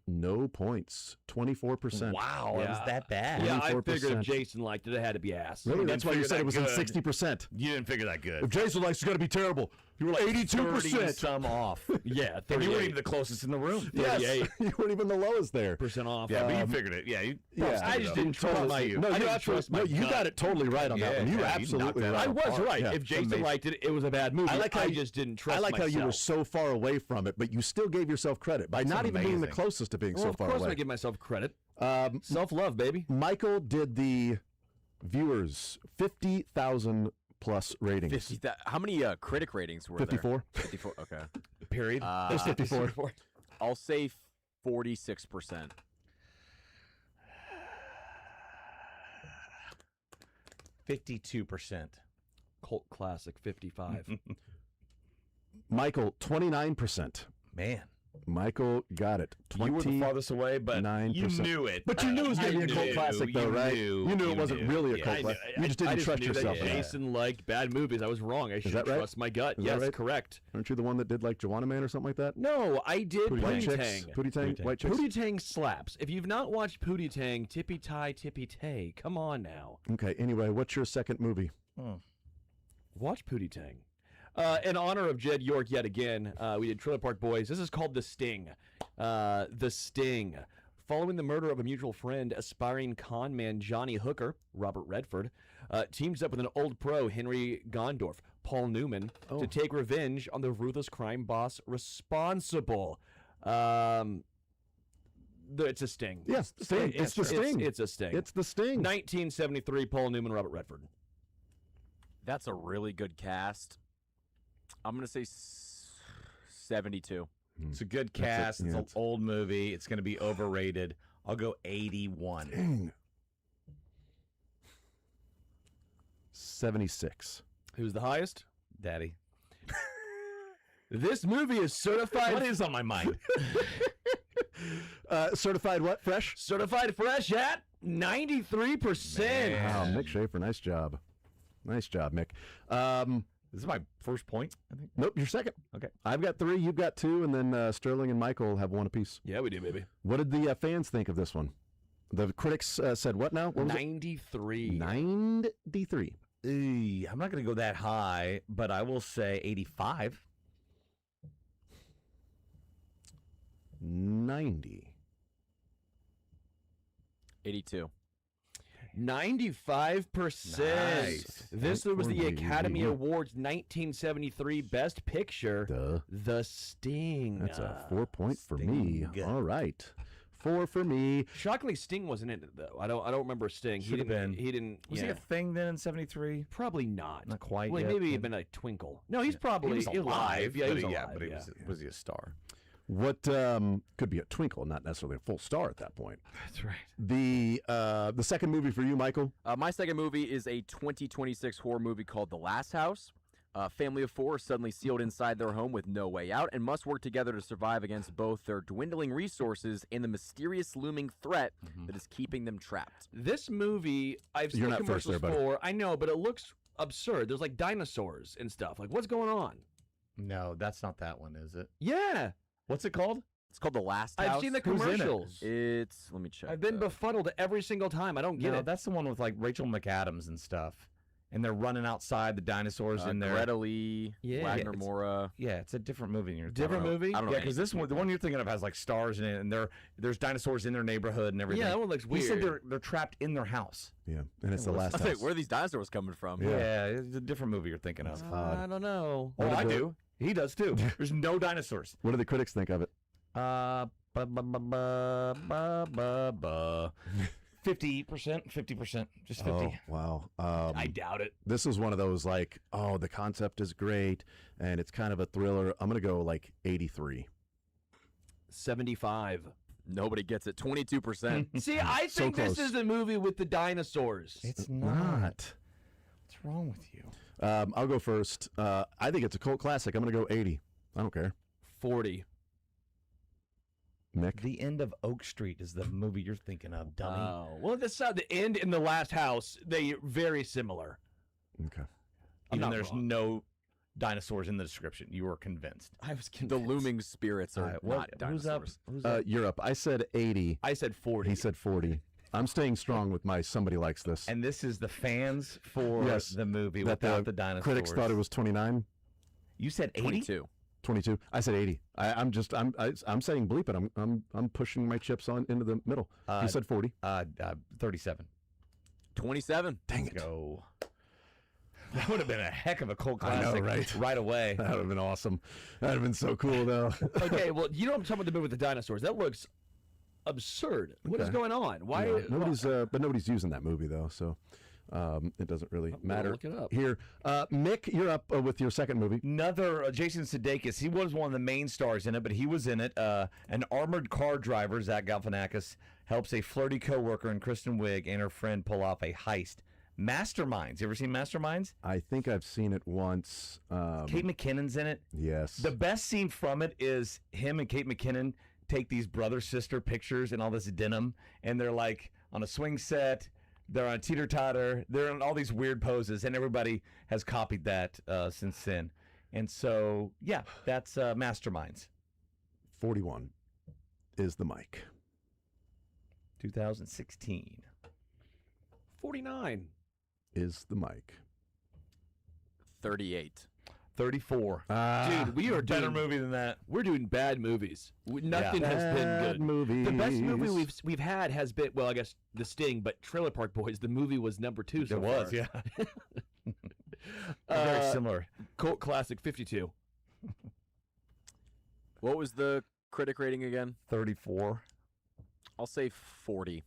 No points. 24%. Wow, it was Yeah. that bad. Yeah, I figured 24%. if Jason liked it, it had to be ass. Really? That's why you figure said that it was in good. 60%. You didn't figure that good. If Jason likes, it's got to be terrible. You were like 82%. 30 some off. Yeah, And you weren't 38% even the closest in the room. Yes. 38. You weren't even the lowest there. off. Yeah, but you figured it. Yeah, you I just didn't trust Totally. my No, I you didn't absolutely. trust my No, you gut. got it totally right on that Yeah, one. You yeah, you absolutely knocked that right. I out. was right. Yeah. If Jason Amazing. liked it, it was a bad movie. I like how just didn't trust I like how you were myself. so far away from it, but you still gave yourself credit by not even being the amazing. closest to being Well, so of far course away. I give myself credit. Um, Self-love, baby. Michael did the viewers 50,000 plus ratings. 50. How many critic ratings were 54. there? 54. Okay. Period. There's 54. I'll say 46%. 52%. Cult classic, 55. Michael 29%. Man, Michael got it. you were the farthest away, but you 29%. knew it. But you knew it was going to You be a cult knew, classic, though, you right? knew, you knew it you wasn't knew. really a Yeah, cult I classic. I You just didn't I trust knew yourself. that in that. Jason liked bad movies. I was wrong. I should that right? trust my gut. Is that Yes, right? correct. Aren't you the one that did like Joanna Man or something like that? No, I did Pootie Pootie Chicks? Tang. Pootie Tang? Tang. White Chicks? Pootie Tang slaps. If you've not watched Pootie Tang, tippy tay, come on now. Okay, anyway, what's your second movie? Watch Pootie Tang. In honor of Jed York yet again, we did Trailer Park Boys. This is called The Sting. The Sting. Following the murder of a mutual friend, aspiring con man Johnny Hooker, Robert Redford, teams up with an old pro, Henry Gondorf, Paul Newman, to take revenge on the ruthless crime boss responsible. It's a sting. Yes, Sting. It's the Sting. It's a sting. It's the Sting. 1973, Paul Newman, Robert Redford. That's a really good cast. I'm going to say 72. It's a good That's it, cast. yeah, It's an it's- old movie. It's going to be overrated. I'll go 81. Dang. 76. Who's the highest? Daddy. This movie is certified. What is on my mind? Certified what? Fresh? Certified fresh at 93%. Wow, Mick Schaefer, nice job. Nice job, Mick. This is my first point, I think. Nope, you're second. Okay. I've got 3, you've got 2, and then Sterling and Michael have 1 apiece. Yeah, we do, baby. What did the fans think of this one? The critics said what now? What was 93. it? 93. I'm not going to go that high, but I will say 85. 90. 82. 95%. Nice. This was the 40. Academy Awards 1973 Best Picture, Duh. The Sting. That's a 4 point for me. Sting. All right. 4 for me. Shockingly, Sting wasn't in it though. I don't remember Sting. Should have he didn't. been. He didn't. Was yeah. he a thing then in 73? Probably not. Not quite Well, yet, maybe but- he'd been a twinkle. No, he's probably He was alive. Yeah, he was but alive. but he yeah. was he a star? What could be a twinkle, not necessarily a full star at that point. That's right. The second movie for you, Michael? My second movie is a 2026 horror movie called The Last House. A family of 4 are suddenly sealed inside their home with no way out and must work together to survive against both their dwindling resources and the mysterious looming threat that is keeping them trapped. This movie, I've You're seen not first commercials there, buddy. for. I know, but it looks absurd. There's like dinosaurs and stuff. Like, what's going on? No, that's not that one, is it? Yeah, What's it called? It's called The Last House. I've seen the Who's in it? commercials. Let me check. I've been befuddled every single time. I don't get No, it. that's the one with like Rachel McAdams and stuff. And they're running outside, the dinosaurs in there. Greta Lee, Yeah. Wagner It's- Mora. Yeah, it's a different movie. You're Different talking about. movie? I don't know. Yeah, because this one, the one you're thinking of, has like stars in it, and there's dinosaurs in their neighborhood and everything. Yeah, that one looks He said weird. they're trapped in their house. Yeah, and it's the last I house. think, where are these dinosaurs coming from? Yeah, it's a different movie you're thinking of. I don't know. Oh, What I did the- do. He does too. There's no dinosaurs. What do the critics think of it? 50%, 50%, just 50. Oh, wow. I doubt it. This is one of those like, oh, the concept is great, and it's kind of a thriller. I'm gonna go like 83. 75. Nobody gets it. 22%. See, I So think this close. is a movie with the dinosaurs. It's not. What's wrong with you? I'll go first. I think it's a cult classic. I'm gonna go 80. I don't care. 40. Nick. The End of Oak Street is the movie you're thinking of, dummy. Oh. Well, this the end in The Last House, they very similar. Okay. I'm Even not there's wrong. no dinosaurs in the description. You were convinced. I was The convinced. looming spirits are not Who's up? dinosaurs. Who's up? Europe. I said 80. I said 40. He said 40. I'm staying strong with my somebody likes this. And this is the fans for Yes, the movie that without the dinosaurs. critics thought it was 29, You said 80? 22. 22. I said 80. I'm saying bleep it. I'm pushing my chips on into the middle. He said 40. 37. 27. Dang it. Go. That would have been a heck of a cult I know, classic right? away. That would have been awesome. That would have been so cool, though. Okay, well, you know I'm talking about the movie with the dinosaurs. That looks absurd. What is Okay. going on? Why? Yeah, nobody's using that movie though, so it doesn't really gonna matter. look it up. Here, Mick, you're up with your second movie. Another Jason Sudeikis. He was one of the main stars in it, but he was in it. An armored car driver, Zach Galifianakis, helps a flirty coworker in Kristen Wiig and her friend pull off a heist. Masterminds. You ever seen Masterminds? I think I've seen it once. Kate McKinnon's in it. Yes. The best scene from it is him and Kate McKinnon take these brother-sister pictures in all this denim, and they're like on a swing set, they're on a teeter-totter, they're in all these weird poses, and everybody has copied that since then. And so, yeah, that's Masterminds. 41 is the mic. 2016. 49. Is the mic. 38. 34. Dude, we are Better doing movie than that. We're doing bad movies. Nothing has been Bad good. movies. The best movie we've had has been, well, I guess The Sting, but Trailer Park Boys. The movie was number 2 so It was, far. yeah. Very similar. Cult classic 52. What was the critic rating again? 34. I'll say 40.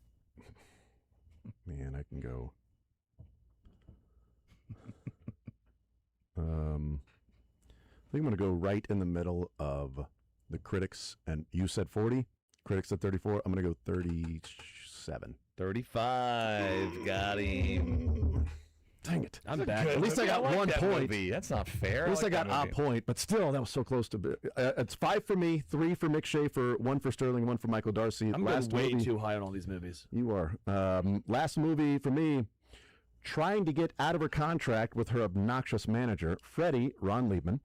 Man, I can go. I think I'm going to go right in the middle of the critics, and you said 40. Critics said 34. I'm going to go 37. 35. Got him. Dang it. I'm back. At least I got like 1 that point. movie. That's not fair. At least I like got that a movie. point, but still, that was so close to. It's 5 for me, 3 for Mick Schaefer, 1 for Sterling, 1 for Michael Darcy. I'm Last going way movie, too high on all these movies. You are. Last movie for me, trying to get out of her contract with her obnoxious manager, Freddie, Ron Liebman.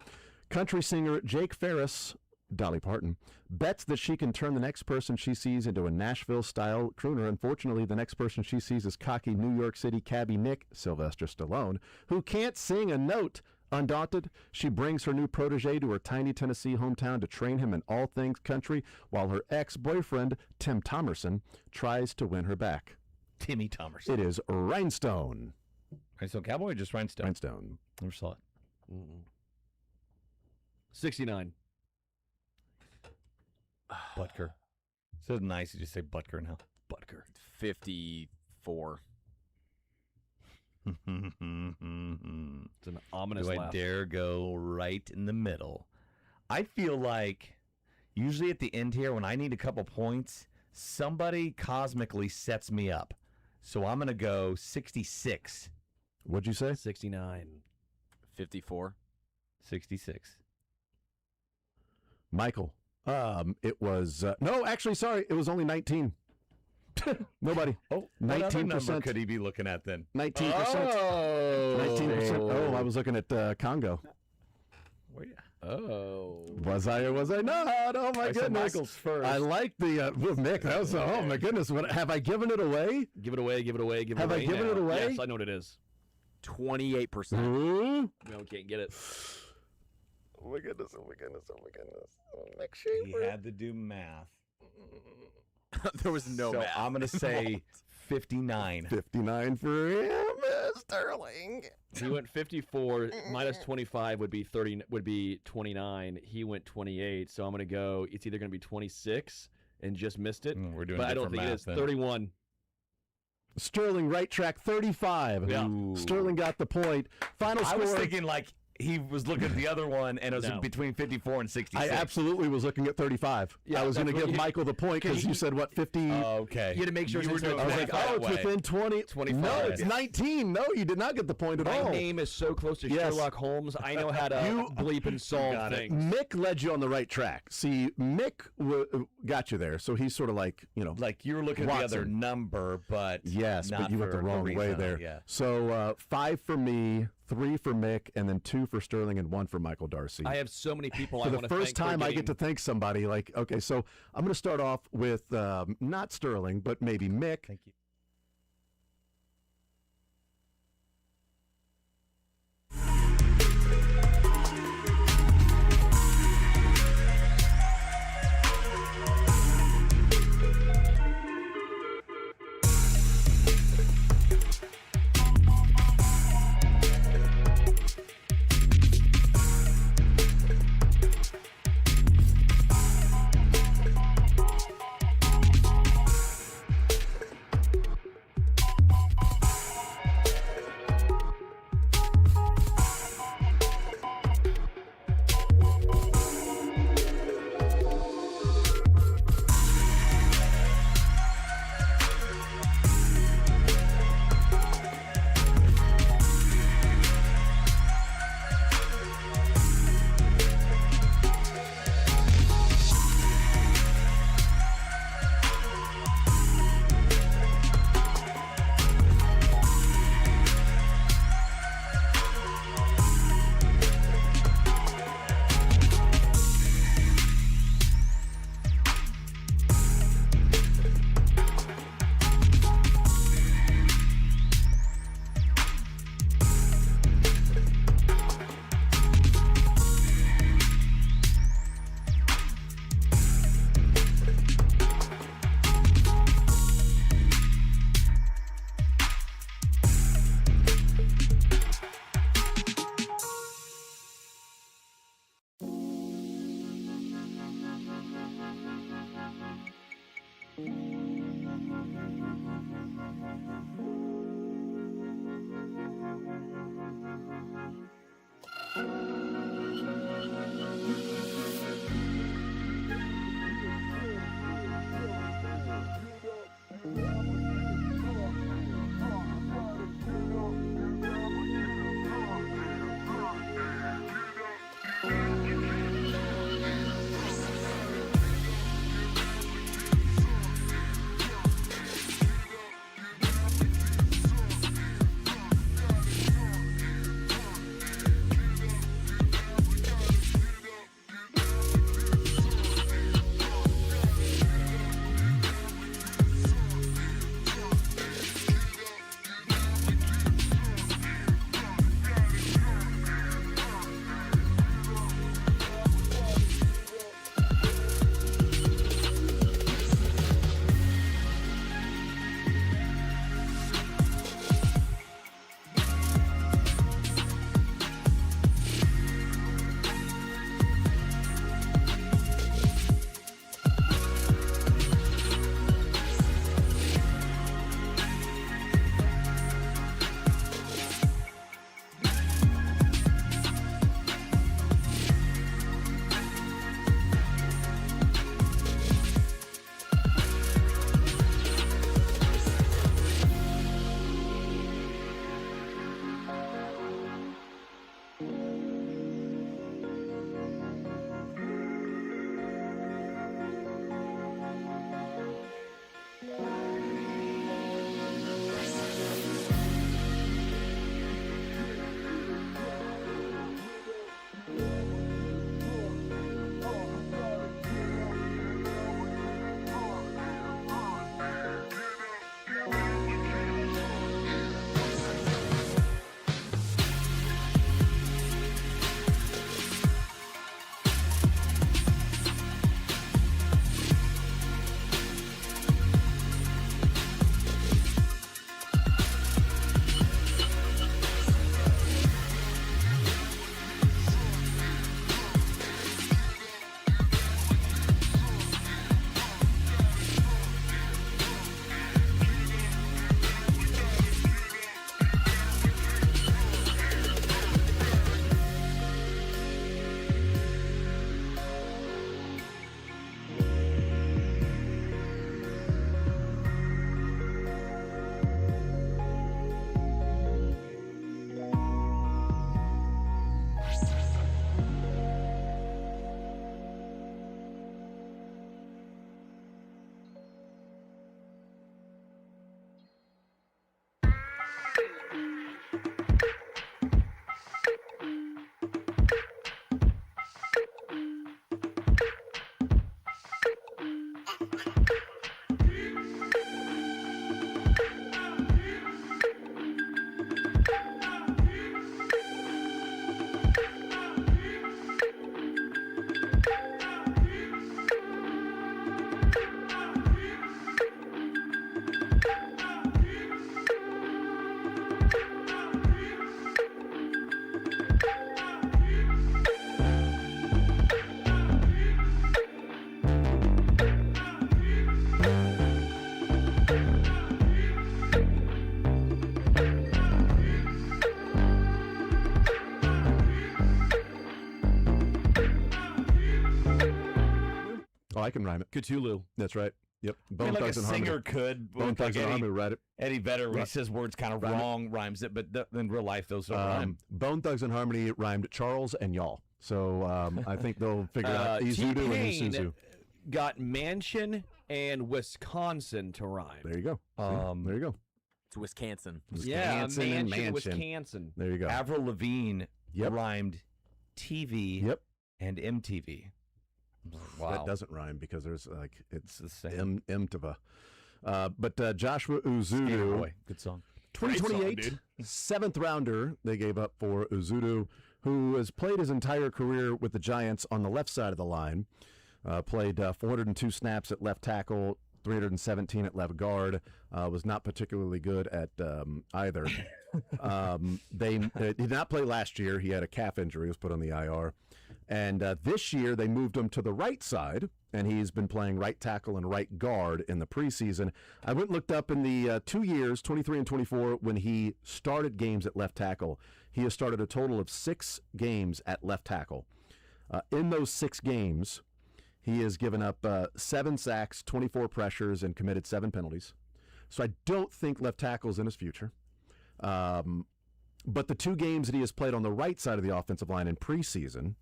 Country singer Jake Ferris, Dolly Parton, bets that she can turn the next person she sees into a Nashville-style crooner. Unfortunately, the next person she sees is cocky New York City cabbie Nick, Sylvester Stallone, who can't sing a note. Undaunted, she brings her new protege to her tiny Tennessee hometown to train him in all things country, while her ex-boyfriend, Tim Thomerson, tries to win her back. Timmy Thomerson. It is Rhinestone. Rhinestone Cowboy or just Rhinestone? Rhinestone. Never saw it. 69. Butker. So nice you just say Butker now. Butker. 54. It's an ominous Do I laugh. dare go right in the middle? I feel like usually at the end here, when I need a couple points, somebody cosmically sets me up. So I'm going to go 66. What'd you say? 69. 54. 66. Michael. It was no, actually, sorry, it was only 19. Nobody. Oh, what other number 19%. could he be looking at then? 19%. Oh. 19%. Oh, I was looking at Congo. Where you? Oh. Was I or was I not? Oh my I said goodness! Michael's first. I like the with Mick. That was oh my goodness! What have I given it away? Give it away. Give it away. Give it Have I away. given now. it away? Yes, I know what it is. 28%. Ooh. No, we can't get it. Oh my goodness! Oh my goodness! Oh my goodness! Oh, Mick He Schaefer. had to do math. There was no so math. I'm going to say 59. 59 for him, Sterling. He went 54 minus 25 would be 30. Would be 29. He went 28. So I'm gonna go. It's either gonna be 26 and just missed it. We're doing but I don't different think it math is. then. 31. Sterling right track 35. Yeah. Ooh. Sterling got the point. Final I score. was thinking like he was looking at the other one, and it was No. between 54 and 66. I absolutely was looking at 35. Yeah, I was going to that's what give you- Michael the point because you said what 50. Okay. You had to make sure You it's were inside doing I was like, 25 oh, it's way. within 20. 25. No, it's 19. No, you did not get the point at My all. name is so close to Yes. Sherlock Holmes. I know how to You- bleep and solve Got it. things. Mick led you on the right track. See, Mick got you there, so he's sort of like, Like you were looking at the other Watson. number, but yes, not but you went the for wrong way reason. there. Yeah. So 5 for me, 3 for Mick, and then 2 for Sterling, and 1 for Michael Darcy. I have so many people I For want the to first thank for time I get to getting- thank somebody, like, okay, so I'm going to start off with not Sterling, but maybe Mick. Thank you. Oh, I can rhyme it. Cthulhu. That's right. Yep. I Bone mean, like a Thugs and Harmony. singer could. Bone like Thugs and Harmony, write it. Eddie Vedder, when he Right. says words kind of Rhyme it. wrong, rhymes it, but in real life, those don't rhyme. Bone Thugs and Harmony rhymed Charles and y'all. So I think they'll figure out Izudu and T-Pain Isuzu. got Mansion and Wisconsin to rhyme. There you go. See? There you go. It's Wisconsin. Yeah, Wisconsin and Mansion, Mansion. Wisconsin. There you go. Avril Lavigne Yep. rhymed TV Yep. and MTV. Wow. That doesn't rhyme because there's like it's the same. Imtava. But Joshua Skater Uzudu, Boy. Good song. 2028 seventh rounder they gave up for Uzudu, who has played his entire career with the Giants on the left side of the line. Played 402 snaps at left tackle, 317 at left guard. Was not particularly good at either. They did not play last year. He had a calf injury. He was put on the IR. And this year they moved him to the right side, and he's been playing right tackle and right guard in the preseason. I went and looked up in the 2 years, 23 and 24, when he started games at left tackle. He has started a total of 6 games at left tackle. In those 6 games, he has given up 7 sacks, 24 pressures, and committed 7 penalties. So I don't think left tackle is in his future. But the 2 games that he has played on the right side of the offensive line in preseason,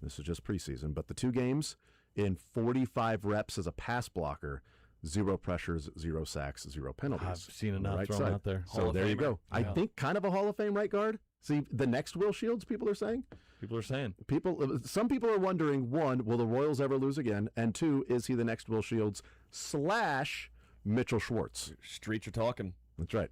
this is just preseason, but the 2 games in 45 reps as a pass blocker, 0 pressures, 0 sacks, 0 penalties. I've seen on the enough right thrown side. out there. So Hall of there you Famer. go. I Yeah. think kind of a Hall of Fame right guard. See, the next Will Shields, people are saying. People are saying. Some people are wondering, 1, will the Royals ever lose again? And 2, is he the next Will Shields / Mitchell Schwartz? Streets are talking. That's right.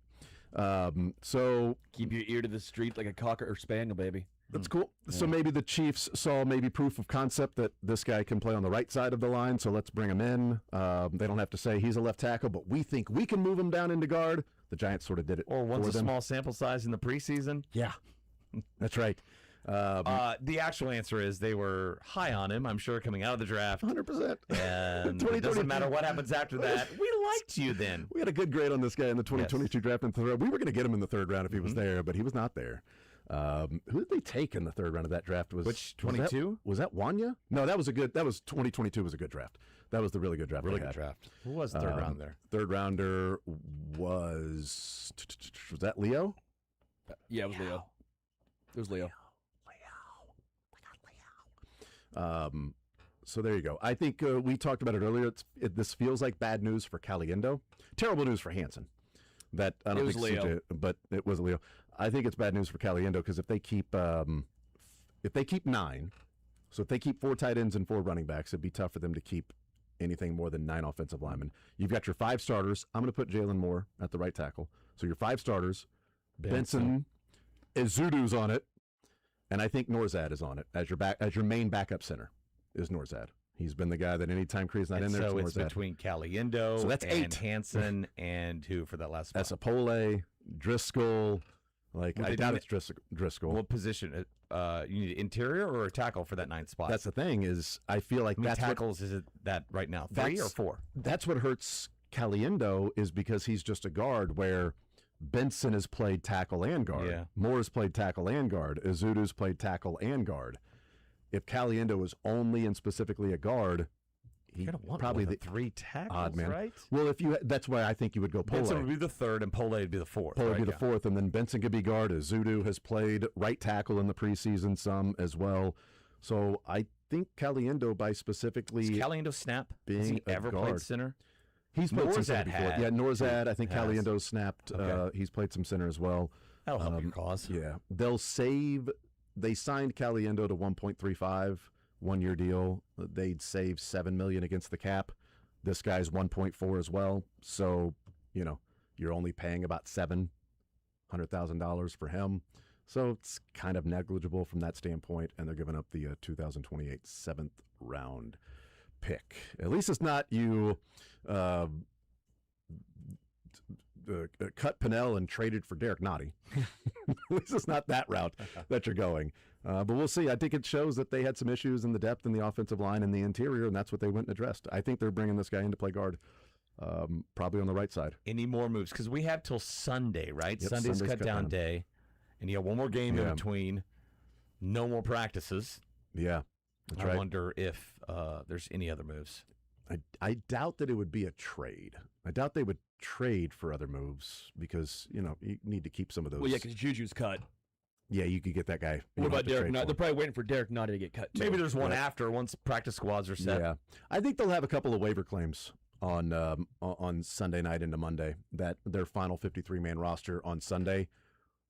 So Keep your ear to the street like a cocker or spaniel, baby. that's cool. So maybe the Chiefs saw maybe proof of concept that this guy can play on the right side of the line, so let's bring him in. They don't have to say he's a left tackle, but we think we can move him down into guard. The Giants sort of did it Or once for a them. small sample size in the preseason. Yeah, that's right. The actual answer is they were high on him, I'm sure, coming out of the draft. 100%. And it 2022. doesn't matter what happens after that. We liked you then. We had a good grade on this guy in the 2022 draft. We were going to get him in the 3rd round if he was there, but he was not there. Who did they take in the 3rd round of that draft? Which 22? Was that Wanya? No, that was 2022 was a good draft. That was the really good draft. Really they good had. draft. Who was the 3rd round there? 3rd rounder was that Leo? Yeah, it was Leo. It was Leo. So there you go. I think we talked about it earlier. This feels like bad news for Caliendo. Terrible news for Hansen. That I don't It was think Leo. CJ, but it was Leo. I think it's bad news for Caliendo because if they keep 9, so if they keep 4 tight ends and 4 running backs, it'd be tough for them to keep anything more than 9 offensive linemen. You've got your 5 starters. I'm going to put Jalen Moore at the right tackle. So your 5 starters, Benson, Izudu's on it, and I think Norzad is on it as your main backup center is Norzad. He's been the guy that anytime Creed's not in there, So it's it's Norzad. between Caliendo So that's and 8. Hansen and who for that last spot? Sapole, Driscoll. Like Would I they doubt do it's Driscoll. What position? You need interior or a tackle for that 9th spot? That's the thing is I feel like How many that's tackles is it that right now? 3 or That's- 4? That's what hurts Caliendo is because he's just a guard where Benson has played tackle and guard. Yeah. Moore has played tackle and guard. Izudu's played tackle and guard. If Caliendo is only and specifically a guard, he You're gonna want probably more the than 3 tackles, odd man. right? Well, that's why I think you would go Pole. Benson would be the 3rd and Pole would be the 4th. Pole would right? be the 4th, and then Benson could be guard. Izudu has played right tackle in the preseason some as well. So I think Caliendo by specifically Does Caliendo snap? Has being he a ever guard. played center? He's played some center Norzad before. had. Yeah, Norzad. I think Has. Caliendo snapped. Okay. He's played some center as well. That'll help your cause. Yeah, they signed Caliendo to 1.35 1-year deal. They'd save $7 million against the cap. This guy's 1.4 as well. So, you're only paying about $700,000 for him. So it's kind of negligible from that standpoint, and they're giving up the 2028 7th round pick. At least it's not you cut Pinnell and traded for Derek Nottie. At least it's not that route that you're going. But we'll see. I think it shows that they had some issues in the depth in the offensive line and the interior, and that's what they went and addressed. I think they're bringing this guy in to play guard, probably on the right side. Any more moves? Because we have till Sunday, right? Yep, Sunday's Sunday's cut down day. And you have one more game in between. No more practices. Yeah, that's I right. wonder if there's any other moves. I doubt that it would be a trade. I doubt they would trade for other moves because, you need to keep some of those. Well, yeah, because Juju's cut. Yeah, you could get that guy. You What don't have about to Derek trade Nottie? for They're him. probably waiting for Derek Nottie to get cut, too. Maybe there's one Right. after once practice squads are set. Yeah, I think they'll have a couple of waiver claims on Sunday night into Monday. That their final 53-man roster on Sunday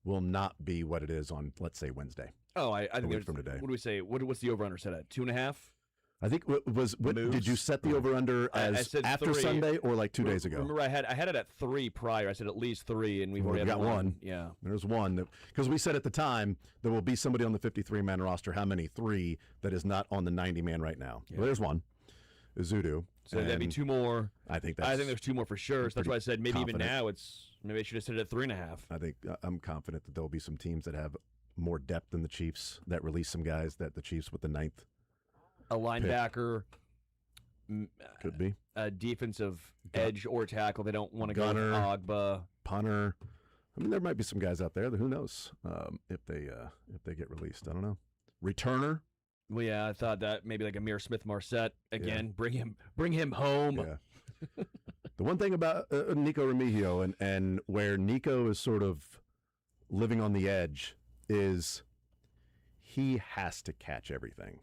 will not be what it is on, let's say, Wednesday. Oh, I think week there's, from today. What do we say? What's the over-under set at? 2.5? I think did you set the over/under I as said after 3. Sunday or like 2 days ago? Remember, I had it at 3 prior. I said at least 3, and we've Well, already we got had one. Yeah. There's one because we said at the time there will be somebody on the 53-man roster. How many? 3 that is not on the 90-man right now. Yeah. Well, there's one, Zudu. So that'd be and 2 more. I think there's 2 more for sure. So that's why I said maybe even confident. now maybe I should have said it at 3.5. I think I'm confident that there'll be some teams that have more depth than the Chiefs that release some guys that the Chiefs with the 9th A linebacker, could be a defensive edge or tackle. They don't want to go with Gunner. Ogba. punter. I mean, there might be some guys out there that who knows if they get released. I don't know. Returner. Well, yeah, I thought that maybe like Amir Smith-Marset again. Bring him home. Yeah. The one thing about Nico Remigio and where Nico is sort of living on the edge is he has to catch everything.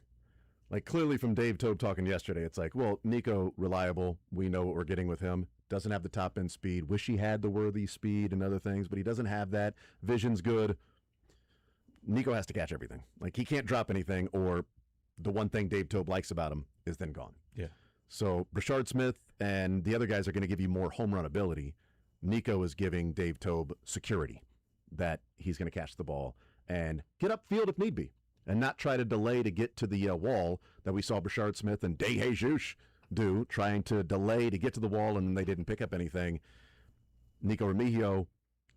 Like clearly from Dave Tobe talking yesterday, it's like, well, Nico, reliable. We know what we're getting with him. Doesn't have the top end speed. Wish he had the worthy speed and other things, but he doesn't have that. Vision's good. Nico has to catch everything. Like he can't drop anything, or the one thing Dave Tobe likes about him is then gone. Yeah. So Rashard Smith and the other guys are going to give you more home run ability. Nico is giving Dave Tobe security that he's going to catch the ball and get upfield if need be, and not try to delay to get to the wall that we saw Rashard Smith and De Jesus do, trying to delay to get to the wall, and they didn't pick up anything. Nico Remigio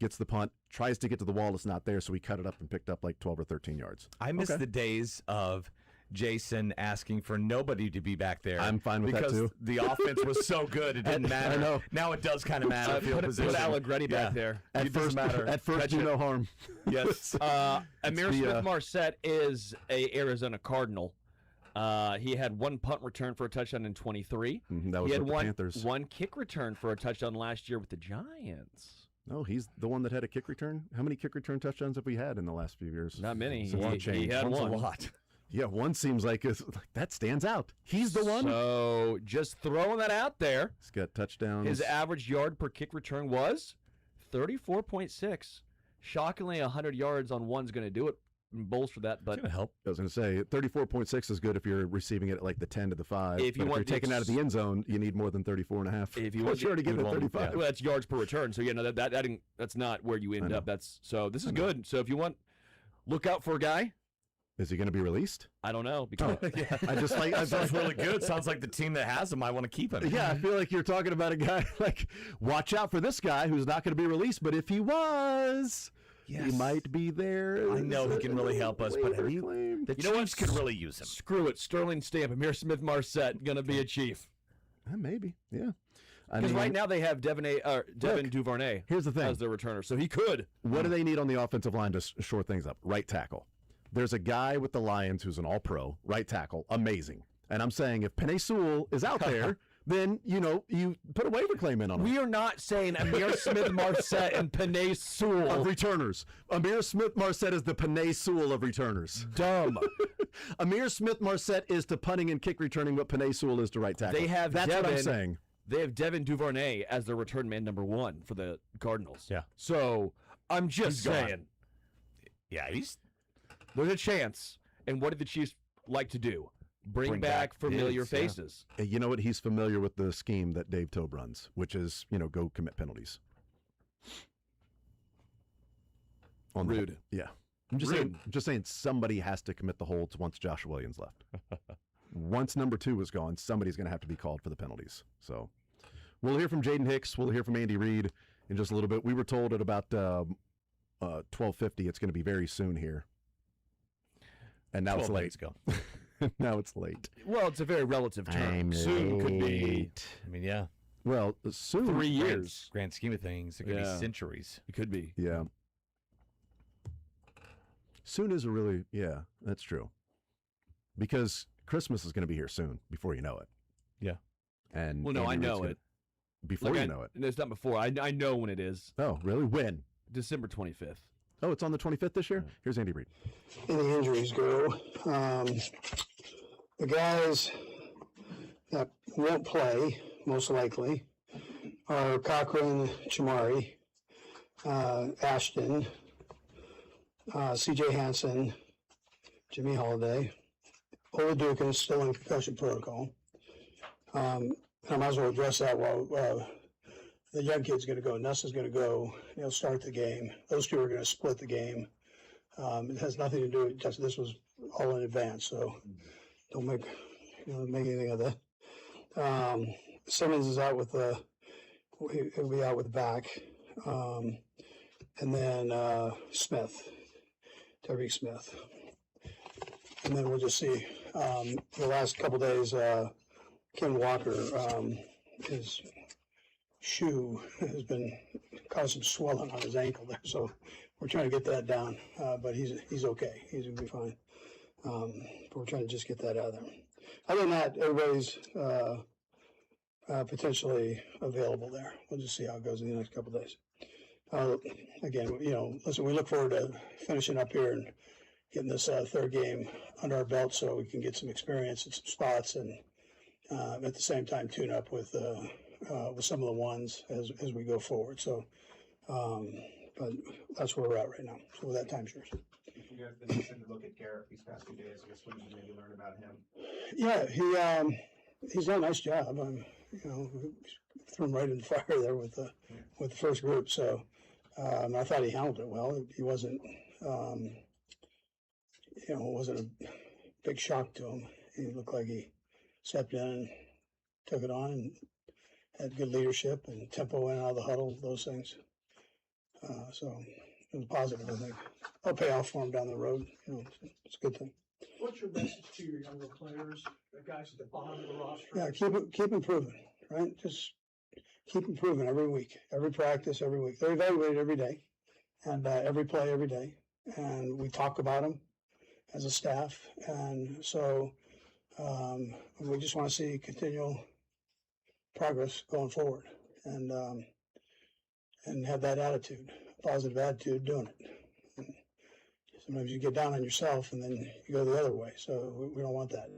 gets the punt, tries to get to the wall, it's not there, so he cut it up and picked up like 12 or 13 yards. I miss the days of Jason asking for nobody to be back there. I'm fine with that, because too. the offense was so good it didn't matter. I know. Now it does kind of matter. Field Put position. Allegretti back there. At first, matter. at first do no harm. Yes. Amir Smith-Marset is a Arizona Cardinal. He had 1 punt return for a touchdown in 23. That was He had with the Panthers. one kick return for a touchdown last year with the Giants. No, he's the one that had a kick return. How many kick return touchdowns have we had in the last few years? Not many. Since the He change? had One's one. a lot. Yeah, one seems like that stands out. He's the one. So just throwing that out there, He's got touchdowns. his average yard per kick return was 34.6. Shockingly, 100 yards on one's going to do it and bolster that. But It's gonna help. I was going to say 34.6 is good if you're receiving it at like the 10 to the 5. If you But want you're taking it out of the end zone, you need more than 34 and a half. If you Well, want you're already getting you'd at want- 35. well, that's yards per return. So yeah, no, that's not where you end know. up. This is I know. good. So if you want, look out for a guy. Is he going to be released? I don't know because I just like I Sounds really good. Sounds like the team that has him, I want to keep him. Yeah, I feel like you're talking about a guy like, watch out for this guy who's not going to be released, but if he was, he Yes. might be there. I know he can really help us, but have you? Claim. The You know what? Chiefs could really use him. screw it. Sterling Stamp, Amir Smith-Marset, gonna be a Chief. Maybe, yeah. I Because mean, right now they have Devin Look, Duvernay here's the thing. as their returner, so he could. What do they need on the offensive line to shore things up? Right tackle. There's a guy with the Lions who's an all-pro, right tackle, amazing. And I'm saying if Penei Sewell is out there, then, you put a waiver claim in on him. We are not saying Amir Smith-Marset and Penei Of Sewell. returners. Amir Smith-Marset is the Penei Sewell of returners. Dumb. Amir Smith-Marset is to punting and kick returning what Penei Sewell is to right tackle. They have That's what I'm Devin- saying. They have Devin Duvernay as their return man number 1 for the Cardinals. Yeah. So I'm just He's gone. saying Yeah, he's there's a chance. And what did the Chiefs like to do? bring back familiar kids, yeah. faces. You know what? He's familiar with the scheme that Dave Tobe runs, which is, go commit penalties. Rude. Yeah. I'm just saying somebody has to commit the holds once Josh Williams left. Once number 2 is gone, somebody's going to have to be called for the penalties. So we'll hear from Jaden Hicks. We'll hear from Andy Reid in just a little bit. We were told at about 12:50 it's going to be very soon here. And now it's late. Go. Now it's late. Well, it's a very relative term. Soon could be, I mean, yeah. Well, soon. 3 years. Grand scheme of things, it could be Yeah. centuries. It could be. Yeah. Soon is yeah, that's true. Because Christmas is going to be here soon, before you know it. Yeah. And Well, no, I know it. Before you know it. It's not before. I know when it is. Oh, really? When? December 25th. Oh, it's on the 25th this year? Here's Andy Reid. And the injuries go. The guys that won't play, most likely, are Cochran, Chamari, Ashton, C.J. Hansen, Jimmy Holiday, Oladukin is still in concussion protocol. I might as well address that while the young kid's going to go. Nessa's going to go. He'll start the game. Those two are going to split the game. It has nothing to do with just this was all in advance, so don't make anything of that. Simmons is out with he'll be out with the back, and then Smith, Tyreek Smith, and then we'll just see. The last couple days, Ken Walker, his shoe has been caused some swelling on his ankle there, so we're trying to get that down. But he's okay. He's gonna be fine. But we're trying to just get that out of there. Other than that, everybody's potentially available there. We'll just see how it goes in the next couple of days. Again, listen, we look forward to finishing up here and getting this third game under our belt so we can get some experience and some spots, and at the same time tune up with some of the ones as we go forward. So, but that's where we're at right now. So with that, time's yours. You guys been listening to look at Garrett these past few days. I guess what did you maybe learn about him? Yeah, he's done a nice job. Threw him right in the fire there with the first group. So I thought he handled it well. He wasn't, it wasn't a big shock to him. He looked like he stepped in and took it on and had good leadership and tempo in and out of the huddle, those things. So it was positive, I think. It'll pay off for him down the road. It's a good thing. What's your message to your younger players, the guys at the bottom of the roster? Yeah, keep improving, right? Just keep improving every week, every practice, every week. They're evaluated every day, and every play every day, and we talk about them as a staff, and so we just want to see continual progress going forward, and have that attitude, positive attitude, doing it. And sometimes you get down on yourself, and then you go the other way. So we don't want that.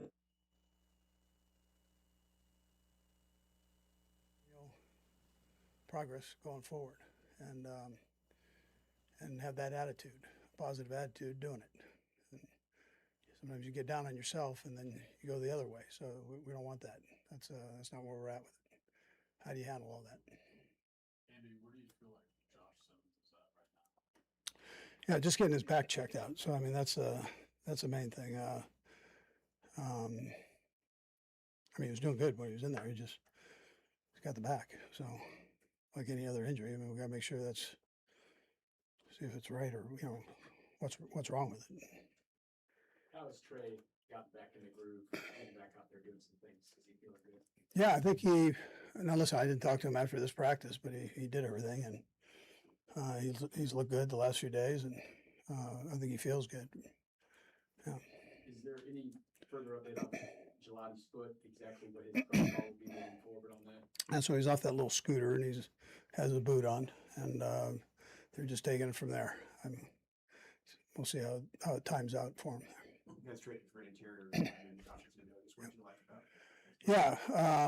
Progress going forward, and have that attitude, positive attitude, doing it. And sometimes you get down on yourself, and then you go the other way. So we don't want that. That's not where we're at with it. How do you handle all that? Andy, where do you feel like Josh Simmons is at right now? Yeah, just getting his back checked out. So I mean, that's the main thing. He was doing good when he was in there. He's got the back. So like any other injury, I mean, we got to make sure see if it's right or what's wrong with it. How has Trey gotten back in the groove, getting back out there doing some things? Is he feeling good? Yeah, I think now listen, I didn't talk to him after this practice, but he did everything, and he's looked good the last few days, and I think he feels good. Yeah. Is there any further update on Gelati's foot, exactly what his protocol will be moving forward on that? And so he's off that little scooter, and he has a boot on, and they're just taking it from there. We'll see how it times out for him. You guys traded for an interior and Josh is going to do it. What do you like about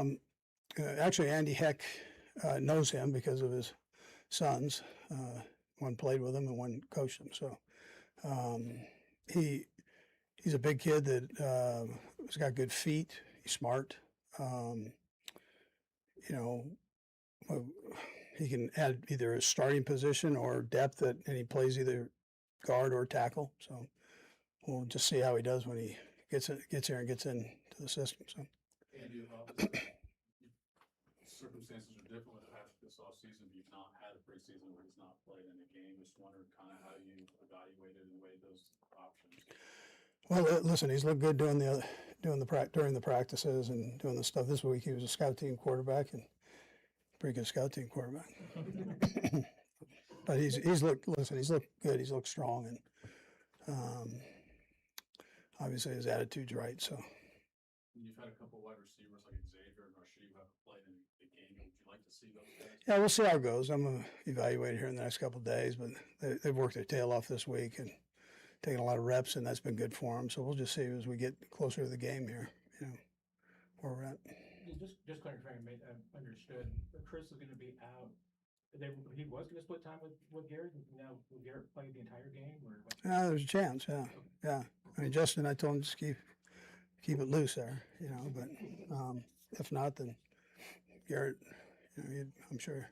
it? Yeah, actually, Andy Heck knows him because of his sons. One played with him and one coached him. So he's a big kid that he's got good feet. He's smart. You know, he can add either a starting position or depth, and he plays either guard or tackle. So we'll just see how he does when he gets here and gets into the system. So. Andy, circumstances are different with Patrick this offseason. You've not had a preseason where he's not played in a game. Just wondering kind of how you evaluated and weighed those options. Well, listen, he's looked good during the practices and doing the stuff. This week he was a scout team quarterback and pretty good scout team quarterback. But he's looked good. He's looked strong, and obviously his attitude's right. So. You've had a couple of wide receivers like Xavier and Rashid who haven't played in the game. Would you like to see those guys? Yeah, we'll see how it goes. I'm going to evaluate it here in the next couple of days, but they've worked their tail off this week and taken a lot of reps, and that's been good for them. So we'll just see as we get closer to the game here, where we're at. Just clarifying, I understood. Chris is going to be out. He was going to split time with Garrett. Now will Garrett play the entire game? Or there's a chance, yeah. I mean, Justin, I told him just keep it loose there, but if not, then Garrett, I'm sure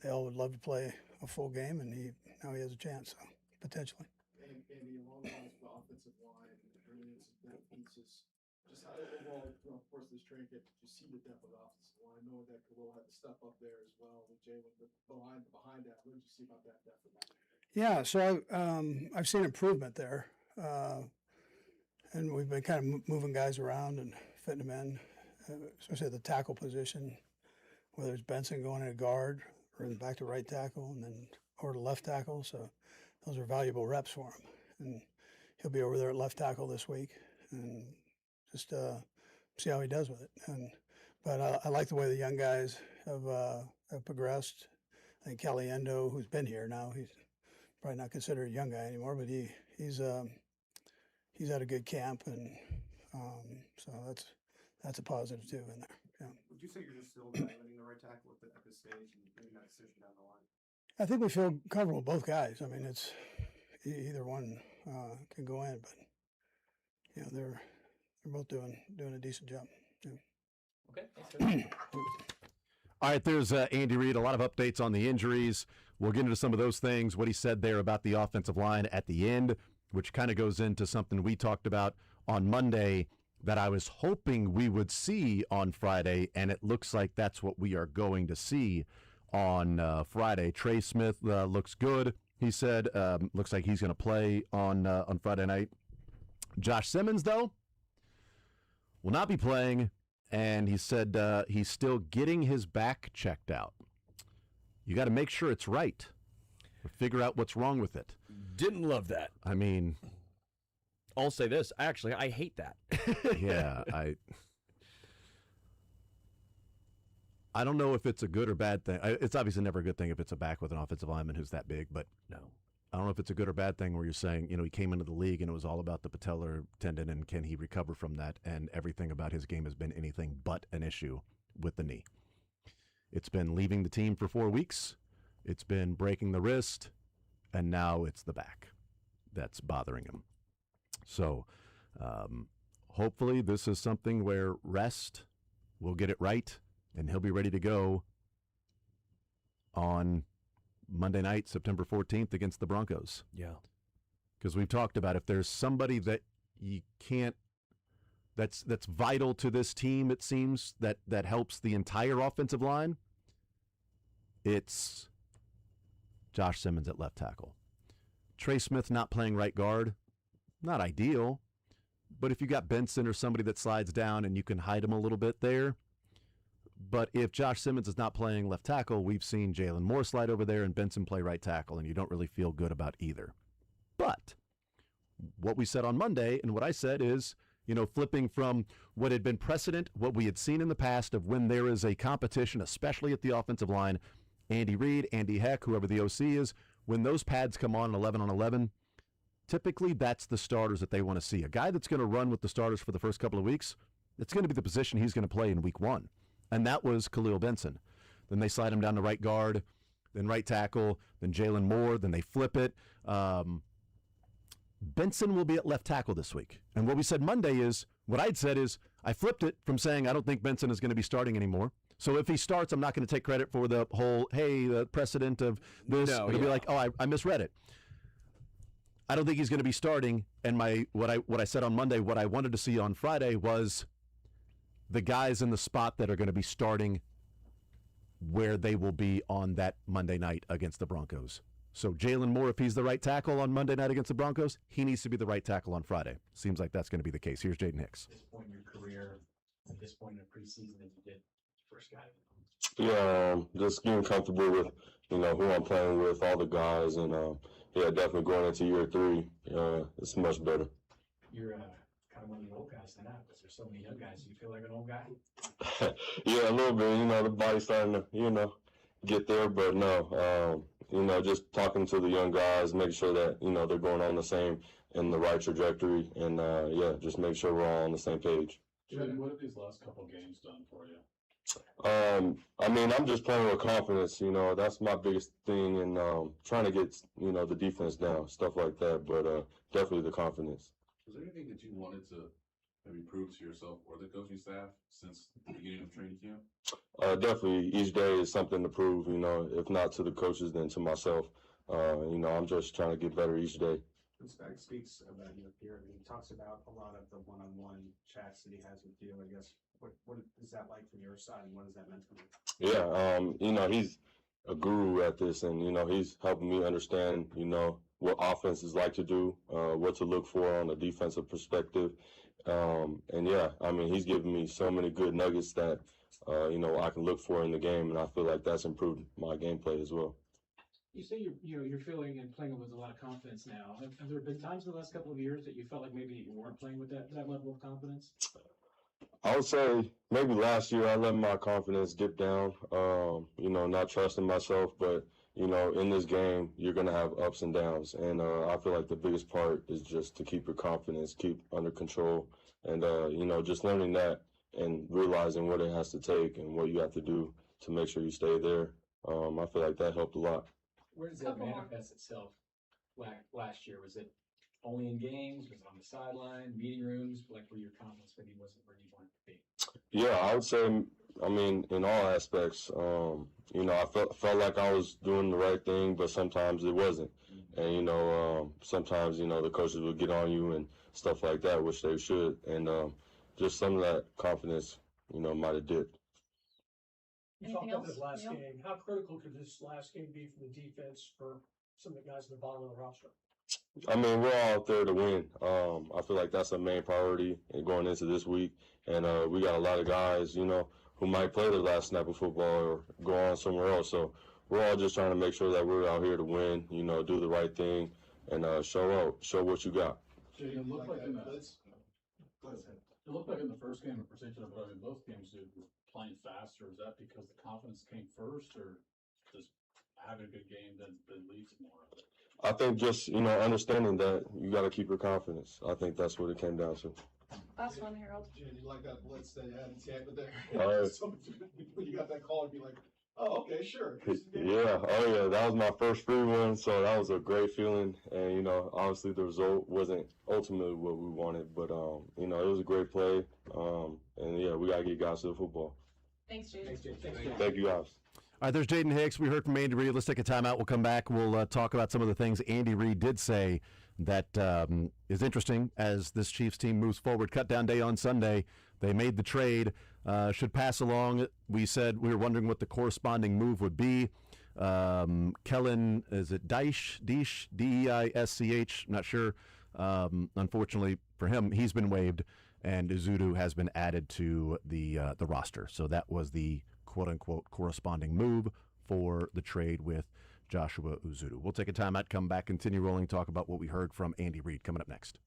they all would love to play a full game, and now he has a chance, so potentially. Andy, along the lines of the offensive line and bringing in some depth pieces, just how overall throughout the course of this training camp did you see the depth of the offensive line, knowing that Khalil had to step up there as well with Jalen, but behind that, what did you see about that depth of that? Yeah, so I've seen improvement there. And we've been kind of moving guys around and fitting them in, especially at the tackle position, whether it's Benson going in a guard or back to right tackle and then over to left tackle. So those are valuable reps for him. And he'll be over there at left tackle this week and just see how he does with it. But I like the way the young guys have progressed. I think Caliendo, who's been here now, he's probably not considered a young guy anymore, but he's had a good camp, and so that's a positive too in there. Yeah. Would you say you're just still evaluating the right tackle at this stage and making that decision down the line? I think we feel comfortable with both guys. I mean, it's either one can go in, but they're both doing a decent job. Yeah. Okay. Thanks, All right, there's Andy Reid. A lot of updates on the injuries. We'll get into some of those things, what he said there about the offensive line at the end, which kind of goes into something we talked about on Monday that I was hoping we would see on Friday, and it looks like that's what we are going to see on Friday. Trey Smith looks good, he said. Looks like he's going to play on Friday night. Josh Simmons, though, will not be playing, and he said he's still getting his back checked out. You got to make sure it's right. Figure out what's wrong with it. Didn't love that. I mean, I'll say this. Actually, I hate that. Yeah, I don't know if it's a good or bad thing. It's obviously never a good thing if it's a back with an offensive lineman who's that big, but no. I don't know if it's a good or bad thing where you're saying, he came into the league and it was all about the patellar tendon and can he recover from that, and everything about his game has been anything but an issue with the knee. It's been leaving the team for 4 weeks. It's been breaking the wrist, and now it's the back that's bothering him. So hopefully this is something where rest will get it right, and he'll be ready to go on Monday night, September 14th against the Broncos. Yeah. Because we've talked about if there's somebody that you can't, that's vital to this team, it seems, that helps the entire offensive line, it's Josh Simmons at left tackle. Trey Smith not playing right guard, not ideal, but if you got Benson or somebody that slides down and you can hide him a little bit there. But if Josh Simmons is not playing left tackle, we've seen Jalen Moore slide over there and Benson play right tackle, and you don't really feel good about either. But what we said on Monday and what I said is, flipping from what had been precedent, what we had seen in the past of when there is a competition, especially at the offensive line, Andy Reid, Andy Heck, whoever the OC is, when those pads come on 11 on 11, typically that's the starters that they want to see. A guy that's going to run with the starters for the first couple of weeks, it's going to be the position he's going to play in week 1. And that was Khalil Benson. Then they slide him down to right guard, then right tackle, then Jalen Moore, then they flip it. Benson will be at left tackle this week. And what we said Monday is What I'd said is I flipped it from saying I don't think Benson is going to be starting anymore. So if he starts, I'm not going to take credit for the whole, hey, the precedent of this. No, It'll be yeah. like, oh, I misread it. I don't think he's going to be starting. And what I said on Monday, what I wanted to see on Friday was the guys in the spot that are going to be starting where they will be on that Monday night against the Broncos. So Jalen Moore, if he's the right tackle on Monday night against the Broncos, he needs to be the right tackle on Friday. Seems like that's going to be the case. Here's Jaden Hicks. At this point in your career, at this point in the preseason, that you did first guy. Yeah, just getting comfortable with, who I'm playing with, all the guys, and definitely going into year 3, it's much better. You're kind of one of the old guys now, because there's so many young guys. Do you feel like an old guy? Yeah, a little bit. The body's starting to, get there, but no, just talking to the young guys, making sure that, they're going on the same, in the right trajectory, and just make sure we're all on the same page. Jordan, what have these last couple games done for you? I'm just playing with confidence, that's my biggest thing, and trying to get, the defense down, stuff like that, but definitely the confidence. Was there anything that you wanted to maybe prove to yourself or the coaching staff since the beginning of training camp? Definitely, each day is something to prove, if not to the coaches, then to myself. I'm just trying to get better each day. When Spag speaks about your peer, he talks about a lot of the one-on-one chats that he has with you. I guess what is that like from your side, and what is that meant for you? Yeah, he's a guru at this, and he's helping me understand, what offenses like to do, what to look for on a defensive perspective, he's giving me so many good nuggets that I can look for in the game, and I feel like that's improved my gameplay as well. You say you're feeling and playing with a lot of confidence now. Have there been times in the last couple of years that you felt like maybe you weren't playing with that level of confidence? I would say maybe last year I let my confidence dip down, not trusting myself, but, in this game, you're going to have ups and downs. And I feel like the biggest part is just to keep your confidence, keep under control, and, just learning that and realizing what it has to take and what you have to do to make sure you stay there. I feel like that helped a lot. Where does that manifest itself last year? Was it only in games? Was it on the sideline, meeting rooms, like where your confidence maybe wasn't where you wanted to be? Yeah, I would say, in all aspects, I felt like I was doing the right thing, but sometimes it wasn't. And, sometimes, the coaches would get on you and stuff like that, which they should. And just some of that confidence, might have dipped. You talked about this last game. How critical could this last game be for the defense for some of the guys at the bottom of the roster? We're all out there to win. I feel like that's a main priority going into this week. And we got a lot of guys, who might play their last snap of football or go on somewhere else. So we're all just trying to make sure that we're out here to win, do the right thing, and show what you got. Jay, it looked like in the first game in particular, but both games you were playing faster. Is that because the confidence came first, or just having a good game that leads more of it? I think just, understanding that you got to keep your confidence. I think that's what it came down to. Last one, Harold. Jen, you like that blitz that you had in Tampa there? Oh, So when you got that call, you'd be like, oh, okay, sure. yeah. Oh, yeah. That was my first free one, so that was a great feeling. And, obviously the result wasn't ultimately what we wanted, but, it was a great play. And, yeah, we got to get guys to the football. Thanks, Jaden. Thank you, guys. All right, there's Jaden Hicks. We heard from Andy Reid. Let's take a timeout. We'll come back. We'll talk about some of the things Andy Reid did say that is interesting as this Chiefs team moves forward. Cut down day on Sunday. They made the trade. Should pass along. We said we were wondering what the corresponding move would be. Kellen, is it Deisch, D-E-I-S-C-H? I'm not sure. Unfortunately for him, he's been waived, and Uzudu has been added to the roster. So that was the quote-unquote corresponding move for the trade with Joshua Uzudu. We'll take a timeout, come back, continue rolling, talk about what we heard from Andy Reid coming up next.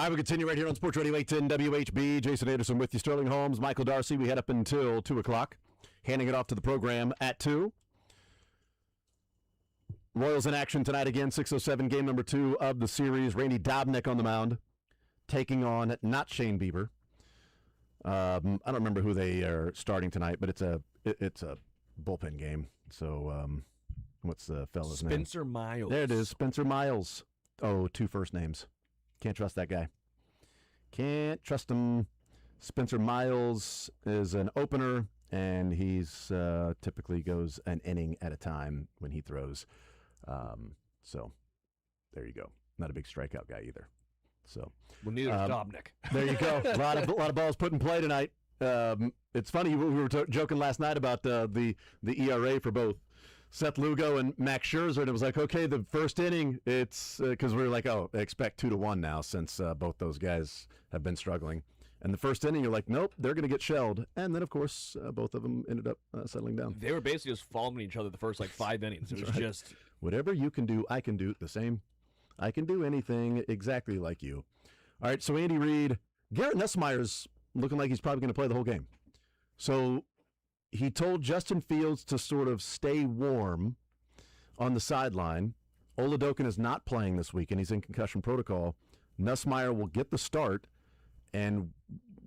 I will continue right here on Sports Radio 810 WHB. Jason Anderson with you. Sterling Holmes, Michael Darcy. We head up until 2 o'clock. Handing it off to the program at 2. Royals in action tonight again, 6:07, game number 2 of the series. Randy Dobnak on the mound, taking on not Shane Bieber. I don't remember who they are starting tonight, but it's a bullpen game. So what's the fella's name? Spencer Miles. There it is, Spencer Miles. Oh, 2 first names. Can't trust that guy. Can't trust him. Spencer Miles is an opener, and he's typically goes an inning at a time when he throws. So there you go. Not a big strikeout guy either. So well, neither is Dobnak. There you go. A lot of balls put in play tonight. It's funny, we were joking last night about the ERA for both Seth Lugo and Max Scherzer, and it was like, okay, the first inning, it's because we were like, oh, expect 2-1 now since both those guys have been struggling. And the first inning, you're like, nope, they're going to get shelled. And then, of course, both of them ended up settling down. They were basically just following each other the first 5 innings. It was just whatever you can do, I can do the same. I can do anything exactly like you. All right, so Andy Reid, Garrett Nussmeier's looking like he's probably going to play the whole game. So he told Justin Fields to sort of stay warm on the sideline. Oladokin is not playing this week, and he's in concussion protocol. Nussmeier will get the start, and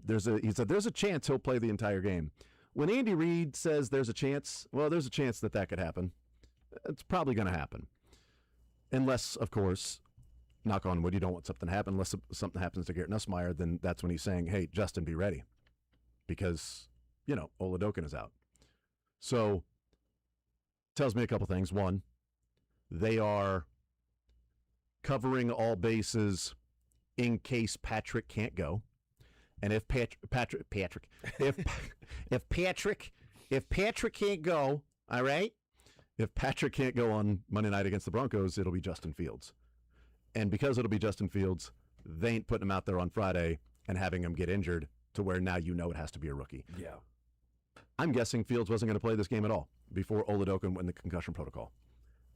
he said there's a chance he'll play the entire game. When Andy Reid says there's a chance, well, there's a chance that could happen. It's probably going to happen. Unless, of course, knock on wood, you don't want something to happen. Unless something happens to Garrett Nussmeier, then that's when he's saying, hey, Justin, be ready. Because, Oladokin is out. So, tells me a couple things. One, they are covering all bases in case Patrick can't go. And if Patrick can't go, all right? If Patrick can't go on Monday night against the Broncos, it'll be Justin Fields. And because it'll be Justin Fields, they ain't putting him out there on Friday and having him get injured to where now it has to be a rookie. Yeah. I'm guessing Fields wasn't going to play this game at all before Oladokin went in the concussion protocol.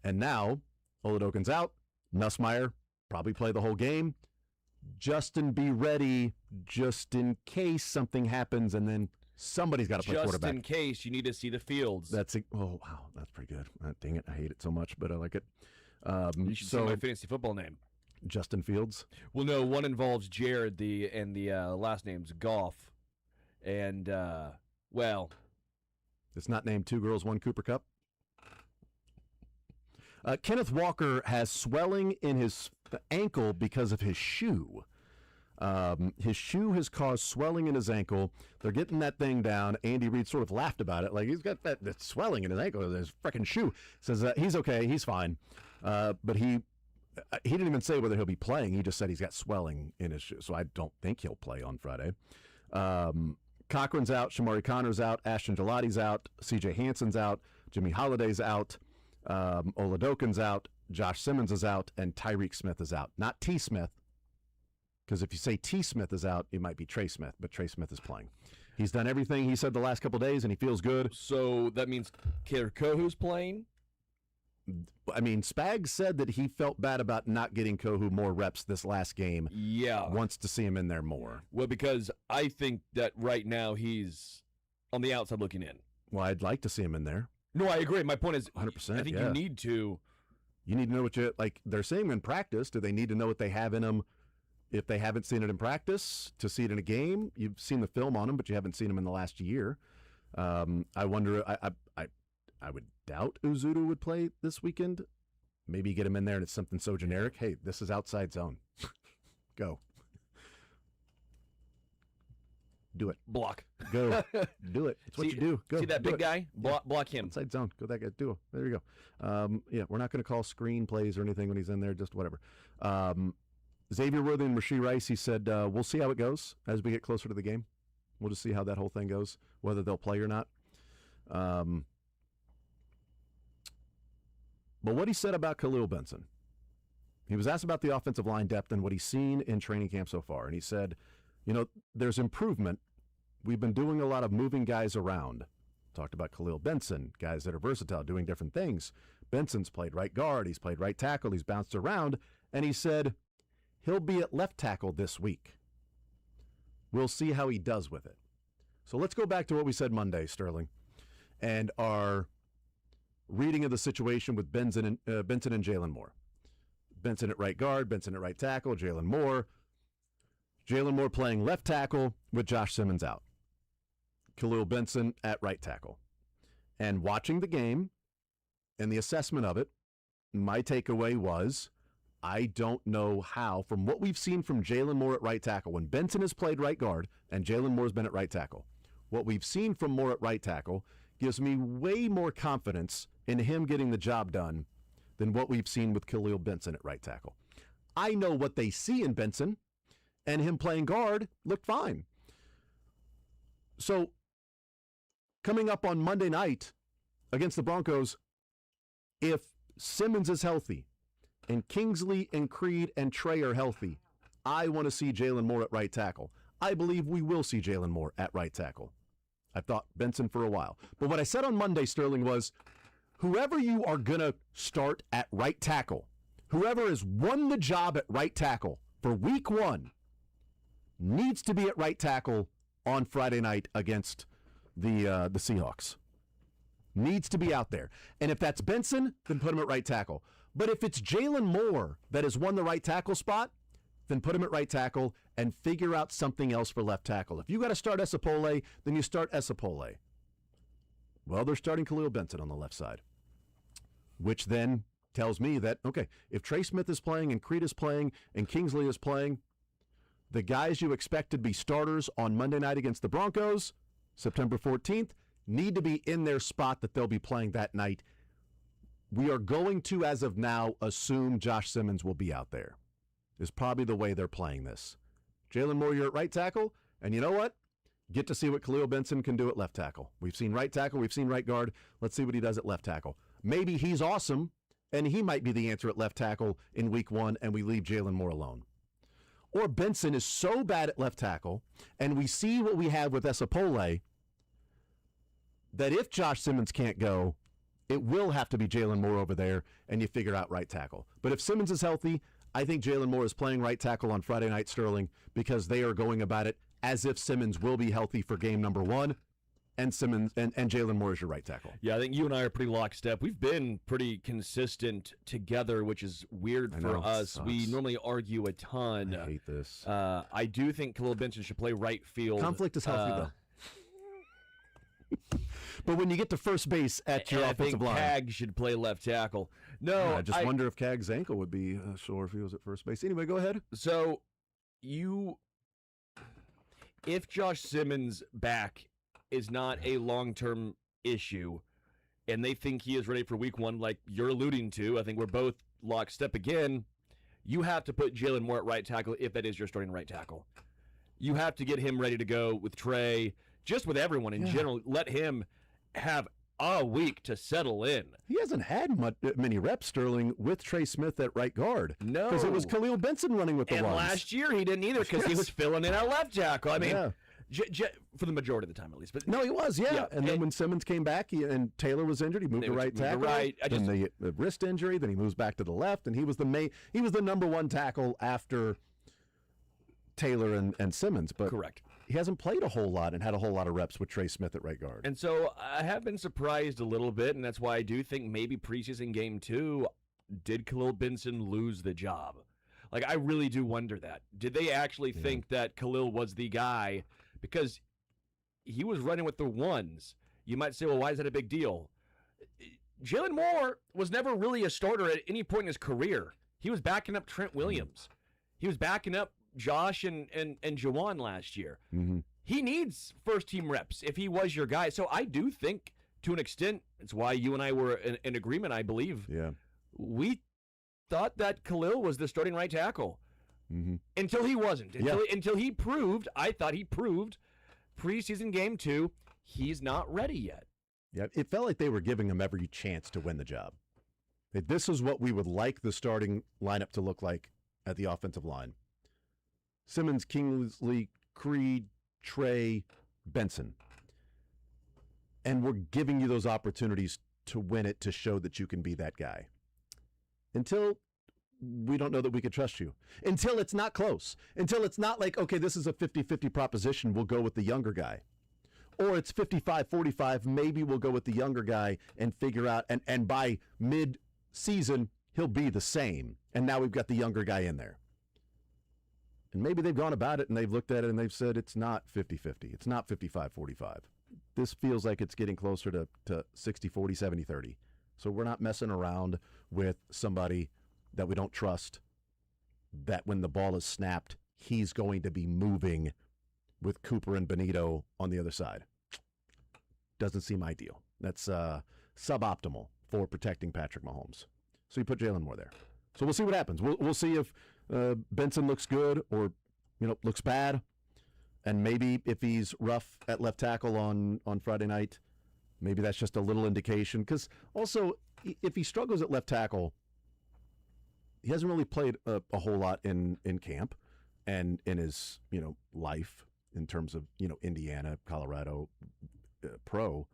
And now Oladokin's out. Nussmeier probably play the whole game. Justin, be ready just in case something happens, and then somebody's got to play quarterback. Just in case you need to see the Fields. Oh, wow, that's pretty good. Dang it, I hate it so much, but I like it. You should see my fantasy football name. Justin Fields? Well, no, one involves Jared, and the last name's Goff. And, well... It's not named Two Girls, One Cooper Cup? Kenneth Walker has swelling in his ankle because of his shoe. His shoe has caused swelling in his ankle. They're getting that thing down. Andy Reid sort of laughed about it. Like, he's got that swelling in his ankle, his freaking shoe. Says he's okay, he's fine. But he didn't even say whether he'll be playing. He just said he's got swelling in his shoe. So I don't think he'll play on Friday. Cochran's out. Shamari Connor's out. Ashton Gelati's out. C.J. Hansen's out. Jimmy Holiday's out. Oladokin's out. Josh Simmons is out. And Tyreek Smith is out. Not T. Smith. Because if you say T. Smith is out, it might be Trey Smith. But Trey Smith is playing. He's done everything he said the last couple of days, and he feels good. So that means Kader Kohu's playing? I mean, Spags said that he felt bad about not getting Kohu more reps this last game. Yeah. Wants to see him in there more. Well, because I think that right now he's on the outside looking in. Well, I'd like to see him in there. No, I agree. My point is 100%. I think you need to. You need to know what they're saying in practice. Do they need to know what they have in them if they haven't seen it in practice to see it in a game? You've seen the film on him, but you haven't seen him in the last year. I wonder, I would doubt Uzudu would play this weekend. Maybe get him in there and it's something so generic. Hey, this is outside zone. Go. Do it. Block. Go. Do it. It's what you do. Go. See that big guy? Block him. Outside zone. Go that guy. Do it. There you go. Yeah, we're not going to call screen plays or anything when he's in there. Just whatever. Xavier Worthy and Rashee Rice, he said, we'll see how it goes as we get closer to the game. We'll just see how that whole thing goes, whether they'll play or not. But what he said about Khalil Benson, he was asked about the offensive line depth and what he's seen in training camp so far. And he said, there's improvement. We've been doing a lot of moving guys around. Talked about Khalil Benson, guys that are versatile, doing different things. Benson's played right guard. He's played right tackle. He's bounced around. And he said He'll be at left tackle this week. We'll see how he does with it. So let's go back to what we said Monday, Sterling, and our reading of the situation with Benson and Jalen Moore. Benson at right guard, Benson at right tackle, Jalen Moore playing left tackle with Josh Simmons out. Khalil Benson at right tackle. And watching the game and the assessment of it, my takeaway was, I don't know how, from what we've seen from Jalen Moore at right tackle, when Benson has played right guard and Jalen Moore's been at right tackle, what we've seen from Moore at right tackle gives me way more confidence in him getting the job done than what we've seen with Khalil Benson at right tackle. I know what they see in Benson, and him playing guard looked fine. So, coming up on Monday night against the Broncos, if Simmons is healthy and Kingsley and Creed and Trey are healthy, I want to see Jalen Moore at right tackle. I believe we will see Jalen Moore at right tackle. I've thought Benson for a while. But what I said on Monday, Sterling, was whoever you are going to start at right tackle, whoever has won the job at right tackle for week 1, needs to be at right tackle on Friday night against the Seahawks. Needs to be out there. And if that's Benson, then put him at right tackle. But if it's Jalen Moore that has won the right tackle spot, then put him at right tackle and figure out something else for left tackle. If you got to start Esapole, then you start Esapole. Well, they're starting Khalil Benson on the left side, which then tells me that, okay, if Trey Smith is playing and Creed is playing and Kingsley is playing, the guys you expect to be starters on Monday night against the Broncos, September 14th, need to be in their spot that they'll be playing that night. We are going to, as of now, assume Josh Simmons will be out there. Is probably the way they're playing this. Jalen Moore, you're at right tackle, and you know what? Get to see what Khalil Benson can do at left tackle. We've seen right tackle, we've seen right guard. Let's see what he does at left tackle. Maybe he's awesome, and he might be the answer at left tackle in week 1, and we leave Jalen Moore alone. Or Benson is so bad at left tackle, and we see what we have with Esapole, that if Josh Simmons can't go, it will have to be Jalen Moore over there, and you figure out right tackle. But if Simmons is healthy, I think Jalen Moore is playing right tackle on Friday night, Sterling, because they are going about it as if Simmons will be healthy for game number 1, and Simmons and Jalen Moore is your right tackle. Yeah, I think you and I are pretty lockstep. We've been pretty consistent together, which is weird for us. We normally argue a ton. I hate this. I do think Khalil Benson should play right field. Conflict is healthy, though. But when you get to first base at your offensive line, Cag should play left tackle. No, I just wonder if Cag's ankle would be sore if he was at first base. Anyway, go ahead. So, if Josh Simmons' back is not a long-term issue, and they think he is ready for week 1, like you're alluding to, I think we're both lockstep again. You have to put Jalen Moore at right tackle if that is your starting right tackle. You have to get him ready to go with Trey, just with everyone in general. Let him have a week to settle in. He hasn't had many reps, Sterling, with Trey Smith at right guard. No. Because it was Khalil Benson running with the ones. And last year he didn't either because he was filling in at left tackle. I mean, for the majority of the time at least. But no, he was, And then when Simmons came back and Taylor was injured, he moved to right tackle. Then the wrist injury, then he moves back to the left, and he was the number 1 tackle after Taylor and Simmons. But correct. He hasn't played a whole lot and had a whole lot of reps with Trey Smith at right guard. And so I have been surprised a little bit, and that's why I do think maybe preseason game 2, did Khalil Benson lose the job? Like, I really do wonder that. Did they actually think that Khalil was the guy? Because he was running with the ones. You might say, well, why is that a big deal? Jalen Moore was never really a starter at any point in his career. He was backing up Trent Williams. He was backing up Josh and Jawan last year. Mm-hmm. He needs first-team reps if he was your guy. So I do think, to an extent, it's why you and I were in agreement, I believe. Yeah. We thought that Khalil was the starting right tackle. Mm-hmm. Until he wasn't. Until he proved, I thought he proved, preseason game 2, he's not ready yet. Yeah, it felt like they were giving him every chance to win the job. This is what we would like the starting lineup to look like at the offensive line. Simmons, Kingsley, Creed, Trey, Benson. And we're giving you those opportunities to win it, to show that you can be that guy. Until we don't know that we could trust you until it's not close, until it's not like, okay, this is a 50-50 proposition, we'll go with the younger guy. Or it's 55-45, maybe we'll go with the younger guy and figure out, and by mid-season, he'll be the same. And now we've got the younger guy in there. And maybe they've gone about it and they've looked at it and they've said it's not 50-50. It's not 55-45. This feels like it's getting closer to 60-40, 70-30. So we're not messing around with somebody that we don't trust, that when the ball is snapped, he's going to be moving with Cooper and Benito on the other side. Doesn't seem ideal. That's suboptimal for protecting Patrick Mahomes. So you put Jalen Moore there. So we'll see what happens. We'll see if Benson looks good or looks bad, and maybe if he's rough at left tackle on Friday night, maybe that's just a little indication. Because also, if he struggles at left tackle, he hasn't really played a whole lot in camp and in his life in terms of Indiana, Colorado, pro.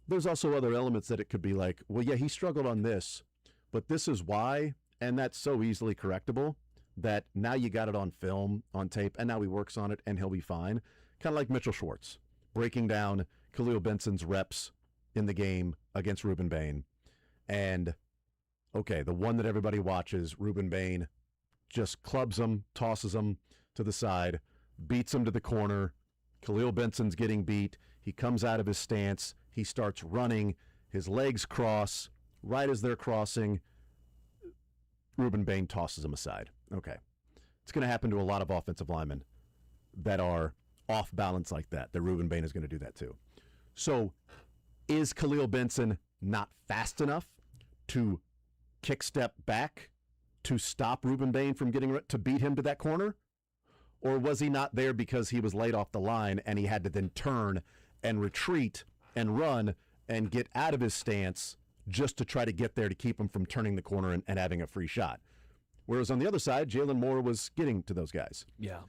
There's also other elements that it could be like, well, yeah, he struggled on this, but this is why, and that's so easily correctable that now you got it on film, on tape, and now he works on it and he'll be fine. Kind of like Mitchell Schwartz breaking down Khalil Benson's reps in the game against Ruben Bain. And, okay, the one that everybody watches, Ruben Bain just clubs him, tosses him to the side, beats him to the corner. Khalil Benson's getting beat. He comes out of his stance. He starts running. His legs cross. Right as they're crossing, Ruben Bain tosses him aside. Okay. It's going to happen to a lot of offensive linemen that are off balance like that. That Ruben Bain is going to do that too. So is Khalil Benson not fast enough to kick step back to stop Ruben Bain from getting to beat him to that corner? Or was he not there because he was laid off the line and he had to then turn and retreat and run and get out of his stance just to try to get there to keep him from turning the corner and having a free shot? Whereas on the other side, Jalen Moore was getting to those guys. Yeah.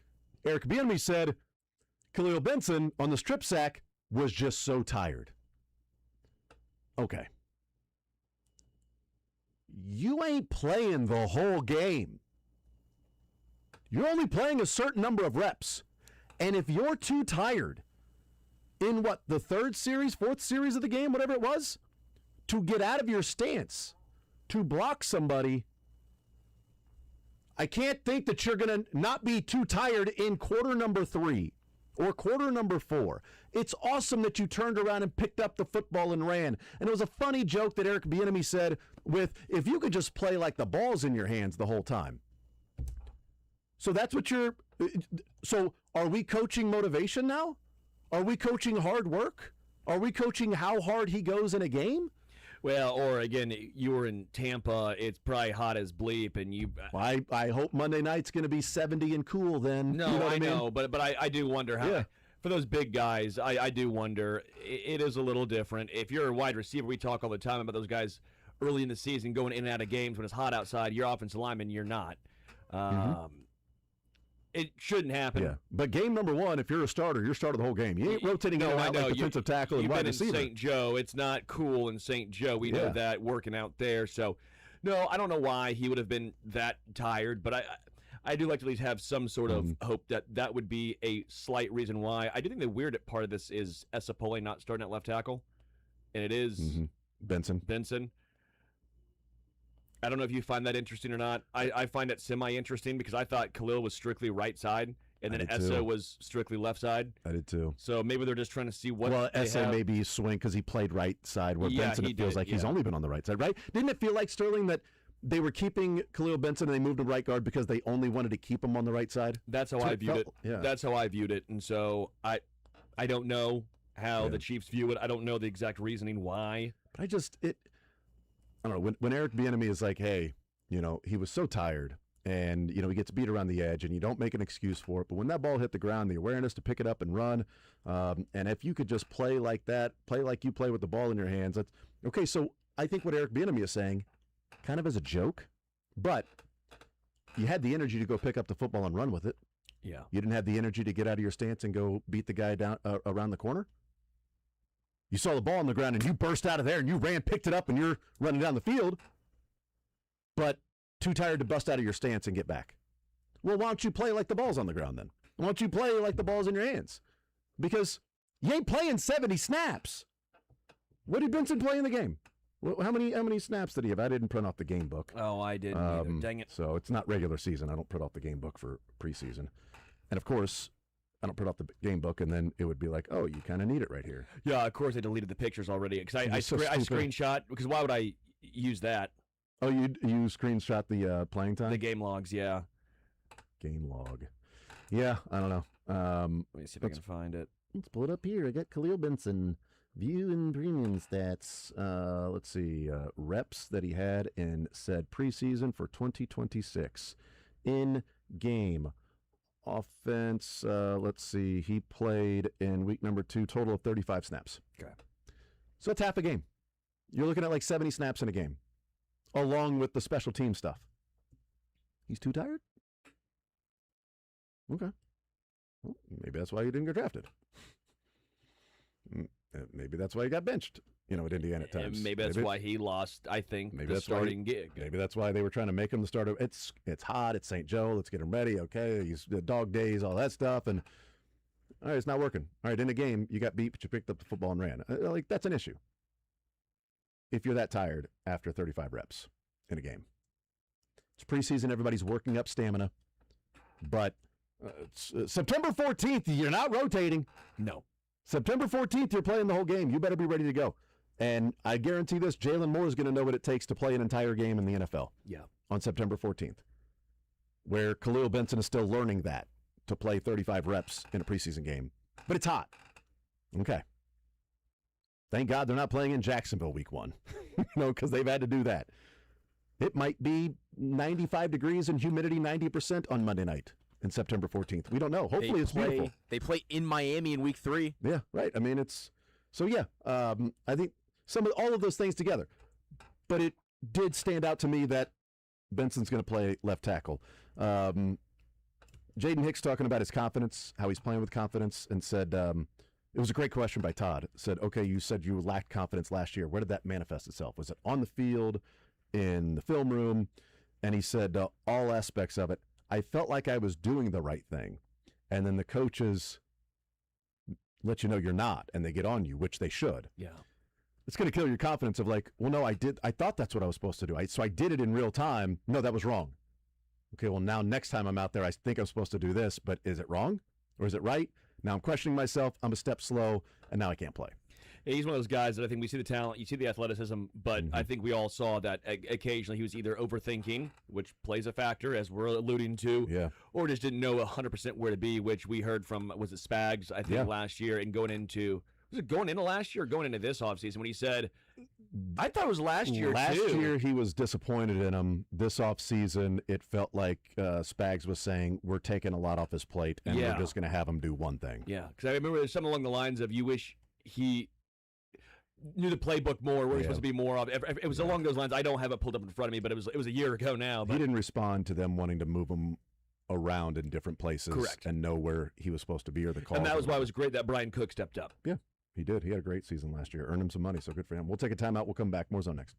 Eric Bieniemy said Khalil Benson on the strip sack was just so tired. Okay. You ain't playing the whole game. You're only playing a certain number of reps. And if you're too tired in the third series, fourth series of the game, whatever it was, to get out of your stance, to block somebody, I can't think that you're going to not be too tired in quarter number 3 or quarter number 4. It's awesome that you turned around and picked up the football and ran. And it was a funny joke that Eric Bieniemy said with, if you could just play like the ball's in your hands the whole time. So that's what so are we coaching motivation now? Are we coaching hard work? Are we coaching how hard he goes in a game? Well, or again, you were in Tampa. It's probably hot as bleep, and you. Well, I hope Monday night's going to be 70 and cool. Then no, you know I mean? know, but I do wonder how. Yeah. For those big guys, I do wonder. It is a little different. If you're a wide receiver, we talk all the time about those guys early in the season going in and out of games when it's hot outside. You're offensive lineman, you're not. It shouldn't happen. Yeah, but game number 1, if you're a starter, you're starter the whole game. You ain't rotating in and out like defensive tackle and wide receiver. You've been in St. Joe. It's not cool in St. Joe. We know that working out there. So, no, I don't know why he would have been that tired, but I do like to at least have some sort of hope that would be a slight reason why. I do think the weird part of this is Esapole not starting at left tackle, and it is Benson. I don't know if you find that interesting or not. I find it semi-interesting because I thought Khalil was strictly right side, and then Essa was strictly left side. I did too. So maybe they're just trying to see what. Well, Essa maybe swing because he played right side, where Benson it feels like he's only been on the right side, right? Didn't it feel like, Sterling, that they were keeping Khalil Benson and they moved him right guard because they only wanted to keep him on the right side? That's how I viewed it. Yeah. That's how I viewed it, and so I don't know how the Chiefs view it. I don't know the exact reasoning why. But I don't know, when Eric Bieniemy is like, hey, he was so tired and, he gets beat around the edge and you don't make an excuse for it. But when that ball hit the ground, the awareness to pick it up and run, and if you could just play like that, play like you play with the ball in your hands, that's okay. So I think what Eric Bieniemy is saying, kind of as a joke, but you had the energy to go pick up the football and run with it. Yeah. You didn't have the energy to get out of your stance and go beat the guy down around the corner. You saw the ball on the ground and you burst out of there and you ran, picked it up, and you're running down the field. But too tired to bust out of your stance and get back. Well, why don't you play like the ball's on the ground then? Why don't you play like the ball's in your hands? Because you ain't playing 70 snaps. What did Benson play in the game? How many snaps did he have? I didn't print off the game book. Oh, I didn't either. Dang it. So it's not regular season. I don't print off the game book for preseason. And, of course, I don't print off the game book, and then it would be like, oh, you kind of need it right here. Yeah, of course I deleted the pictures already because I screenshot, because why would I use that? Oh, you screenshot the playing time? The game logs, yeah. Game log. Yeah, I don't know. Let me see if I can find it. Let's pull it up here. I got Khalil Benson. View and premium stats. Let's see. Reps that he had in said preseason for 2026. In game. Offense. Let's see. He played in week number 2, total of 35 snaps. Okay. So it's half a game. You're looking at like 70 snaps in a game, along with the special team stuff. He's too tired? Okay. Well, maybe that's why he didn't get drafted. Maybe that's why he got benched, at Indiana at times. Maybe that's why he lost, I think, maybe the that's starting gig. Maybe that's why they were trying to make him the starter. It's hot. It's St. Joe. Let's get him ready. Okay, he's the dog days, all that stuff. And, all right, it's not working. All right, in a game, you got beat, but you picked up the football and ran. That's an issue if you're that tired after 35 reps in a game. It's preseason. Everybody's working up stamina. But September 14th, you're not rotating. No. September 14th, you're playing the whole game. You better be ready to go. And I guarantee this, Jalen Moore is going to know what it takes to play an entire game in the NFL. Yeah. On September 14th, where Khalil Benson is still learning that, to play 35 reps in a preseason game. But it's hot. Okay. Thank God they're not playing in Jacksonville week 1, because they've had to do that. It might be 95 degrees and humidity 90% on Monday night. In September 14th. We don't know. Hopefully it's beautiful. They play in Miami in week 3. Yeah, right. I mean, I think all of those things together. But it did stand out to me that Benson's going to play left tackle. Jaden Hicks talking about his confidence, how he's playing with confidence, and said, it was a great question by Todd. Said, okay, you said you lacked confidence last year. Where did that manifest itself? Was it on the field, in the film room? And he said, all aspects of it. I felt like I was doing the right thing. And then the coaches let you know you're not, and they get on you, which they should. Yeah. It's going to kill your confidence of like, well, no, I thought that's what I was supposed to do. So I did it in real time. No, that was wrong. Okay, well, now next time I'm out there, I think I'm supposed to do this, but is it wrong or is it right? Now I'm questioning myself. I'm a step slow, and now I can't play. He's one of those guys that I think we see the talent, you see the athleticism, but I think we all saw that occasionally he was either overthinking, which plays a factor, as we're alluding to, or just didn't know 100% where to be, which we heard from, was it Spags, I think, last year, and going into last year or going into this offseason when he said, I thought it was last year, Last year he was disappointed in him. This offseason, it felt like Spags was saying, we're taking a lot off his plate, and we're just going to have him do one thing. Yeah, because I remember there's something along the lines of, you wish he knew the playbook more, where he's supposed to be more of. It was along those lines. I don't have it pulled up in front of me, but it was a year ago now. But he didn't respond to them wanting to move him around in different places. Correct. And know where he was supposed to be or the call. And that was why it was great that Brian Cook stepped up. Yeah, he did. He had a great season last year. Earned him some money, so good for him. We'll take a timeout. We'll come back. More Zone next.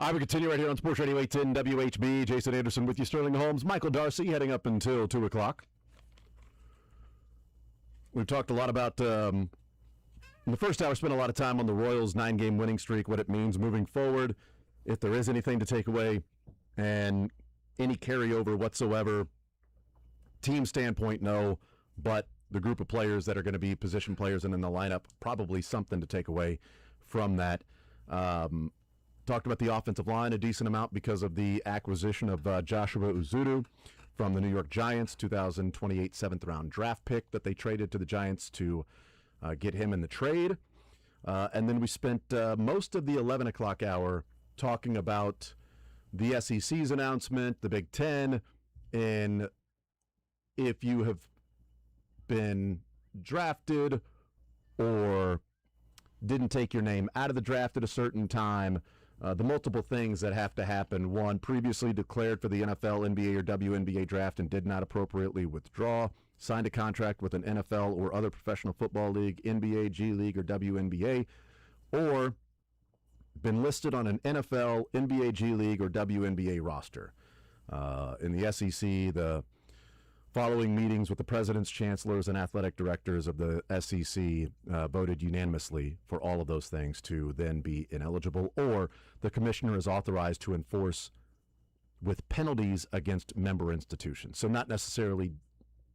I will continue right here on Sports Radio 810 WHB. Jason Anderson with you, Sterling Holmes, Michael Darcy, heading up until 2 o'clock. We've talked a lot about, in the first hour, spent a lot of time on the Royals' 9-game winning streak, what it means moving forward, if there is anything to take away, and any carryover whatsoever. Team standpoint, no, but the group of players that are going to be position players and in the lineup, probably something to take away from that. Talked about the offensive line a decent amount because of the acquisition of Joshua Uzudu from the New York Giants, 2028 7th-round draft pick that they traded to the Giants to get him in the trade. And then we spent most of the 11 o'clock hour talking about the SEC's announcement, the Big Ten, and if you have been drafted or didn't take your name out of the draft at a certain time, the multiple things that have to happen. One, previously declared for the NFL, NBA, or WNBA draft and did not appropriately withdraw, signed a contract with an NFL or other professional football league, NBA, G League, or WNBA, or been listed on an NFL, NBA, G League, or WNBA roster. In the SEC, the following meetings with the presidents, chancellors, and athletic directors of the SEC voted unanimously for all of those things to then be ineligible, or the commissioner is authorized to enforce with penalties against member institutions. So not necessarily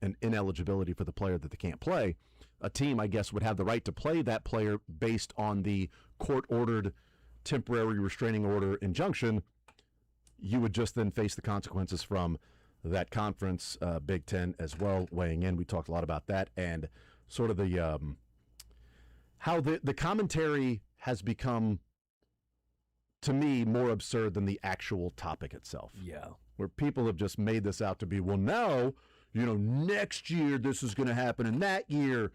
an ineligibility for the player that they can't play. A team, I guess, would have the right to play that player based on the court-ordered temporary restraining order injunction. You would just then face the consequences from that conference, Big Ten as well, weighing in. We talked a lot about that and sort of the how the commentary has become, to me, more absurd than the actual topic itself. Yeah. Where people have just made this out to be, well, now, next year this is going to happen, and that year,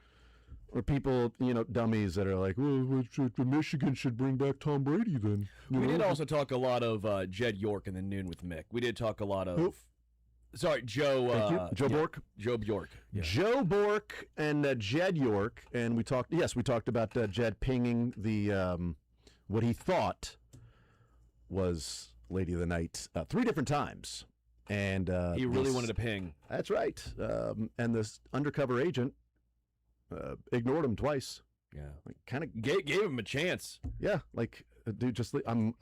or people, dummies that are like, well, Michigan should bring back Tom Brady then. We did also talk a lot of Jed York in the Noon with Mick. We did talk a lot of... Sorry, Joe. Joe Bork. Joe Bjork. Yeah. Joe Bork and Jed York, and we talked about Jed pinging the what he thought was Lady of the Night 3 different times, and he really wanted to ping. That's right, and this undercover agent ignored him twice. Yeah, like kind of gave him a chance. Yeah, like. Dude, just I'm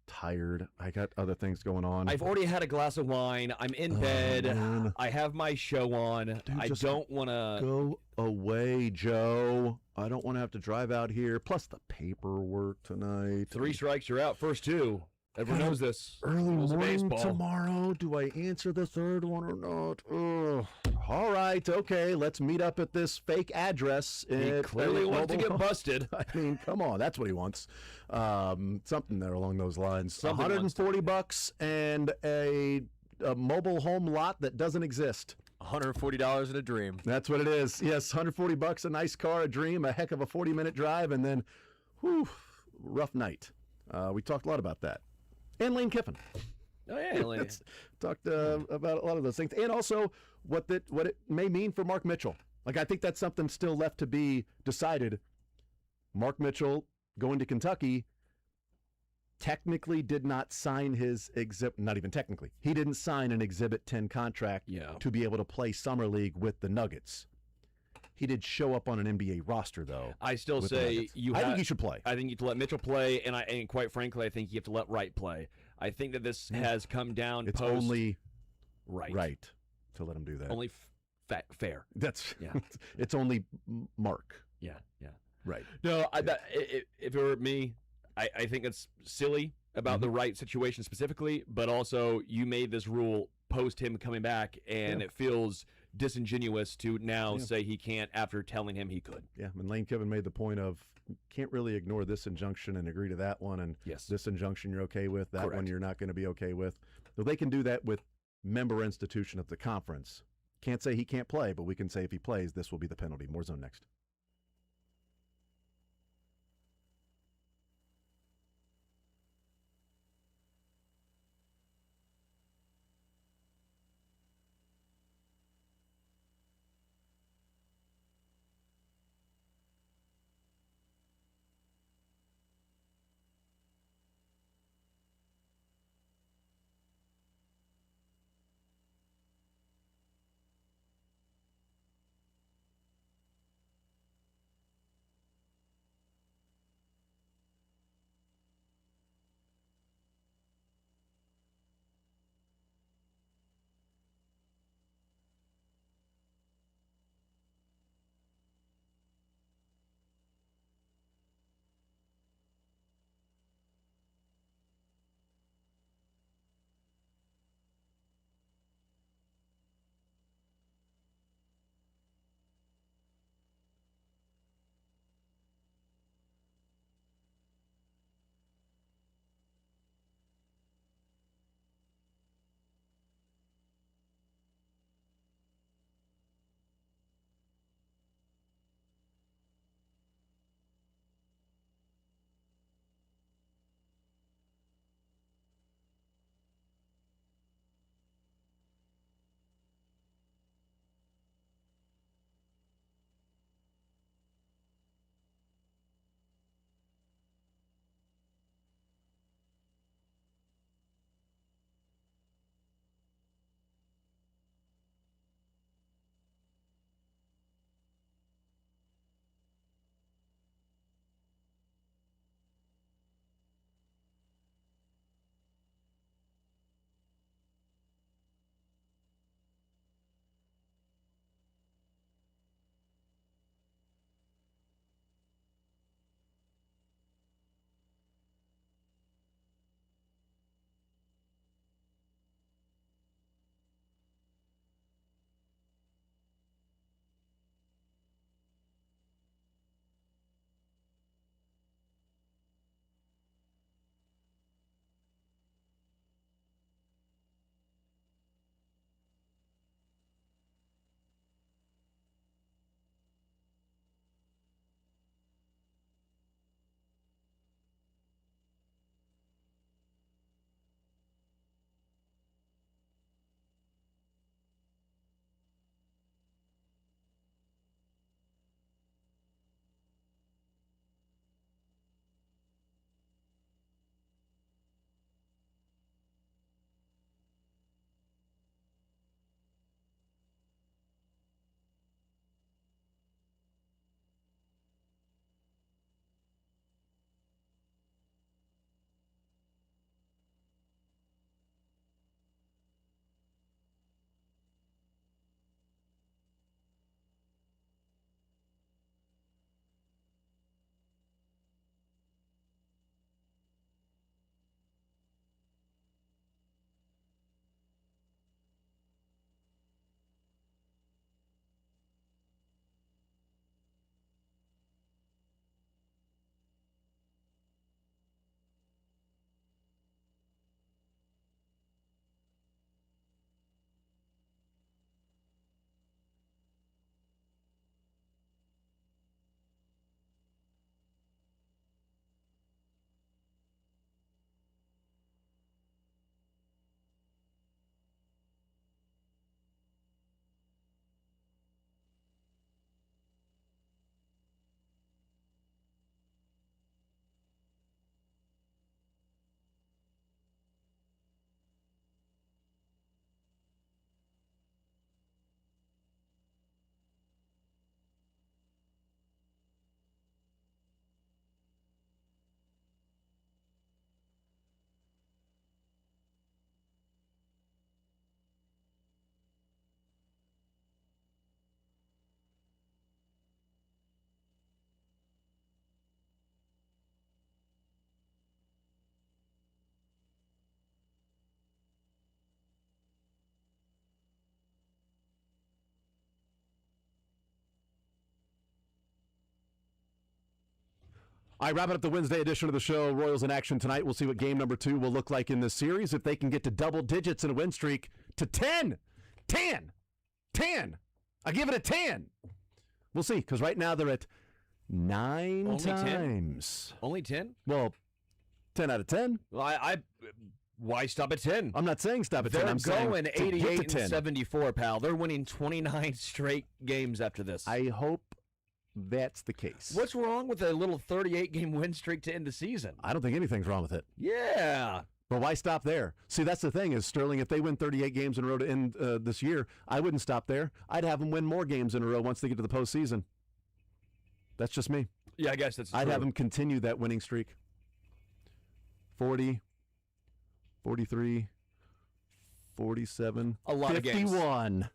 tired. I got other things going on. I've already had a glass of wine. I'm in bed. Man. I have my show on. Dude, I don't want to go away, Joe. I don't want to have to drive out here. Plus the paperwork tonight. 3 strikes, you're out. First 2. Everyone knows this. Early Rules of morning baseball. tomorrow. Do I answer the 3rd one or not? Ugh. All right, okay. Let's meet up at this fake address. He clearly wants to get busted. I mean, come on, that's what he wants. Something there along those lines. Something $140 and a mobile home lot that doesn't exist. $140 in a dream. That's what it is. Yes, $140, a nice car, a dream, a heck of a 40-minute drive, and then, rough night. We talked a lot about that. And Lane Kiffin. Oh, yeah, Lane. Talked about a lot of those things. And also what it may mean for Mark Mitchell. Like, I think that's something still left to be decided. Mark Mitchell going to Kentucky technically did not sign his not even technically. He didn't sign an Exhibit 10 contract to be able to play Summer League with the Nuggets. He did show up on an NBA roster, though. I still say I think he should play. I think you have to let Mitchell play, and quite frankly, I think you have to let Wright play. I think that this has come down. It's post only right to let him do that. Only fair. That's yeah. It's only Mark. Yeah. Right. No, if it were me, I think it's silly about the Wright situation specifically, but also you made this rule post him coming back, and it feels disingenuous to now say he can't after telling him he could. Yeah, and Lane Kiffin made the point of can't really ignore this injunction and agree to that one, and this injunction you're okay with, that one you're not going to be okay with. So they can do that with member institution of the conference. Can't say he can't play, but we can say if he plays, this will be the penalty. More Zone next. All right, wrapping up the Wednesday edition of the show. Royals in action tonight. We'll see what game number 2 will look like in this series. If they can get to double digits in a win streak to 10. 10. 10. I give it a 10. We'll see, because right now they're at 9 Only 10? times. Only 10? Well, 10 out of 10. Well, why stop at 10? I'm not saying stop at 10. They're I'm going saying to get 88 to 10. and 74, pal. They're winning 29 straight games after this. I hope that's the case. What's wrong with a little 38-game win streak to end the season? I don't think anything's wrong with it. Yeah. But why stop there? See, that's the thing is, Sterling, if they win 38 games in a row to end this year, I wouldn't stop there. I'd have them win more games in a row once they get to the postseason. That's just me. Yeah, I guess that's I'd true. have them continue that winning streak. 40, 43, 47, A lot of games. 51.